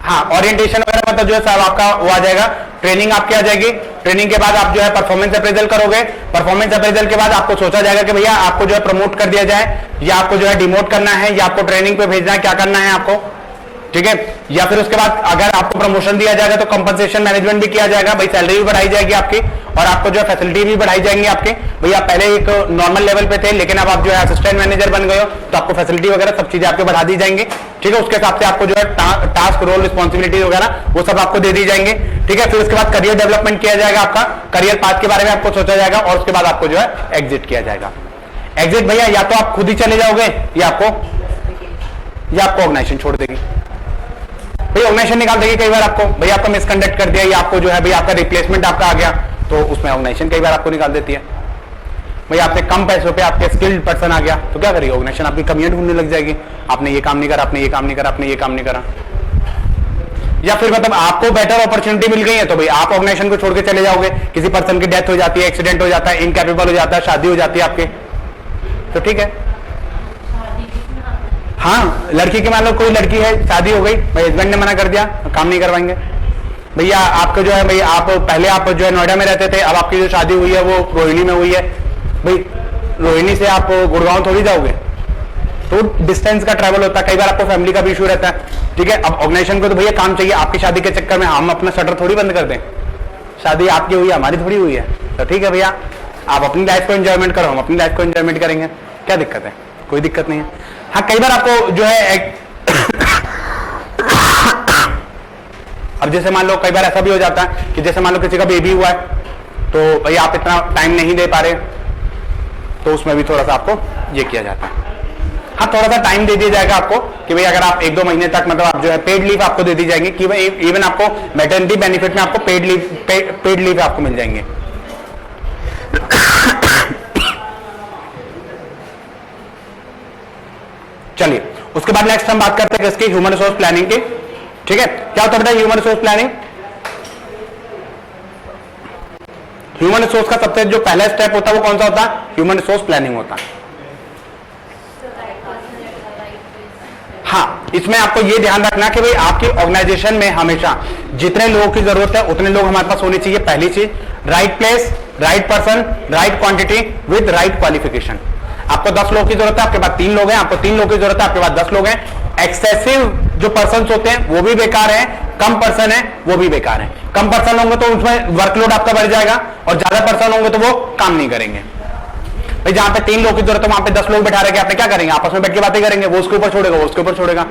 [SPEAKER 1] हाँ ओरिएंटेशन वगैरह मतलब जो है सब आपका वो आ जाएगा, ट्रेनिंग आपकी आ जाएगी। ट्रेनिंग के बाद आप जो है परफॉर्मेंस अप्रेजल करोगे, परफॉर्मेंस अप्रेजल के बाद आपको सोचा जाएगा कि भैया आपको जो है प्रमोट कर दिया जाए, या आपको जो है डिमोट करना है, या आपको ट्रेनिंग पे भेजना है, क्या करना है आपको, ठीक है। या फिर उसके बाद अगर आपको प्रमोशन दिया जाएगा तो कंपनसेशन मैनेजमेंट भी किया जाएगा, भाई सैलरी भी बढ़ाई जाएगी आपकी, और आपको जो है फैसिलिटी भी बढ़ाई जाएंगी आपकी। भैया आप पहले एक नॉर्मल लेवल पे थे लेकिन अब आप जो है असिस्टेंट मैनेजर बन गए हो, तो आपको फैसिलिटी वगैरह सब चीजें आपको बढ़ा दी जाएंगी, ठीक है। उसके हिसाब से आपको जो है टास्क, रोल, रिस्पॉन्सिबिलिटी वगैरह वो सब आपको दे दी जाएंगे, ठीक है। फिर उसके बाद करियर डेवलपमेंट किया जाएगा, आपका करियर पाथ के बारे में आपको सोचा जाएगा, और उसके बाद आपको जो है एग्जिट किया जाएगा। एग्जिट भैया या तो आप खुद ही चले जाओगे या आपको ऑर्गेनाइजेशन छोड़ देगी, भाई ऑर्गेनाइजेशन निकाल देगी कई बार आपको, भाई आपका मिसकंडक्ट कर दिया या आपको जो है भाई आपका रिप्लेसमेंट आपका आ गया, तो उसमें ऑर्गेनाइजेशन कई बार आपको निकाल देती है। भाई आपसे कम पैसों पे आपके स्किल्ड पर्सन आ गया तो क्या करेगी ऑर्गेनाइजेशन, आपकी कमियां ढूंढने लग जाएगी, आपने ये काम नहीं करा, आपने ये काम नहीं करा, आपने ये काम नहीं करा। या फिर मतलब आपको बेटर अपॉर्चुनिटी मिल गई है तो भाई आप ऑर्गेनाइजेशन को छोड़ के चले जाओगे, किसी पर्सन की डेथ हो जाती है, एक्सीडेंट हो जाता है, इनकैपेबल हो जाता है, शादी हो जाती है आपकी, तो ठीक है। हाँ लड़की की मान लो कोई लड़की है, शादी हो गई, भाई हस्बैंड ने मना कर दिया, काम नहीं करवाएंगे भैया आपको जो है, भाई आप पहले आप जो है नोएडा में रहते थे, अब आपकी जो शादी हुई है वो रोहिणी में हुई है, भाई रोहिणी से आप गुड़गांव थोड़ी जाओगे, तो डिस्टेंस का ट्रैवल होता है, कई बार आपको फैमिली का भी इशू रहता है, ठीक है। अब ऑर्गेनाइजेशन को तो भैया काम चाहिए, आपकी शादी के चक्कर में हम अपना शटर थोड़ी बंद कर दें, शादी आपकी हुई है हमारी थोड़ी हुई है, तो ठीक है भैया आप अपनी लाइफ को एंजॉयमेंट करो, हम अपनी लाइफ को एंजॉयमेंट करेंगे, क्या दिक्कत है, कोई दिक्कत नहीं है। हाँ कई बार आपको जो है अब जैसे मान लो कई बार ऐसा भी हो जाता है कि जैसे मान लो किसी का बेबी हुआ है, तो भाई आप इतना टाइम नहीं दे पा रहे, तो उसमें भी थोड़ा सा आपको ये किया जाता है। हाँ, थोड़ा सा टाइम दे दिया जाएगा आपको कि भाई अगर आप 1-2 महीने तक मतलब आप जो है पेड लीव आपको दे दी जाएंगी कि भाई इवन आपको मैटरनिटी बेनिफिट में आपको पेड लीव आपको मिल जाएंगे। चलिए, उसके बाद नेक्स्ट हम बात करते हैं किसकी, ह्यूमन रिसोर्स प्लानिंग की। ठीक है, क्या होता है बेटा human resource planning? Human resource का सबसे जो पहला स्टेप होता है वो कौन सा होता है? ह्यूमन रिसोर्स प्लानिंग होता है। हाँ, इसमें आपको ये ध्यान रखना कि भाई आपकी ऑर्गेनाइजेशन में हमेशा जितने लोगों की जरूरत है उतने लोग हमारे पास होने चाहिए। पहली चीज, right place, right person, right quantity with right qualification. आपको 10 लोगों की जरूरत है, आपके पास 3 लोग हैं, आपको 3 लोगों की जरूरत है, आपके पास 10 लोग हैं। एक्सेसिव जो पर्सन होते हैं वो भी बेकार है, कम पर्सन है वो भी बेकार है। कम पर्सन होंगे तो उसमें वर्कलोड आपका बढ़ जाएगा, और ज्यादा पर्सन होंगे तो वो काम नहीं करेंगे। भाई जहां पे 3 लोग की जरूरत है वहां पे 10 लोग बैठा रहे, आपने क्या करेंगे? आपस में बैठ के बातें करेंगे, वो उसके ऊपर छोड़ेगा, वो उसके ऊपर छोड़ेगा।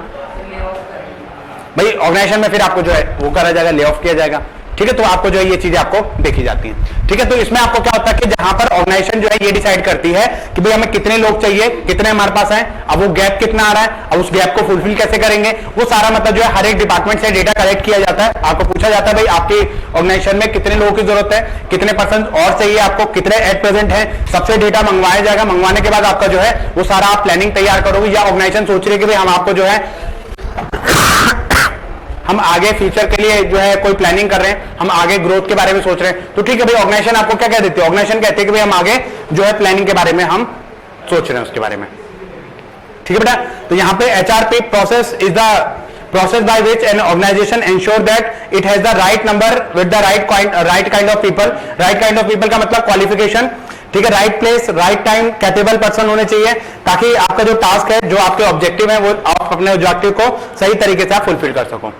[SPEAKER 1] भाई ऑर्गेनाइजेशन में फिर आपको जो है वो करा जाएगा, ले ऑफ किया जाएगा। ठीक है, तो आपको जो है ये चीजें आपको देखी जाती हैं। ठीक है, तो इसमें आपको क्या होता है कि जहां पर ऑर्गेनाइजेशन जो है ये डिसाइड करती है कि भाई हमें कितने लोग चाहिए, कितने हमारे पास हैं, अब वो गैप कितना आ रहा है, अब उस गैप को फुलफिल कैसे करेंगे, वो सारा मतलब जो है हर एक डिपार्टमेंट से डेटा कलेक्ट किया जाता है। आपको पूछा जाता है भाई आपकी ऑर्गेनाइजेशन में कितने लोगों की जरूरत है, कितने पर्सन और चाहिए आपको, कितने एट प्रेजेंट है, सबसे डेटा मंगवाया जाएगा। मंगवाने के बाद आपका जो है वो सारा आप प्लानिंग तैयार करोगे, या ऑर्गेनाइजेशन सोच रही है कि भाई हम आपको जो है हम आगे फ्यूचर के लिए जो है कोई प्लानिंग कर रहे हैं, हम आगे ग्रोथ के बारे में सोच रहे हैं, तो ठीक है भाई ऑर्गेनाइजेशन आपको क्या कह देती है? ऑर्गेनाइजेशन कहती है कि भाई हम आगे जो है प्लानिंग के बारे में हम सोच रहे हैं उसके बारे में। ठीक है बेटा, तो यहां पे HRP process is the process by which an organisation ensure that it has the right number with the right kind of people. Right kind of people का मतलब क्वालिफिकेशन। ठीक है, right place, right time, capable person होने चाहिए, ताकि आपका जो task है, जो आपके ऑब्जेक्टिव है, वो आप अपने ऑब्जेक्टिव को सही तरीके से आप फुलफिल कर सको।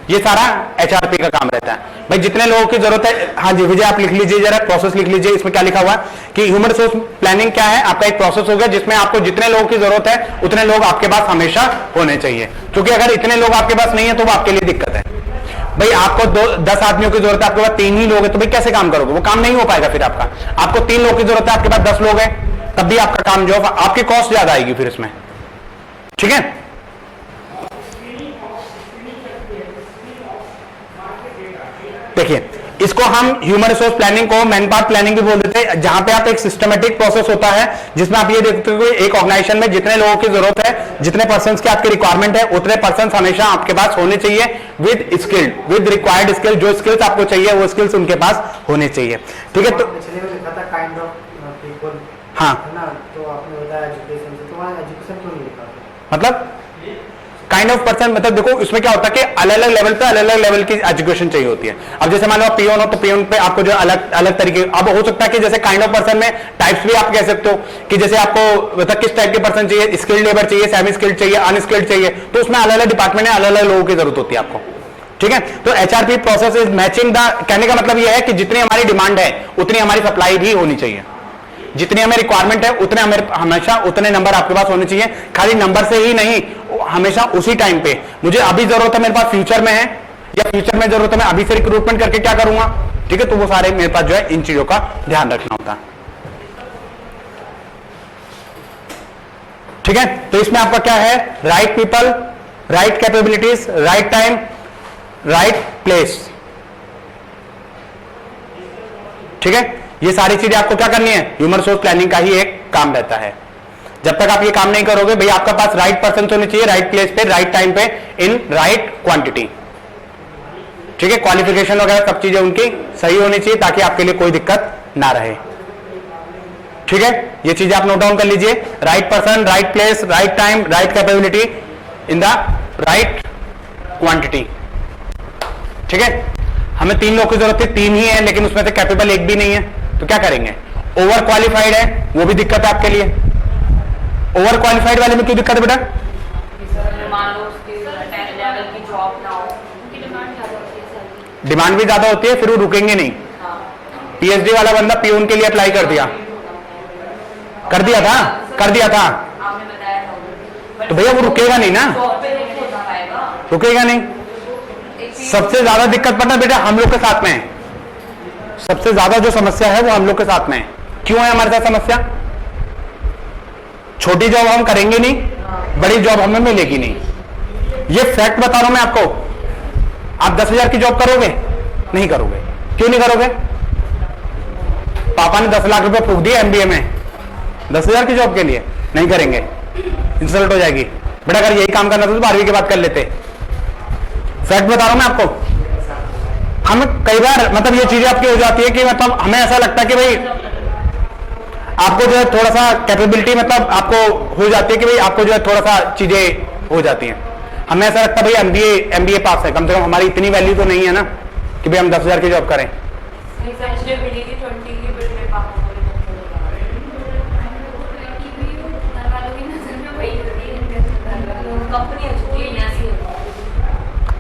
[SPEAKER 1] ये सारा एचआरपी का काम रहता है। भाई जितने लोगों की जरूरत है, हाँ जी विजय आप लिख लीजिए जरा, प्रोसेस लिख लीजिए। इसमें क्या लिखा हुआ है कि ह्यूमन रिसोर्स प्लानिंग क्या है? आपका एक प्रोसेस होगा जिसमें आपको जितने लोगों की जरूरत है उतने लोग आपके पास हमेशा होने चाहिए, क्योंकि अगर इतने लोग आपके पास नहीं है तो वो आपके लिए दिक्कत है। भाई आपको 10 आदमियों की जरूरत है, आपके पास 3 ही लोग हैं, तो भाई कैसे काम करोगे? वो काम नहीं हो पाएगा फिर आपका। आपको 3 लोगों की जरूरत है, आपके पास 10 लोग हैं, तब भी आपका काम जो आपकी कॉस्ट ज्यादा आएगी फिर इसमें। ठीक है, देखिए इसको हम ह्यूमन रिसोर्स प्लानिंग को मैन पावर प्लानिंग भी बोल देते हैं, जहां पे आप एक सिस्टमेटिक प्रोसेस होता है जिसमें आप ये देखते हो एक ऑर्गेनाइजेशन में जितने लोगों की जरूरत है, जितने पर्संस की आपकी रिक्वायरमेंट है, उतने पर्संस हमेशा आपके पास होने चाहिए with skilled, with required skill. जो स्किल्स आपको चाहिए वो स्किल्स उनके पास होने चाहिए। ठीक है, तो
[SPEAKER 3] काइंड ऑफ पीपल,
[SPEAKER 1] हाँ
[SPEAKER 3] है ना, तो आपने बताया एजुकेशन से, तो वहाँ एजुकेशन क्यों नहीं लिखा?
[SPEAKER 1] मतलब काइंड ऑफ पर्सन, मतलब देखो इसमें क्या होता है कि अलग अलग लेवल पे अलग अलग लेवल की एजुकेशन चाहिए होती है। अब जैसे मान लो आप पियोन हो तो पियोन पे आपको जो अलग अलग तरीके, अब हो सकता है कि जैसे काइंड ऑफ पर्सन में टाइप्स भी आप कह सकते हो कि जैसे आपको मतलब किस टाइप के पर्सन चाहिए, स्किल्ड लेबर चाहिए, सेमी स्किल्ड चाहिए, अनस्किल्ड चाहिए, तो उसमें अलग अलग डिपार्टमेंट में अलग अलग लोगों की जरूरत होती है आपको। ठीक है, तो HRP process is matching the, कहने का मतलब यह है कि जितनी हमारी डिमांड है उतनी हमारी सप्लाई भी होनी चाहिए, जितनी हमें रिक्वायरमेंट है उतने हमें हमेशा उतने नंबर आपके पास होने चाहिए। खाली नंबर से ही नहीं, हमेशा उसी टाइम पे मुझे अभी जरूरत है, मेरे पास फ्यूचर में है, या फ्यूचर में जरूरत है मैं अभी से रिक्रूटमेंट करके क्या करूंगा। ठीक है, तो वो सारे मेरे पास जो है इन चीजों का ध्यान रखना होता है। ठीक है, तो इसमें आपका क्या है? Right people, right capabilities, right time, right place. ठीक है, ये सारी चीजें आपको क्या करनी है? ह्यूमन रिसोर्स प्लानिंग का ही एक काम रहता है। जब तक आप ये काम नहीं करोगे, भाई आपका पास राइट पर्सन होने चाहिए, राइट प्लेस पे, राइट टाइम पे, इन राइट क्वांटिटी। ठीक है, क्वालिफिकेशन वगैरह सब चीजें उनकी सही होनी चाहिए ताकि आपके लिए कोई दिक्कत ना रहे। ठीक है, ये चीजें आप नोट डाउन कर लीजिए। Right person, right place, right time, right capability, in the right quantity. ठीक है, हमें 3 लोग की जरूरत है, 3 ही है, लेकिन उसमें से कैपेबल एक भी नहीं है, तो क्या करेंगे? ओवर क्वालिफाइड है, वो भी दिक्कत है आपके लिए। ओवर क्वालिफाइड वाले में क्यों दिक्कत है बेटा?
[SPEAKER 2] मान लो उसकी लेवल की जॉब ना हो, उनकी डिमांड ज्यादा होती है,
[SPEAKER 1] डिमांड भी ज्यादा होती है, फिर वो रुकेंगे नहीं। पीएचडी वाला बंदा पीओन के लिए अप्लाई कर दिया था,
[SPEAKER 2] आपने बताया था,
[SPEAKER 1] तो भैया वो रुकेगा नहीं ना,
[SPEAKER 2] जॉब पे नहीं हो पाएगा।
[SPEAKER 1] रुकेगा नहीं। सबसे ज्यादा दिक्कत पता बेटा हम लोग के साथ में है। सबसे ज्यादा जो समस्या है वो हम लोग के साथ में है। क्यों है हमारे साथ समस्या? छोटी जॉब हम करेंगे नहीं, बड़ी जॉब हमें मिलेगी नहीं। ये फैक्ट बता रहा हूं मैं आपको। आप 10,000 की जॉब करोगे? नहीं करोगे। क्यों नहीं करोगे? पापा ने 10 लाख रुपए फूंक दिए एमबीए में 10,000 की जॉब के लिए, नहीं करेंगे, इंसल्ट हो जाएगी। बेटा अगर यही काम करना था तो 12वीं के बाद कर लेते। फैक्ट बता रहा हूं मैं आपको। हम कई बार मतलब ये चीजें आपकी हो जाती है कि मतलब हमें ऐसा लगता है कि भाई आपको जो है थोड़ा सा कैपेबिलिटी मतलब आपको हो जाती है कि भाई आपको जो है थोड़ा सा चीजें हो जाती हैं। हमें ऐसा लगता है भाई एमबीए पास है, कम से कम हमारी इतनी वैल्यू तो नहीं है ना कि भाई हम 10,000 की जॉब करें।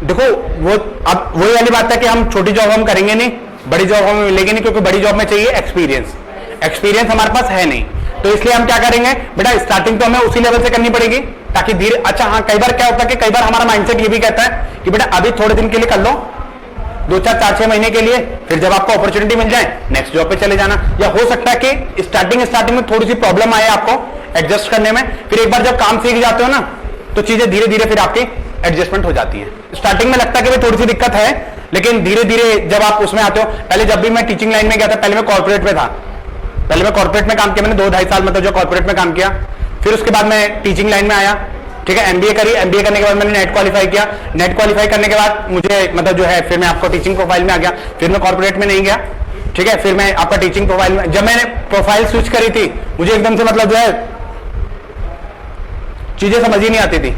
[SPEAKER 1] देखो वो अब वही वाली बात है कि हम छोटी जॉब हम करेंगे नहीं, बड़ी जॉब हमें मिलेगी नहीं, क्योंकि बड़ी जॉब में चाहिए एक्सपीरियंस। एक्सपीरियंस हमारे पास है नहीं, तो इसलिए हम क्या करेंगे बेटा, स्टार्टिंग तो हमें उसी लेवल से करनी पड़ेगी ताकि धीरे। अच्छा हाँ, कई बार क्या होता है कि कई बार हमारा माइंडसेट ये भी कहता है कि बेटा अभी थोड़े दिन के लिए कर लो, 2-4 महीने के लिए, फिर जब आपको अपॉर्चुनिटी मिल जाए नेक्स्ट जॉब पे चले जाना। या हो सकता है कि स्टार्टिंग में थोड़ी सी प्रॉब्लम आए आपको एडजस्ट करने में, फिर एक बार जब काम सीख जाते हो ना तो चीजें धीरे धीरे फिर आपकी एडजस्टमेंट हो जाती है। स्टार्टिंग में लगता है कि भाई थोड़ी सी दिक्कत है, लेकिन धीरे धीरे जब आप उसमें आते हो। पहले जब भी मैं टीचिंग लाइन में गया था, पहले मैं कॉर्पोरेट में था, पहले मैं कॉर्पोरेट में काम किया, मैंने 2-2.5 साल मतलब जो कॉर्पोरेट में काम किया। फिर उसके बाद मैं टीचिंग लाइन में आया, ठीक है, एमबीए करी। एमबीए करने के बाद मैंने नेट क्वालिफाई किया। नेट क्वालिफाई करने के बाद मुझे मतलब जो है फिर मैं आपको टीचिंग प्रोफाइल में आ गया। फिर मैं कॉर्पोरेट में नहीं गया, ठीक है, फिर मैं आपका टीचिंग प्रोफाइल में। जब मैंने प्रोफाइल स्विच करी थी मुझे एकदम से मतलब जो है चीजें समझ ही नहीं आती थी,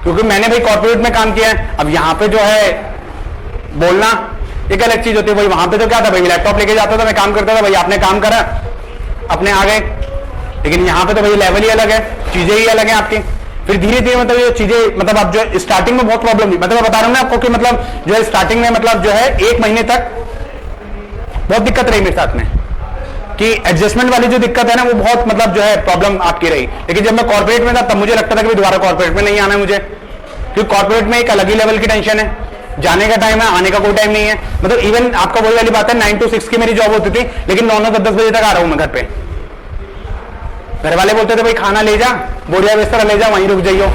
[SPEAKER 1] क्योंकि मैंने भाई कॉर्पोरेट में काम किया है। अब यहाँ पे जो है बोलना एक अलग चीज होती है। भाई वहां पे तो क्या था, भाई लैपटॉप लेके जाता था, मैं काम करता था, भाई आपने काम करा अपने आ गए। लेकिन यहाँ पे तो भाई लेवल ही अलग है, चीजें ही अलग है आपकी। फिर धीरे धीरे मतलब ये चीजें मतलब आप जो स्टार्टिंग में बहुत प्रॉब्लम थी, मतलब मैं बता रहा हूँ ना आपको कि मतलब जो है स्टार्टिंग में मतलब जो है 1 महीने तक बहुत दिक्कत रही मेरे साथ में, कि एडजस्टमेंट वाली जो दिक्कत है ना वो बहुत मतलब जो है प्रॉब्लम आपकी रही। लेकिन जब मैं कॉर्पोरेट में था तब मुझे लगता था कि दोबारा कॉर्पोरेट में नहीं आना है मुझे, क्योंकि कॉर्पोरेट में एक अलग ही लेवल की टेंशन है, जाने का टाइम है, आने का कोई टाइम नहीं है। मतलब इवन आपका वही वाली बात है, 9 to 6 की मेरी जॉब होती थी, लेकिन 9-10 बजे तक आ रहा हूं मैं घर पे। घर वाले बोलते थे भाई खाना ले जा, बोरिया बिस्तर ले जा, वहीं रुक जाइयो,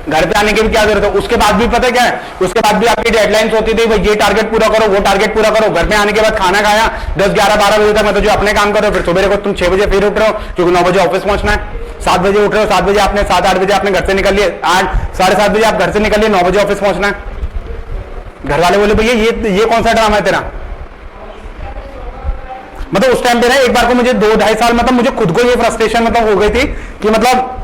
[SPEAKER 1] घर पे आने की भी क्या जरूरत है। उसके बाद भी पता क्या है, उसके बाद भी आपकी डेडलाइंस होती थी, भाई ये टारगेट पूरा करो, वो टारगेट पूरा करो। घर में आने के बाद खाना खाया 10-11-12 बजे तक मतलब जो अपने काम करो, फिर सुबह को तुम 6 बजे फिर उठ रहे हो, क्योंकि 9 बजे ऑफिस पहुंचना है। 7 बजे उठ रहे हो, 7 बजे आपने 7-8 बजे आपने घर से निकल लिए, 8-7:30 बजे आप घर से निकल लिए, 9 बजे ऑफिस पहुंचना है। घर वाले बोले भैया ये कौन सा ड्रामा है तेरा। मतलब उस टाइम पे ना एक बार को मुझे 2-2.5 साल मतलब मुझे खुद को ये फ्रस्ट्रेशन मतलब हो गई थी कि मतलब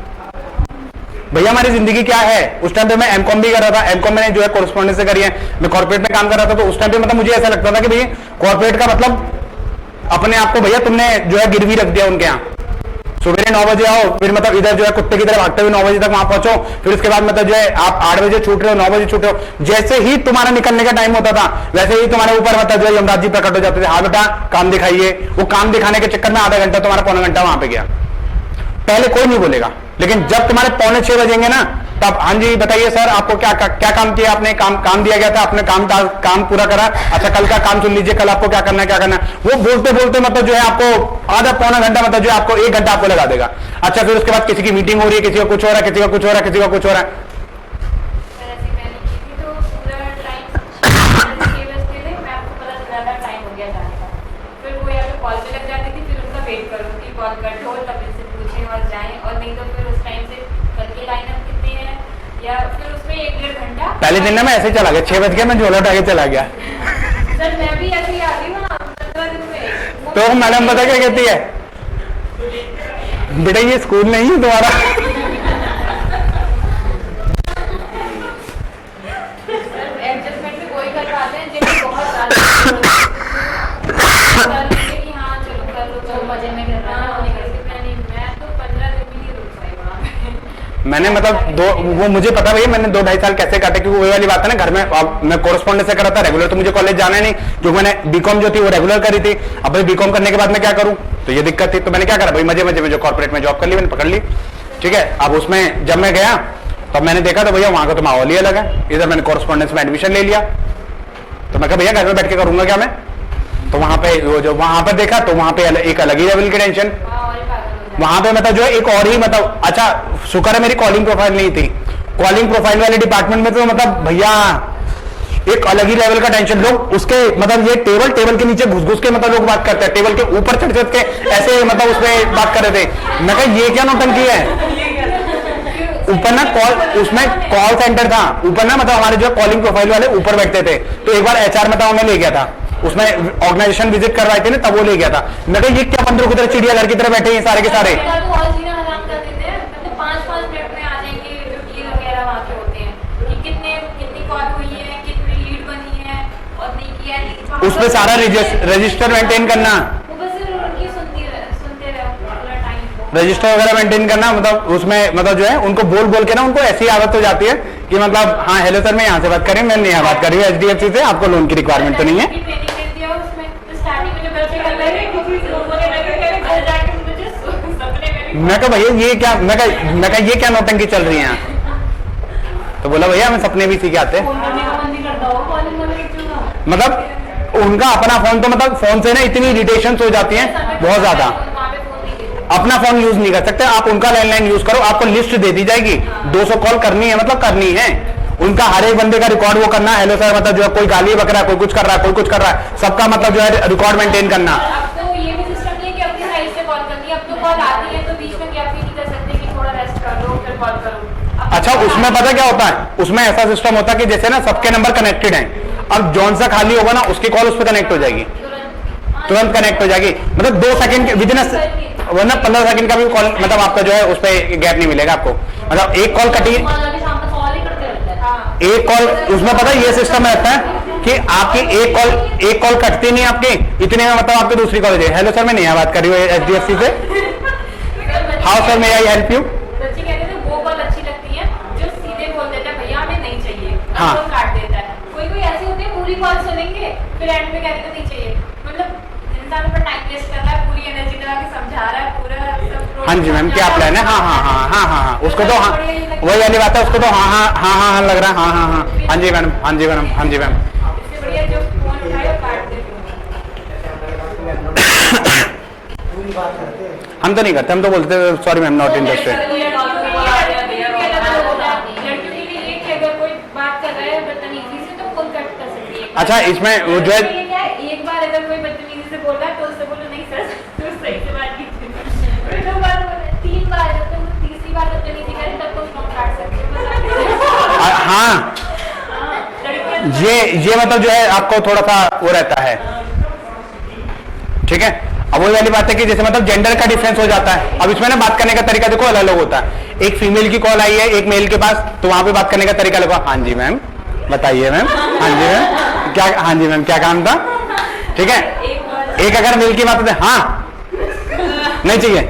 [SPEAKER 1] भैया हमारी जिंदगी क्या है। उस टाइम पे मैं एमकॉम भी कर रहा था, एमकॉम मैंने जो है कोरेस्पोंडेंस से करी है, मैं कॉर्पोरेट में काम कर रहा था। तो उस टाइम पे मतलब मुझे ऐसा लगता था कि भैया कॉर्पोरेट का मतलब अपने आप को भैया तुमने जो है गिरवी रख दिया उनके यहाँ। सुबह 9 बजे आओ, फिर मतलब इधर जो है कुत्ते की तरह भागते हुए 9 बजे तक वहां पहुंचो, फिर उसके बाद मतलब जो है आप 8 बजे छूट रहे हो, 9 बजे छूट रहे हो। जैसे ही तुम्हारा निकलने का टाइम होता था वैसे ही तुम्हारे ऊपर मतलब जो है यमराज जी प्रकट हो जाते थे, हाँ बेटा काम दिखाइए। वो काम दिखाने के चक्कर में आधा घंटा तुम्हारा पौना घंटा वहां पे गया। पहले कोई नहीं बोलेगा, लेकिन जब तुम्हारे 6:45 बजेंगे ना तब हाँ जी बताइए सर आपको क्या काम किया आपने, काम दिया गया था, आपने काम पूरा करा, अच्छा कल का काम सुन लीजिए, कल आपको क्या करना है क्या करना है। वो बोलते बोलते मतलब जो है आपको आधा पौना घंटा मतलब जो है आपको 1 घंटा आपको लगा देगा। अच्छा फिर उसके बाद किसी की मीटिंग हो रही है, किसी का कुछ हो रहा है, किसी का कुछ हो रहा है, किसी का कुछ हो रहा है। पहले दिन ना मैं ऐसे चला गया, 6 बज गया, मैं झोला उठा के चला गया।
[SPEAKER 2] सर मैं भी ऐसे ही आ रही हूँ ना 15 दिन में।
[SPEAKER 1] तो मैडम पता क्या कहती है, बेटा ये स्कूल नहीं है तुम्हारा।
[SPEAKER 2] एडजस्टमेंट में कोई कर पाते हैं जिनको बहुत ज्यादा कि हाँ चलो कर लो, चलो मजे में कर रहा है। मैं तो 15 दिन में ही रुक पाई वहाँ पे।
[SPEAKER 1] मैंने मतलब वो मुझे पता भैया मैंने 2-2.5 साल कैसे काटे, क्योंकि वही वाली बात है ना, घर में अब मैं कोरेस्पोंडेंस से कर रहा था, रेगुलर तो मुझे कॉलेज जाना नहीं, क्योंकि मैंने बीकॉम जो थी वो रेगुलर करी थी। अब भाई बीकॉम करने के बाद मैं क्या करूं, तो ये दिक्कत थी। तो मैंने क्या करा भाई, मजे मजे में जो कॉर्पोरेट में जॉब कर ली, मैंने पकड़ ली, ठीक है। अब उसमें जब मैं गया तब मैंने देखा तो भैया वहां का तो माहौल ही अलग है, इधर मैंने कॉरेस्पॉन्डेंस में एडमिशन ले लिया। तो मैं कहा भैया घर में बैठ के करूंगा क्या मैं, तो वहां पे वो जो वहां पर देखा तो वहां पे एक अलग ही लेवल की टेंशन, वहां पे मतलब जो है एक और ही मतलब, अच्छा शुक्र है मेरी कॉलिंग प्रोफाइल नहीं थी, कॉलिंग प्रोफाइल वाले डिपार्टमेंट में तो मतलब भैया एक अलग ही लेवल का टेंशन। लोग उसके मतलब ये टेबल के नीचे घुस घुस के मतलब लोग बात करते हैं, टेबल के ऊपर चढ़ चढ़ के ऐसे मतलब उसमें बात कर रहे थे। मैं कहा ये क्या नौटंकी है। ऊपर ना कॉल, उसमें कॉल सेंटर था ऊपर ना, मतलब हमारे जो कॉलिंग प्रोफाइल वाले ऊपर बैठते थे। तो एक बार एचआर मतलब हमें ले गया था, उसमें ऑर्गेनाइजेशन विजिट करवाए थे ना, तब वो ले गया था। मैं कहा ये क्या बंदरों की तरह चिड़ियाघर की तरह बैठे हैं सारे के सारे। उसमें सारा रजिस्टर मेंटेन करना, रजिस्टर वगैरह मेंटेन करना, मतलब उसमें मतलब जो है उनको बोल बोल के ना उनको ऐसी आदत हो जाती है कि मतलब हाँ हेलो सर मैं यहाँ से बात कर रही हूँ, मैं नहीं बात कर रही हूँ एचडीएफसी से, आपको लोन की रिक्वायरमेंट तो नहीं है। मैं कहा भैया ये क्या, मैं कहा ये क्या नौटंकी चल रही है यहाँ। तो बोला भैया हमें सपने भी सीखे आते हैं। मतलब उनका अपना फोन, तो मतलब फोन से ना इतनी इरिटेशन हो जाती है बहुत ज्यादा, अपना फोन यूज नहीं कर सकते आप, उनका लैंडलाइन यूज करो, आपको लिस्ट दे दी जाएगी 200 कॉल करनी है, मतलब करनी है, उनका हर एक बंदे का रिकॉर्ड वो करना है। हेलो सर मतलब जो है कोई गाली बक रहा है, कोई कुछ कर रहा है, कोई कुछ कर रहा है, सबका मतलब जो है रिकॉर्ड मेंटेन करना।
[SPEAKER 2] अब तो ये भी सिस्टम नहीं है कि अपनी साइड से कॉल करनी है, अब तो कॉल आती है तो बीच में गैप भी नहीं कर सकते कि थोड़ा रेस्ट कर लो फिर कॉल करो।
[SPEAKER 1] अच्छा उसमें पता क्या होता है, उसमें ऐसा सिस्टम होता है कि जैसे ना सबके नंबर कनेक्टेड हैं, अब जौन सा खाली होगा ना उसकी कॉल उस पर कनेक्ट हो जाएगी, तुरंत कनेक्ट हो जाएगी, मतलब 2 सेकंड के विदिन, वरना 15 सेकंड का भी कॉल मतलब आपका जो है उस पर गैप नहीं मिलेगा आपको, मतलब एक कॉल कटी, एक कॉल उसमें पता है ये सिस्टम रहता है कि आपकी एक कॉल कटती नहीं आपकी, इतने में मतलब आपकी दूसरी कॉल है, हेलो सर मैं नहीं बात कर रही हूँ एचडीएफसी से, how sir may I help you.
[SPEAKER 2] बच्चे कहते हैं वो कॉल अच्छी लगती है जो सीधे बोल देता है भैया हमें नहीं चाहिए,
[SPEAKER 1] हाँ
[SPEAKER 2] काट देता है। कोई कोई ऐसे होते हैं पूरी कॉल सुनेंगे फिर एंड में कहते नहीं चाहिए, मतलब इंसान पर टाइम वेस्ट कर रहा है, पूरी एनर्जी लगा के समझा रहा है पूरा सब।
[SPEAKER 1] हाँ जी मैम क्या प्लान है, हाँ हाँ हाँ हाँ हाँ हाँ उसको तो हाँ वही वाली बात है, उसको तो हाँ हाँ हाँ हाँ हाँ लग रहा है, हाँ हाँ हाँ हाँ जी मैडम, हाँ जी मैडम, हाँ जी मैम।
[SPEAKER 2] इससे बढ़िया जो फोन उठाए और काट दे।
[SPEAKER 3] पूरी बात करते हैं,
[SPEAKER 1] हम तो नहीं करते, हम तो बोलते सॉरी मैम नॉट इंटरेस्टेड। अच्छा इसमें वो जो है
[SPEAKER 2] एक बार अगर कोई बदतमीजी से बोल रहा है तो उससे बोलो नहीं सर तो सही से बात कीजिए, फिर 2 बार 3 बार जब तक तीसरी बार बदतमीजी करे तब तो फोन काट सकते हो।
[SPEAKER 1] हाँ ये मतलब जो है आपको थोड़ा सा वो रहता है, ठीक है। अब वही वाली बात है कि जैसे मतलब जेंडर का डिफरेंस हो जाता है, अब इसमें ना बात करने का तरीका देखो अलग अलग होता है, एक फीमेल की कॉल आई है एक मेल के पास, तो वहां पे बात करने का तरीका लगो, हाँ जी मैम बताइए मैम, हाँ जी मैम क्या, हाँ जी मैम क्या काम था, ठीक है। एक अगर मेल की बात होती है हाँ नहीं चाहिए,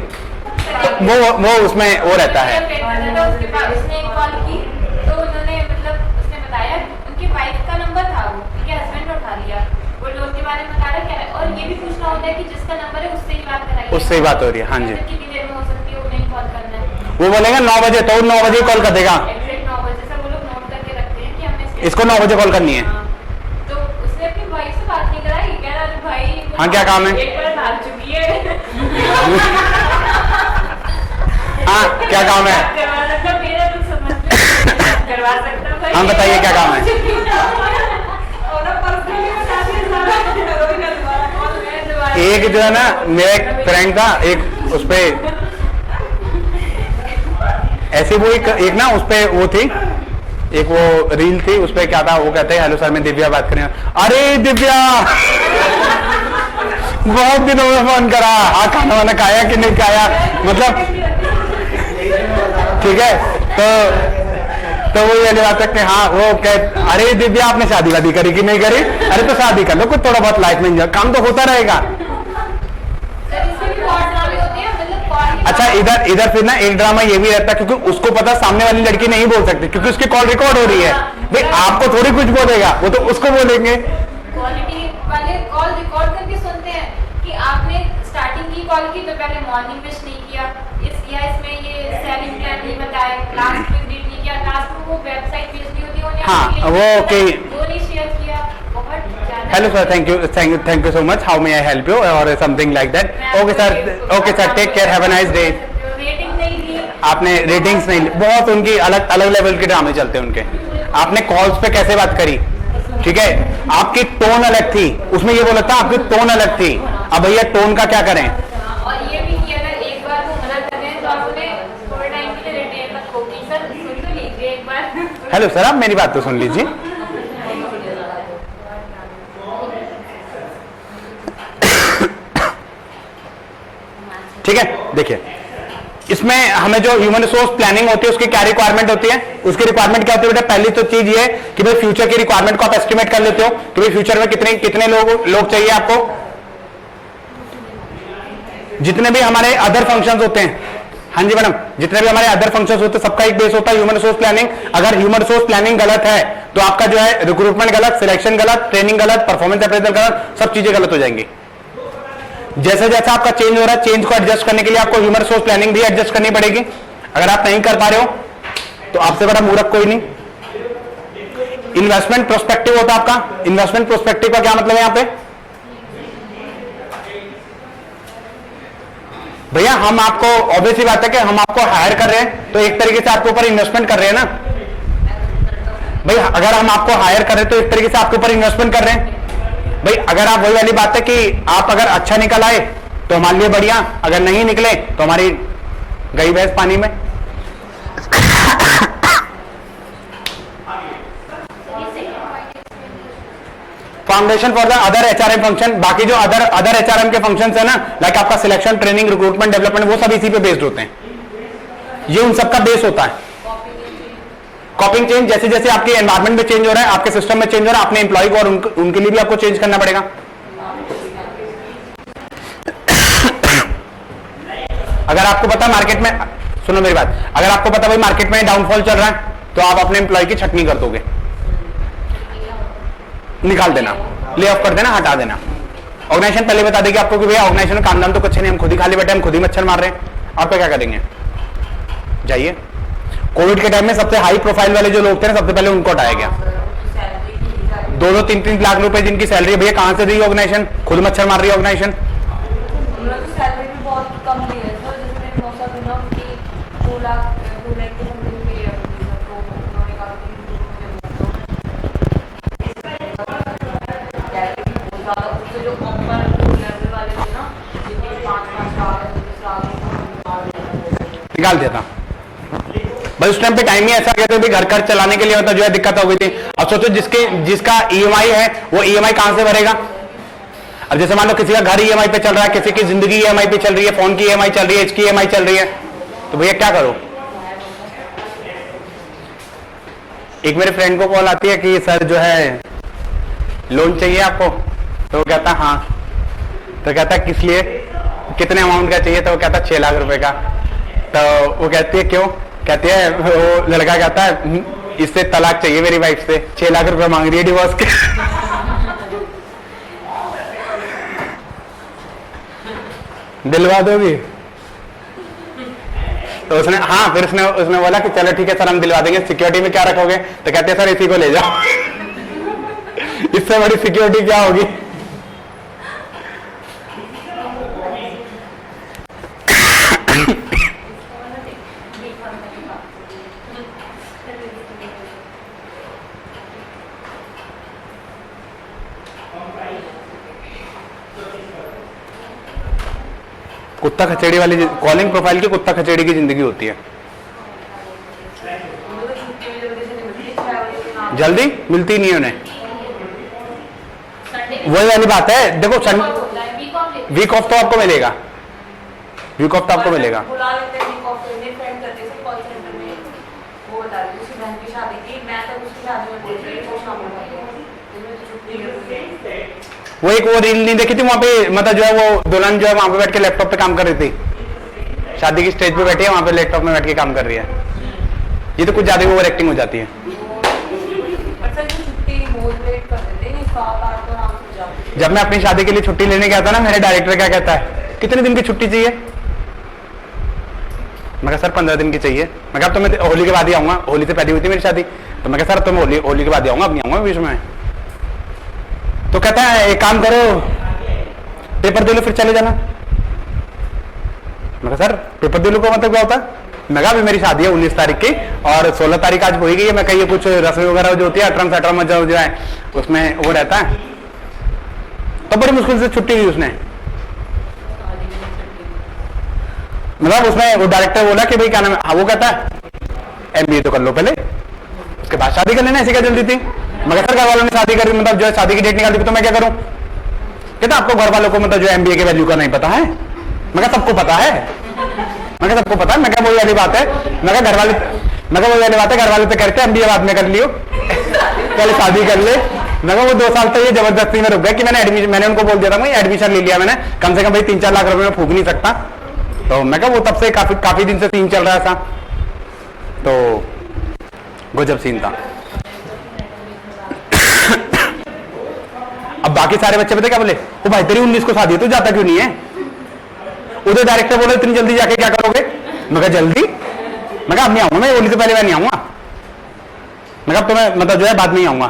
[SPEAKER 1] वो उसमें वो रहता है।
[SPEAKER 2] उसके बाद उसने एक कॉल की तो उन्होंने मतलब उसने बताया उनकी वाइफ का नंबर था, वो उनके हस्बैंड ने उठा लिया, वो लोन के बारे में बता रहा है, और ये भी पूछना होता है कि जिसका नंबर है उससे ही बात कराइए,
[SPEAKER 1] उससे ही बात हो रही है, हाँ जी
[SPEAKER 2] कितनी देर में हो सकती है, उन्हें कॉल करना है,
[SPEAKER 1] वो बोलेगा 9 बजे, तो 9 बजे कॉल कर देगा,
[SPEAKER 2] एग्जैक्ट 9 बजे से वो लोग नोट करके रखते हैं कि हमें
[SPEAKER 1] इसको 9 बजे कॉल करनी है।
[SPEAKER 2] तो उसने अपनी वाइफ से बात नहीं कराई, कह रहा है भाई
[SPEAKER 1] हाँ क्या काम है,
[SPEAKER 2] एक बार भाग चुकी है
[SPEAKER 1] हाँ क्या काम है,
[SPEAKER 2] करवा सकता मेरा तो समझ करवा सकता भाई,
[SPEAKER 1] हाँ बताइए क्या काम है। एक जो है ना मेरा एक फ्रेंड था, एक उस पे ऐसी वो एक ना उस पे वो थी, एक वो रील थी, उस पे क्या था, वो कहते हैं हेलो सर मैं दिव्या बात करें, अरे दिव्या बहुत दिनों में फोन करा, हाँ खाना वाना खाया कि नहीं खाया, मतलब ठीक है। तो वो ये बात है कि हाँ वो कह अरे दिव्या आपने शादी वादी करी कि नहीं करी, अरे तो शादी कर लो, कुछ थोड़ा बहुत लाइफ में काम तो होता रहेगा। अच्छा इधर फिर ना एक ड्रामा ये भी रहता है क्योंकि उसको पता सामने वाली लड़की नहीं बोल सकती क्योंकि उसकी कॉल रिकॉर्ड हो रही है, भाई आपको थोड़ी कुछ बोलेगा, वो तो उसको बोलेंगे।
[SPEAKER 2] क्वालिटी वाले कॉल रिकॉर्ड करके सुनते हैं कि आपने स्टार्टिंग की कॉल की तो पहले मॉर्निंग विश नहीं किया, इसमें ये सेलिंग प्लान नहीं बताया, लास्ट में ग्रीट नहीं या लास्ट में वो वेबसाइट भेज दी होती है
[SPEAKER 1] हाँ, वो okay.
[SPEAKER 2] वो नहीं शेयर किया, बहुत ज्यादा।
[SPEAKER 1] Hello sir, thank you so much, how may I help you और something like that. Okay sir, take care, have a nice day.
[SPEAKER 2] Rating नहीं दी
[SPEAKER 1] आपने रेटिंग्स नहीं ली, बहुत उनकी अलग अलग लेवल के ड्रामे चलते हैं उनके। आपने कॉल्स पे कैसे बात करी, ठीक है, आपकी टोन अलग थी, उसमें ये बोला था आपकी टोन अलग थी। अब भैया टोन का क्या करें?
[SPEAKER 2] और ये भी कि अगर एक बार वो मना कर रहे हैं तो आप उन्हें थोड़े टाइम के लिए रिटेन मत हो कि सर सुन तो लीजिए एक बार।
[SPEAKER 1] हेलो सर, आप मेरी बात तो सुन लीजिए। ठीक है, देखिए इसमें हमें जो ह्यूमन रिसोर्स प्लानिंग होती है उसकी क्या रिक्वायरमेंट होती है? उसकी रिक्वायरमेंट क्या होती है बेटा? पहली तो चीज ये कि भाई फ्यूचर की रिक्वायरमेंट को आप एस्टिमेट कर लेते हो कि भाई फ्यूचर में कितने लोग चाहिए आपको। जितने भी हमारे अदर फंक्शंस होते हैं, हाँ जी मैडम, जितने भी हमारे अदर फंक्शंस होते हैं सबका एक बेस होता है ह्यूमन रिसोर्स प्लानिंग। अगर ह्यूमन रिसोर्स प्लानिंग गलत है तो आपका जो है रिक्रूटमेंट गलत, सिलेक्शन गलत, ट्रेनिंग गलत, परफॉर्मेंस अप्रेजल गलत, सब चीजें गलत हो जाएंगी। जैसे जैसा आपका चेंज हो रहा है, चेंज को एडजस्ट करने के लिए आपको ह्यूमन रिसोर्स प्लानिंग भी एडजस्ट करनी पड़ेगी। अगर आप नहीं कर पा रहे हो तो आपसे बड़ा मूर्ख कोई नहीं। इन्वेस्टमेंट प्रोस्पेक्टिव होता है आपका। इन्वेस्टमेंट प्रोस्पेक्टिव का क्या मतलब है यहां पे? भैया हम आपको, ऑब्वियसली बात है कि हम आपको हायर कर रहे हैं तो एक तरीके से आपके ऊपर इन्वेस्टमेंट कर रहे हैं ना भाई। अगर हम आपको हायर कर रहे हैं तो एक तरीके से आपके ऊपर इन्वेस्टमेंट कर रहे हैं भाई। अगर आप, वही वाली बात है कि आप अगर अच्छा निकल आए तो हमारे लिए बढ़िया, अगर नहीं निकले तो हमारी गई भैंस पानी में। Foundation for the other HRM function, बाकी जो अदर एचआरएम के फंक्शंस है ना, लाइक आपका सिलेक्शन, ट्रेनिंग, रिक्रूटमेंट, डेवलपमेंट, वो सब इसी पे बेस्ड होते हैं। ये उन सबका बेस होता है। कॉपिंग चेंज, जैसे जैसे आपके एनवायरमेंट में चेंज हो रहा है, आपके सिस्टम में चेंज हो रहा है, अपने एम्प्लॉय को और उनके लिए भी आपको चेंज करना पड़ेगा। अगर आपको पता मार्केट में, सुनो मेरी बात, अगर आपको पता भाई मार्केट में डाउनफॉल चल रहा है तो आप अपने एम्प्लॉय की छटनी कर दोगे, निकाल देना, ले ऑफ कर देना, हटा देना। ऑर्गेनाइजेशन पहले बता देगी आपको कि भैया ऑर्गेनाइजेशन काम दाम तो कुछ नहीं, हम खुद ही खाली बैठे, हम खुद ही मच्छर मार रहे हैं, आप क्या करेंगे? जाइए। कोविड के टाइम में सबसे हाई प्रोफाइल वाले जो लोग थे ना, सबसे पहले उनको हटाया गया। 2-3 लाख रुपए जिनकी सैलरी है, भैया कहां से दी ऑर्गेनाइजेशन? खुद मच्छर मार रही है ऑर्गेनाइजेशन।
[SPEAKER 4] सैलरी भी बहुत कम दी है सर, जिसमें मौसा दिनों की 2 लाख के समथिंग पे है, तो उन्होंने कहा कि ज़्यादा उससे जो ऊपर लेवल वाले थे ना, जिनके 5-5 लाख
[SPEAKER 1] निकाल देता भाई। उस टाइम पे टाइम ही ऐसा गया था, घर खर्च चलाने के लिए होता जो है दिक्कत हो गई थी। अब सोचो जिसका ईएमआई है वो ईएमआई कहां से भरेगा? अब जैसे मान लो किसी का घर ईएमआई पे चल रहा है, किसी की जिंदगी ईएमआई पे चल रही है, फोन की ईएमआई चल रही है, इसकी ईएमआई चल रही है, तो भैया क्या करो? एक मेरे फ्रेंड को कॉल आती है कि सर जो है लोन चाहिए आपको, तो वो कहता हाँ, तो कहता है किस लिए, कितने अमाउंट का चाहिए? तो वो कहता 6 लाख रुपए का। तो वो कहती है क्यों? कहती है, वो लड़का कहता है इससे तलाक चाहिए मेरी वाइफ से, 6 लाख रुपए मांग रही है डिवोर्स के। दिलवा दोगी? तो उसने, हाँ, फिर उसने बोला कि चलो ठीक है सर हम दिलवा देंगे, सिक्योरिटी में क्या रखोगे? तो कहते हैं सर इसी को ले जाओ। इससे बड़ी सिक्योरिटी क्या होगी? कुत्ता खचेड़ी वाली कॉलिंग प्रोफाइल की कुत्ता खचेड़ी की जिंदगी होती है। जल्दी मिलती नहीं है उन्हें। वही वाली बात है, देखो वीक ऑफ तो आपको मिलेगा, वीक ऑफ तो आपको मिलेगा।
[SPEAKER 4] बुला लेते हैं, वीक ऑफ मेरे फ्रेंड करते थे कॉल सेंटर में, वो बता रही उसकी बहन की शादी थी, मैं तो उसकी शादी में बोल रही वो शाम को
[SPEAKER 1] वो एक वो रील नहीं देखी थी वहां पे, मतलब जो है वो दुल्हन जो है वहां पे बैठ के लैपटॉप पे काम कर रही थी, शादी की स्टेज पे बैठी है, वहां पे लैपटॉप में बैठ के काम कर रही है। ये तो कुछ ज्यादा ओवर एक्टिंग हो जाती है। जब मैं अपनी शादी के लिए छुट्टी लेने गया था ना, मेरे डायरेक्टर क्या कहता है, कितने दिन की छुट्टी चाहिए? मैं कहा सर 15 दिन की चाहिए। मैं कहा तो मैं होली के बाद ही आऊंगा, होली से पहले हुई थी मेरी शादी। तो मैं कहा सर तो मैं होली के बाद ही आऊंगा, अब नहीं आऊंगा बीच में। तो कहता है एक काम करो पेपर दे लो फिर चले जाना। मैं कहा सर पेपर दे लो का मतलब क्या होता है? मैं कहा अभी मेरी शादी है 19 तारीख की और 16 तारीख आज हो ही गई है। मैं कही कुछ रस्में वगैरह जो होती है 18 में जो है उसमें वो रहता है। तो बड़ी मुश्किल से छुट्टी दी उसने। मतलब उसमें वो डायरेक्टर बोला कि भाई क्या नाम है, वो कहता है MBA तो कर लो पहले, उसके बाद शादी कर लेना, ऐसी क्या जल्दी थी? मगर सर घर वालों ने शादी कर, मतलब जो है शादी की डेट निकाल दी तो मैं क्या करूं? कहता आपको घर वालों को मतलब जो MBA के वैल्यू का नहीं पता है? मैं कहा सबको पता है। मैं कहा सबको पता है। मैं कहा वही वाली बात है। मैं कहा घर वाले, मैं कहा वही वाली बात है, घर वाले तो कहते हैं MBA बाद में कर लियो, पहले शादी कर ले। मैं कहा वो 2 साल तो ये जबरदस्ती में रुक गया कि मैंने उनको बोल दिया था मैं एडमिशन ले लिया मैंने, कम से कम भाई 3-4 लाख रुपए में फूक नहीं सकता। तो मैं कहा वो तब से काफी दिन से सीन चल रहा था। तो गजब सीन था। अब बाकी सारे बच्चे पता क्या बोले, वो भाई तेरी 19 को शादी है, तू जाता क्यों नहीं है? उधर डायरेक्टर बोले इतनी जल्दी जाके क्या करोगे? मैं कहा जल्दी, मैं कहा अब नहीं आऊंगा, मैं होली से पहले मैं नहीं आऊंगा। मैं कहा तो मैं मतलब जो है बाद में ही आऊंगा।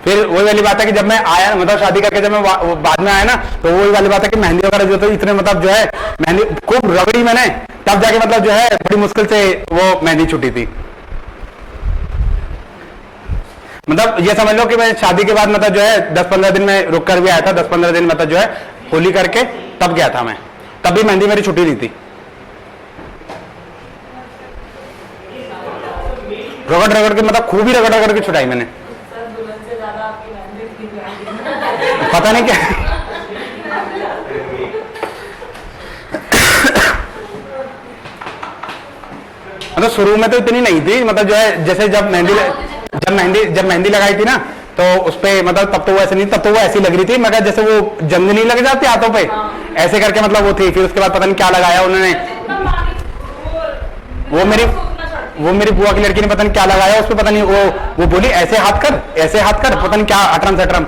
[SPEAKER 1] फिर वही वाली बात है कि जब मैं आया मतलब शादी करके जब मैं बाद में आया ना, तो वही वाली बात है कि मेहंदी वगैरह जो तो इतने मतलब जो है मेहंदी खूब रगड़ी मैंने, तब जाके मतलब जो है बड़ी मुश्किल से वो मेहंदी छूटी थी। मतलब ये समझ लो कि मैं शादी के बाद मतलब जो है 10-15 दिन में रुक कर भी आया था, 10-15 दिन मतलब जो है होली करके तब गया था मैं, तब भी मेहंदी मेरी छुट्टी नहीं थी। रगड़ के मतलब खूब ही रगड़ के छुटाई मैंने। पता नहीं क्या मतलब शुरू में तो इतनी नहीं थी, मतलब जो है जैसे जब मेहंदी लगाई थी ना तो उस पे मतलब तब तो वो ऐसे नहीं, तब तो वो ऐसी लग रही थी, मगर जैसे वो जंग नहीं लग जाती हाथों पे ऐसे करके मतलब वो थी। फिर उसके बाद पता नहीं क्या लगाया उन्होंने, वो मेरी बुआ की लड़की ने पता नहीं क्या लगाया उस पे, पता नहीं वो बोली ऐसे हाथ कर पता नहीं क्या अटरम सटरम,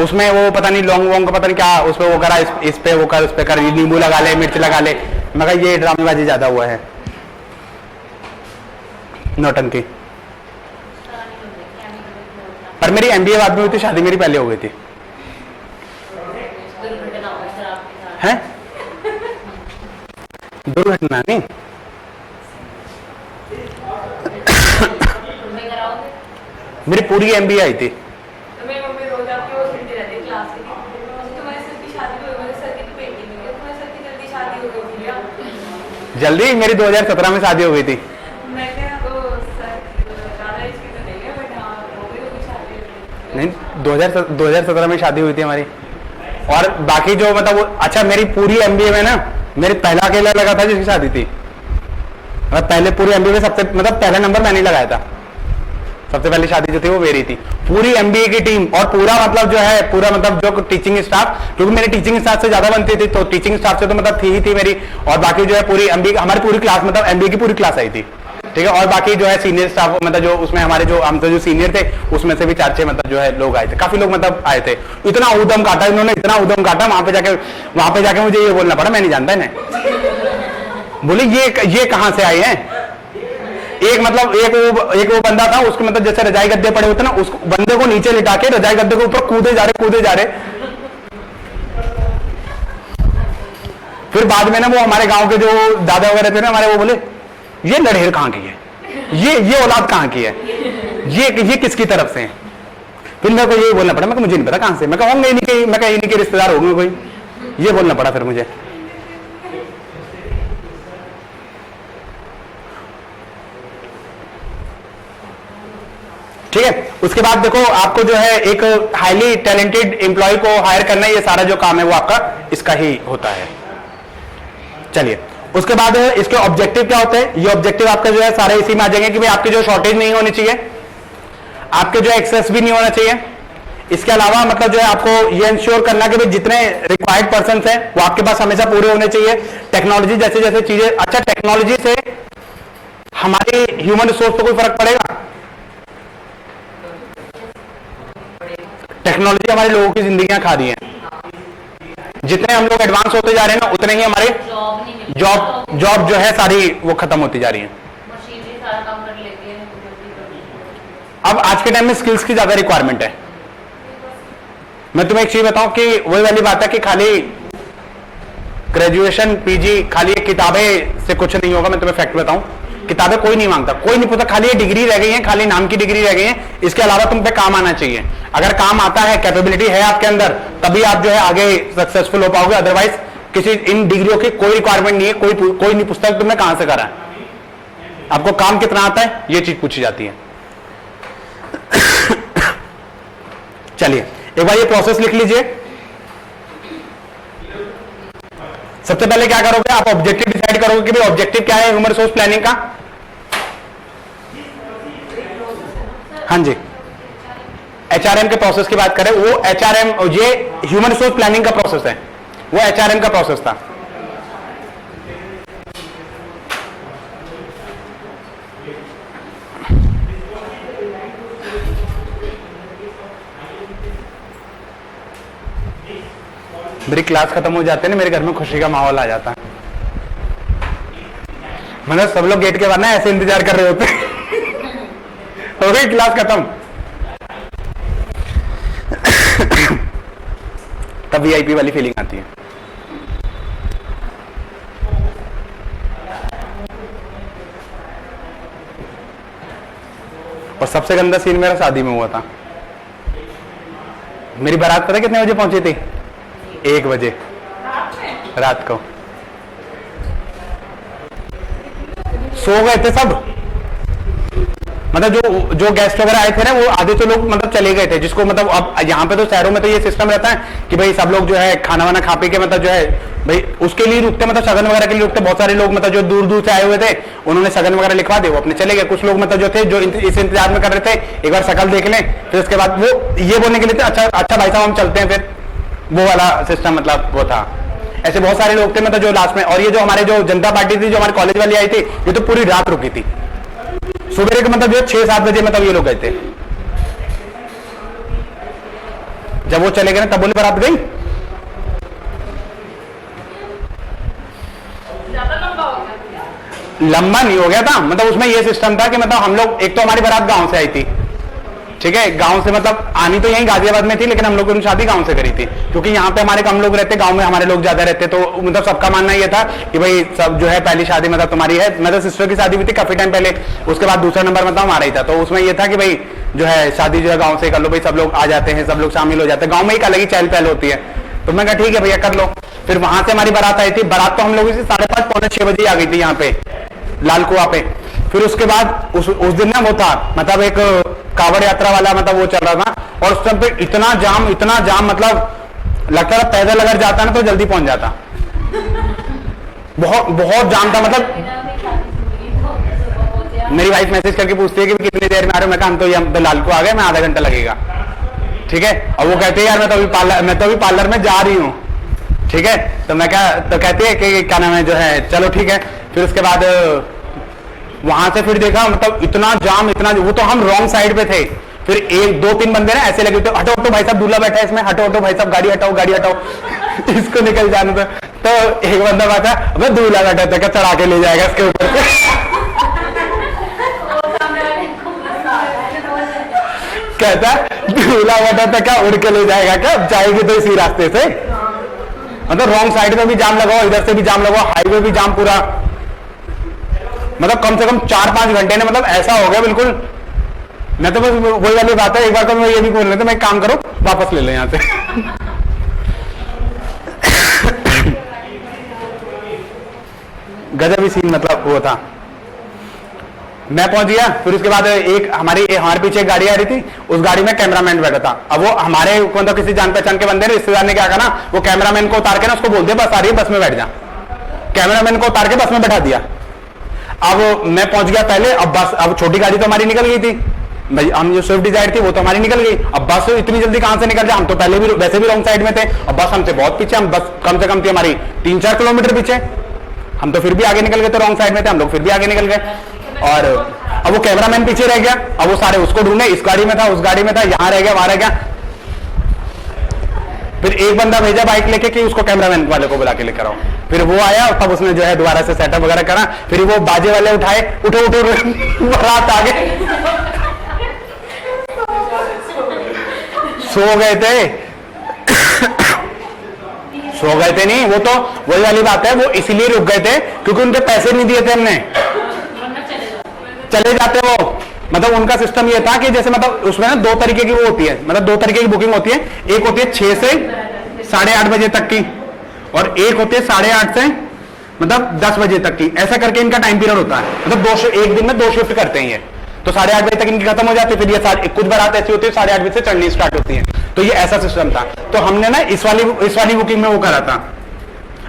[SPEAKER 1] उसमें वो पता नहीं लौंग वोंग का पता नहीं क्या उस पे वो करा, इस पे वो कर, उस पे कर, नींबू लगा ले, मिर्च लगा ले। मैं कहा ये ड्रामेबाजी ज्यादा हुआ है, नौटंकी। पर मेरी MBA बाद में हुई थी, शादी मेरी पहले हो गई थी। हैं? दुर्घटना नहीं, मेरी पूरी MBA आई थी।
[SPEAKER 4] तो मेरी मम्मी रोज आके वो सुनती रहती है क्लास की, तुम्हारे सर की शादी हो गई, सर की तो पेंटिंग नहीं है, तुम्हारे सर की जल्दी शादी हो गई थी क्या?
[SPEAKER 1] जल्दी मेरी 2017 में शादी हो गई थी।
[SPEAKER 4] मैं क्या तो सर ज़्यादा इसकी तो नहीं है, बट हाँ हो गई होगी शादी।
[SPEAKER 1] नहीं 2017 में शादी हुई थी हमारी। और बाकी जो मतलब अच्छा मेरी पूरी MBA में ना मेरे पहला अकेला लगा था जिसकी शादी थी। मतलब पहले पूरी MBA में सबसे मतलब पहला नंबर मैंने लगाया था, सबसे पहली शादी जो थी वो मेरी थी। पूरी MBA की टीम और पूरा मतलब जो है पूरा मतलब जो टीचिंग स्टाफ, क्योंकि मेरी टीचिंग स्टाफ से ज्यादा बनती थी तो टीचिंग स्टाफ से तो मतलब थी ही थी मेरी, और बाकी जो है पूरी MBA हमारी पूरी क्लास मतलब MBA की पूरी क्लास आई थी, ठीक है। और बाकी जो है सीनियर स्टाफ मतलब जो उसमें हमारे जो हम तो जो सीनियर थे उसमें से भी 4-6 मतलब जो है लोग आए थे, काफी लोग मतलब आए थे। इतना उदम काटा इन्होंने, इतना उदम काटा, वहां पे जाके मुझे ये बोलना पड़ा, मैं नहीं जानता इन्हें। बोले ये कहां से आए हैं? एक वो बंदा था, उसके मतलब जैसे रजाई गद्दे पड़े होते ना, उस बंदे को नीचे लिटा के रजाई गद्दे के ऊपर कूदे जा रहे। फिर बाद में ना वो हमारे गांव के जो दादा वगैरह थे ना हमारे, वो बोले ये लड़ेर कहाँ की है, ये औलाद कहाँ की है, ये किसकी तरफ से है? फिर मेरे को ये बोलना पड़ा, मैं मुझे नहीं पता कहां से, मैं कहूँगा इन्हीं के रिश्तेदार होंगे कोई, ये बोलना पड़ा फिर मुझे। ठीक है। उसके बाद देखो आपको जो है एक हाईली टैलेंटेड एम्प्लॉय को हायर करना, ये सारा जो काम है वो आपका इसका ही होता है। चलिए उसके बाद इसके ऑब्जेक्टिव क्या होते हैं? ये ऑब्जेक्टिव आपका जो है सारे इसी में आ जाएंगे कि भाई आपके जो शॉर्टेज नहीं होनी चाहिए, आपके जो एक्सेस भी नहीं होना चाहिए। इसके अलावा मतलब जो है आपको ये इंश्योर करना कि भाई जितने रिक्वायर्ड पर्सन हैं वो आपके पास हमेशा पूरे होने चाहिए। टेक्नोलॉजी जैसे चीजें, अच्छा टेक्नोलॉजी से हमारी ह्यूमन रिसोर्स पर कोई फर्क पड़ेगा? टेक्नोलॉजी हमारे लोगों की जिंदगियां खा रही है। जितने हम लोग एडवांस होते जा रहे हैं ना उतने ही हमारे जॉब जो है सारी वो खत्म होती जा रही है।
[SPEAKER 4] मशीनरी सारा काम कर लेती है।
[SPEAKER 1] अब आज के टाइम में स्किल्स की ज्यादा रिक्वायरमेंट है। मैं तुम्हें एक चीज बताऊं कि वही वाली बात है कि खाली ग्रेजुएशन पीजी खाली किताबें से कुछ नहीं होगा। मैं तुम्हें फैक्ट बताऊं, किताबें कोई नहीं मांगता, कोई नहीं पूछता, खाली ये डिग्री रह गई है, खाली नाम की डिग्री रह गई है। इसके अलावा तुम पे काम आना चाहिए। अगर काम आता है, कैपेबिलिटी है आपके अंदर, तभी आप जो है आगे सक्सेसफुल हो पाओगे। अदरवाइज किसी इन डिग्रियों की कोई रिक्वायरमेंट नहीं है। कोई नहीं पूछता तुमने कहां से करा है, आपको काम कितना आता है, ये चीज पूछी जाती है। चलिए एक बार ये प्रोसेस लिख लीजिए। सबसे पहले क्या करोगे, आप ऑब्जेक्टिव डिसाइड करोगे कि भाई ऑब्जेक्टिव क्या है ह्यूमन रिसोर्स प्लानिंग का। हाँ जी, एचआरएम के प्रोसेस की बात करें, वो एचआरएम ये ह्यूमन रिसोर्स प्लानिंग का प्रोसेस है, वो एचआरएम का प्रोसेस था। मेरी क्लास खत्म हो जाते हैं ना, मेरे घर में खुशी का माहौल आ जाता है। मतलब सब लोग गेट के बाहर ना ऐसे इंतजार कर रहे होते हैं। हो गई क्लास खत्म, तब वीआईपी वाली फीलिंग आती है। और सबसे गंदा सीन मेरा शादी में हुआ था। मेरी बारात पता कितने बजे पहुंची थी? 1 बजे रात को। सो गए थे सब, मतलब जो गेस्ट वगैरह आए थे ना, वो आधे तो लोग मतलब चले गए थे। जिसको मतलब अब यहाँ पे तो शहरों में तो ये सिस्टम रहता है कि भाई सब लोग जो है खाना वाना खा पी के मतलब जो है भाई उसके लिए रुकते, मतलब सगन वगैरह के लिए रुकते। बहुत सारे लोग मतलब जो दूर दूर से आए हुए थे, उन्होंने सगन वगैरह लिखवा दे, वो अपने चले गए। कुछ लोग मतलब जो थे, जो इस इंतजार में कर रहे थे एक बार शकल देख लें, फिर उसके बाद वो ये बोलने के लिए थे अच्छा भाई साहब हम चलते हैं, फिर वो वाला सिस्टम मतलब वो था। ऐसे बहुत सारे लोग थे मतलब जो लास्ट में। और ये जो हमारे जो जनता पार्टी थी, जो हमारे कॉलेज वाली आई थी, ये तो पूरी रात रुकी थी। सुबह के मतलब जो 6-7 बजे मतलब ये लोग गए थे। जब वो चले गए ना, तब बोले बारात गई। लंबा नहीं हो गया था, मतलब उसमें ये सिस्टम था कि मतलब हम लोग, एक तो हमारी बारात गांव से आई थी, ठीक है, गांव से मतलब आनी तो यहीं गाजियाबाद में थी, लेकिन हम लोगों ने शादी गांव से करी थी। क्योंकि यहाँ पे हमारे कम लोग रहते, गांव में हमारे लोग ज्यादा रहते, तो मतलब सबका मानना ये था कि भाई सब जो है पहली शादी मतलब तुम्हारी है। मतलब सिस्टर की शादी हुई थी काफी टाइम पहले, उसके बाद दूसरा नंबर मतलब हमारा ही था। तो उसमें ये था कि भाई जो है शादी जो है गाँव से कर लो, भाई सब लोग आ जाते हैं, सब लोग शामिल हो जाते हैं, गाँव में एक अलग ही चहल पहल होती है। तो मैं कहा ठीक है भैया कर लो। फिर वहां से हमारी बारात आई थी। बारात तो हम लोग 5:30-6 बजे आ गई थी यहाँ पे लाल कुआं पे। फिर उसके बाद उस दिन ना वो था मतलब एक कावड़ यात्रा वाला मतलब वो चल रहा था, और उस टाइम पे इतना जाम मतलब लगता था पैदल अगर जाता ना तो जल्दी पहुंच जाता। बहुत जाम था। मतलब मेरी वाइफ मैसेज करके पूछती है कि कितनी देर में आ रहे हो। मैं कहा हम तो लाल को आ गए, मैं आधा घंटा लगेगा, ठीक है। और वो कहते हैं यार मैं तो अभी पार्लर में जा रही हूँ, ठीक है। तो मैं क्या तो कहती है कि क्या नाम है जो है, चलो ठीक है। फिर उसके बाद वहां से फिर देखा मतलब इतना जाम, इतना, वो तो हम रॉन्ग साइड पे थे। फिर 1-2-3 बंदे ना ऐसे लगे थे, हटो हटो भाई साहब दूल्हा बैठा है इसमें, हटो हटो भाई साहब गाड़ी हटाओ गाड़ी हटाओ। इसको निकल जाने दो। तो एक बंदा बैठा, अबे दूल्हा बैठा था क्या, चढ़ा के ले जाएगा इसके ऊपर से। कहता दूल्हा बैठा था क्या, उड़ के ले जाएगा क्या, जाएगी तो इसी रास्ते से। मतलब रॉन्ग साइड में भी जाम लगाओ, इधर से भी जाम लगाओ, हाईवे भी जाम पूरा। मतलब कम से कम 4-5 घंटे ने मतलब ऐसा हो गया बिल्कुल। मैं तो बस वही वाली बात है, एक बार तो मैं ये भी बोल रहे थे, मैं काम करो वापस ले लो यहाँ से। गजब ही सीन मतलब वो था। मैं पहुंच गया। फिर उसके बाद हमारे पीछे एक गाड़ी आ रही थी, उस गाड़ी में कैमरामैन बैठा था। अब वो हमारे मतलब किसी जान पहचान के बंदे ने, रिश्तेदार ने क्या कहा ना, वो कैमरामैन को उतार के ना उसको बोल दिया बस आ रही है, बस में बैठ जा। कैमरामैन को उतार के बस में बैठा दिया। अब मैं पहुंच गया पहले। अब छोटी गाड़ी तो हमारी निकल गई थी भाई, हम जो स्विफ्ट डिजायर थी वो तो हमारी निकल गई। अब बस इतनी जल्दी कहां से निकल जाए, हम तो पहले भी वैसे भी रॉन्ग साइड में थे। अब बस हमसे बहुत पीछे, हम बस कम से कम थी हमारी 3-4 किलोमीटर पीछे। हम तो फिर भी आगे निकल गए, तो रॉन्ग साइड में थे हम लोग, फिर भी आगे निकल गए। और अब वो कैमरामैन पीछे रह गया। अब वो सारे उसको ढूंढे, इस गाड़ी में था, उस गाड़ी में था, यहां रह गया, वहां रह गया। फिर एक बंदा भेजा बाइक लेके कि उसको कैमरामैन वाले को बुला के लेकर आओ। फिर वो आया, तब उसने जो है दोबारा से सेटअप वगैरह करा, फिर वो बाजे वाले उठाए, उठो उठो बारात आ गए, सो गए थे सो गए थे नहीं, वो तो वही वाली बात है, वो इसीलिए रुक गए थे क्योंकि उनके पैसे नहीं दिए थे हमने, चले जाते वो। मतलब उनका सिस्टम ये था कि जैसे मतलब उसमें ना 2 तरीके की वो होती है, मतलब 2 तरीके की बुकिंग होती है, एक होती है 6 से 8:30 बजे तक की, और एक होती है 8:30 से मतलब 10 बजे तक की, ऐसा करके इनका टाइम पीरियड होता है। मतलब एक दिन में 2 शिफ्ट करते हैं ये, तो 8:30 बजे तक इनकी खत्म हो जाती है, फिर ये कुछ बारात ऐसी होती है 8:30 बजे से चढ़नी स्टार्ट होती है, तो ये ऐसा सिस्टम था। तो हमने ना इस वाली बुकिंग में वो करा था।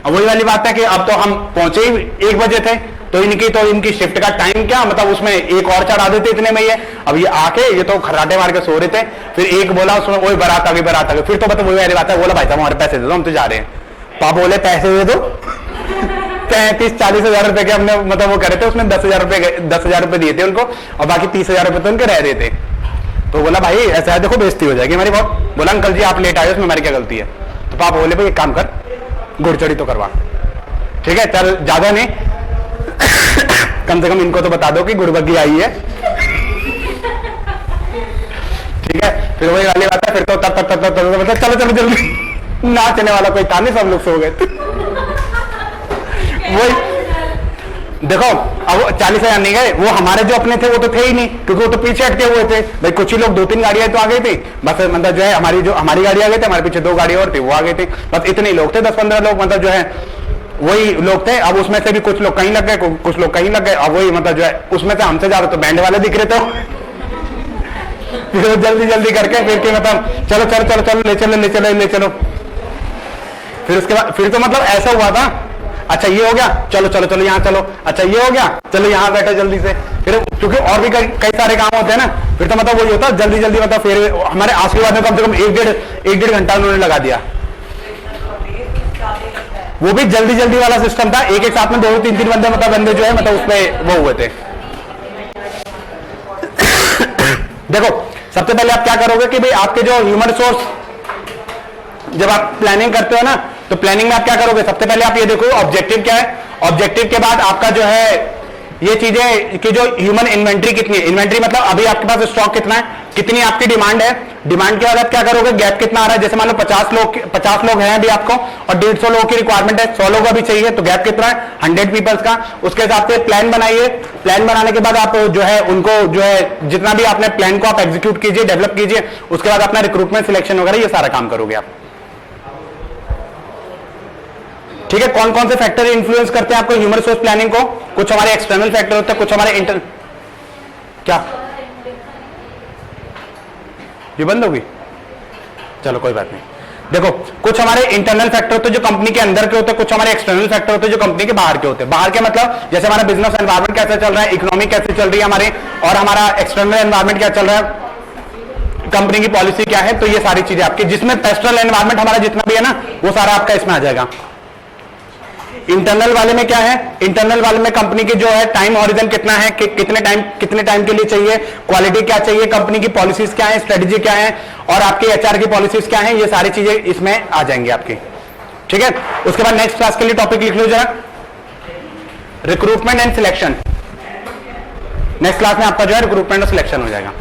[SPEAKER 1] अब वही वाली बात है कि अब तो हम पहुंचे ही 1 बजे थे, तो इनकी शिफ्ट का टाइम क्या, मतलब उसमें एक और चढ़ा देते इतने में ये। अब ये आके ये तो खर्राटे मार के सो रहे थे, फिर एक बोला उसमें वही बारात आ गई, फिर तो मतलब वही वाली बात है, बोला भाई साहब हमारे पैसे दे दो, हम तो जा रहे हैं। पापा बोले पैसे दे दो 35-40 हजार रुपए के हमने मतलब वो करे थे, उसमें 10,000 रुपए दिए थे उनको, और बाकी 30,000 रुपए तो उनके रह रहे थे। तो बोला भाई ऐसा है देखो बेइज्जती हो जाएगी हमारी बहुत। बोला अंकल जी आप लेट आए, उसमें हमारी क्या गलती है। तो पापा बोले भाई एक काम कर, घुड़चढ़ी तो करवा, ठीक है चल ज्यादा नहीं कम से कम इनको तो बता दो कि गुड़बग्गी आई है, ठीक है। फिर वही वाली बात है, फिर तो तब चलो जल्दी, नाचने वाला कोई था नहीं, सब लोग सो गए थे। वही देखो अब 40,000 नहीं गए, वो हमारे जो अपने थे वो तो थे ही नहीं, क्योंकि वो तो पीछे अटके हुए थे भाई। कुछ ही लोग 2-3 गाड़ियां तो आ गई थी बस, मतलब जो है हमारी गाड़ी आ गई थी, हमारे पीछे 2 गाड़ियां और थी वो आ गई थी, बस इतने ही लोग थे, 10-15 लोग मतलब जो है वही लोग थे। अब उसमें से भी कुछ लोग कहीं लग गए, कुछ लोग कहीं लग गए, अब वही मतलब जो है उसमें से हमसे ज्यादा तो बैंड वाले दिख रहे थे फिर जल्दी करके फिर के मतलब चलो ले चलो। फिर उसके बाद फिर तो मतलब ऐसा हुआ था, अच्छा ये हो गया, चलो यहाँ चलो, अच्छा ये हो गया, चलो यहाँ बैठो जल्दी से। फिर क्योंकि और भी कई सारे काम होते हैं ना, फिर तो मतलब वही होता है जल्दी मतलब फिर हमारे आशीर्वाद में कम से कम 1-1.5 घंटा उन्होंने लगा दिया। वो भी जल्दी वाला सिस्टम था, एक साथ में 2-3 बंदे जो है मतलब उसमें वो हुए थे। देखो सबसे पहले आप क्या करोगे कि भाई आपके जो ह्यूमन रिसोर्स, जब आप प्लानिंग करते हो ना, तो प्लानिंग में आप क्या करोगे, सबसे पहले आप ये देखो ऑब्जेक्टिव क्या है। ऑब्जेक्टिव के बाद आपका जो है ये चीजें कि जो ह्यूमन इन्वेंट्री कितनी है, इन्वेंट्री मतलब अभी आपके पास स्टॉक कितना है, कितनी आपकी डिमांड है, डिमांड के बाद आप क्या करोगे, गैप कितना आ रहा है। जैसे मान लो 50 लोग हैं अभी आपको और 150 लोगों की रिक्वायरमेंट है, 100 लोग अभी चाहिए, तो गैप कितना है 100 पीपल्स का। उसके हिसाब से प्लान बनाइए, प्लान बनाने के बाद आप जो है उनको जो है जितना भी आपने प्लान को आप एग्जीक्यूट कीजिए, डेवलप कीजिए, उसके बाद अपना रिक्रूटमेंट सिलेक्शन वगैरह ये सारा काम करोगे आप, ठीक है। कौन कौन से फैक्टर इन्फ्लुएंस करते हैं आपको ह्यूमन रिसोर्स प्लानिंग को, कुछ हमारे एक्सटर्नल फैक्टर होते हैं, कुछ हमारे इंटरनल। क्या ये बंद होगी, चलो कोई बात नहीं। देखो कुछ हमारे इंटरनल फैक्टर होते हैं जो कंपनी के अंदर के होते हैं, कुछ हमारे एक्सटर्नल फैक्टर होते हैं जो कंपनी के बाहर के होते हैं। बाहर के मतलब जैसे हमारा बिजनेस एनवायरनमेंट कैसे चल रहा है, इकोनॉमी कैसे चल रही है हमारे, और हमारा एक्सटर्नल एनवायरनमेंट क्या चल रहा है, कंपनी की पॉलिसी क्या है, तो ये सारी चीजें आपकी, जिसमें पर्सनल एनवायरनमेंट हमारा जितना भी है ना वो सारा आपका इसमें आ जाएगा। इंटरनल वाले में क्या है, इंटरनल वाले में कंपनी की जो है टाइम हॉरिजन कितना है, कितने टाइम के लिए चाहिए, क्वालिटी क्या चाहिए, कंपनी की पॉलिसीज क्या है, स्ट्रेटजी क्या है, और आपकी एचआर की पॉलिसीज क्या है, ये सारी चीजें इसमें आ जाएंगी आपकी, ठीक है। उसके बाद नेक्स्ट क्लास के लिए टॉपिक लिख लो जरा, recruitment and selection. Next class में आपका जो है रिक्रूटमेंट और सिलेक्शन हो जाएगा।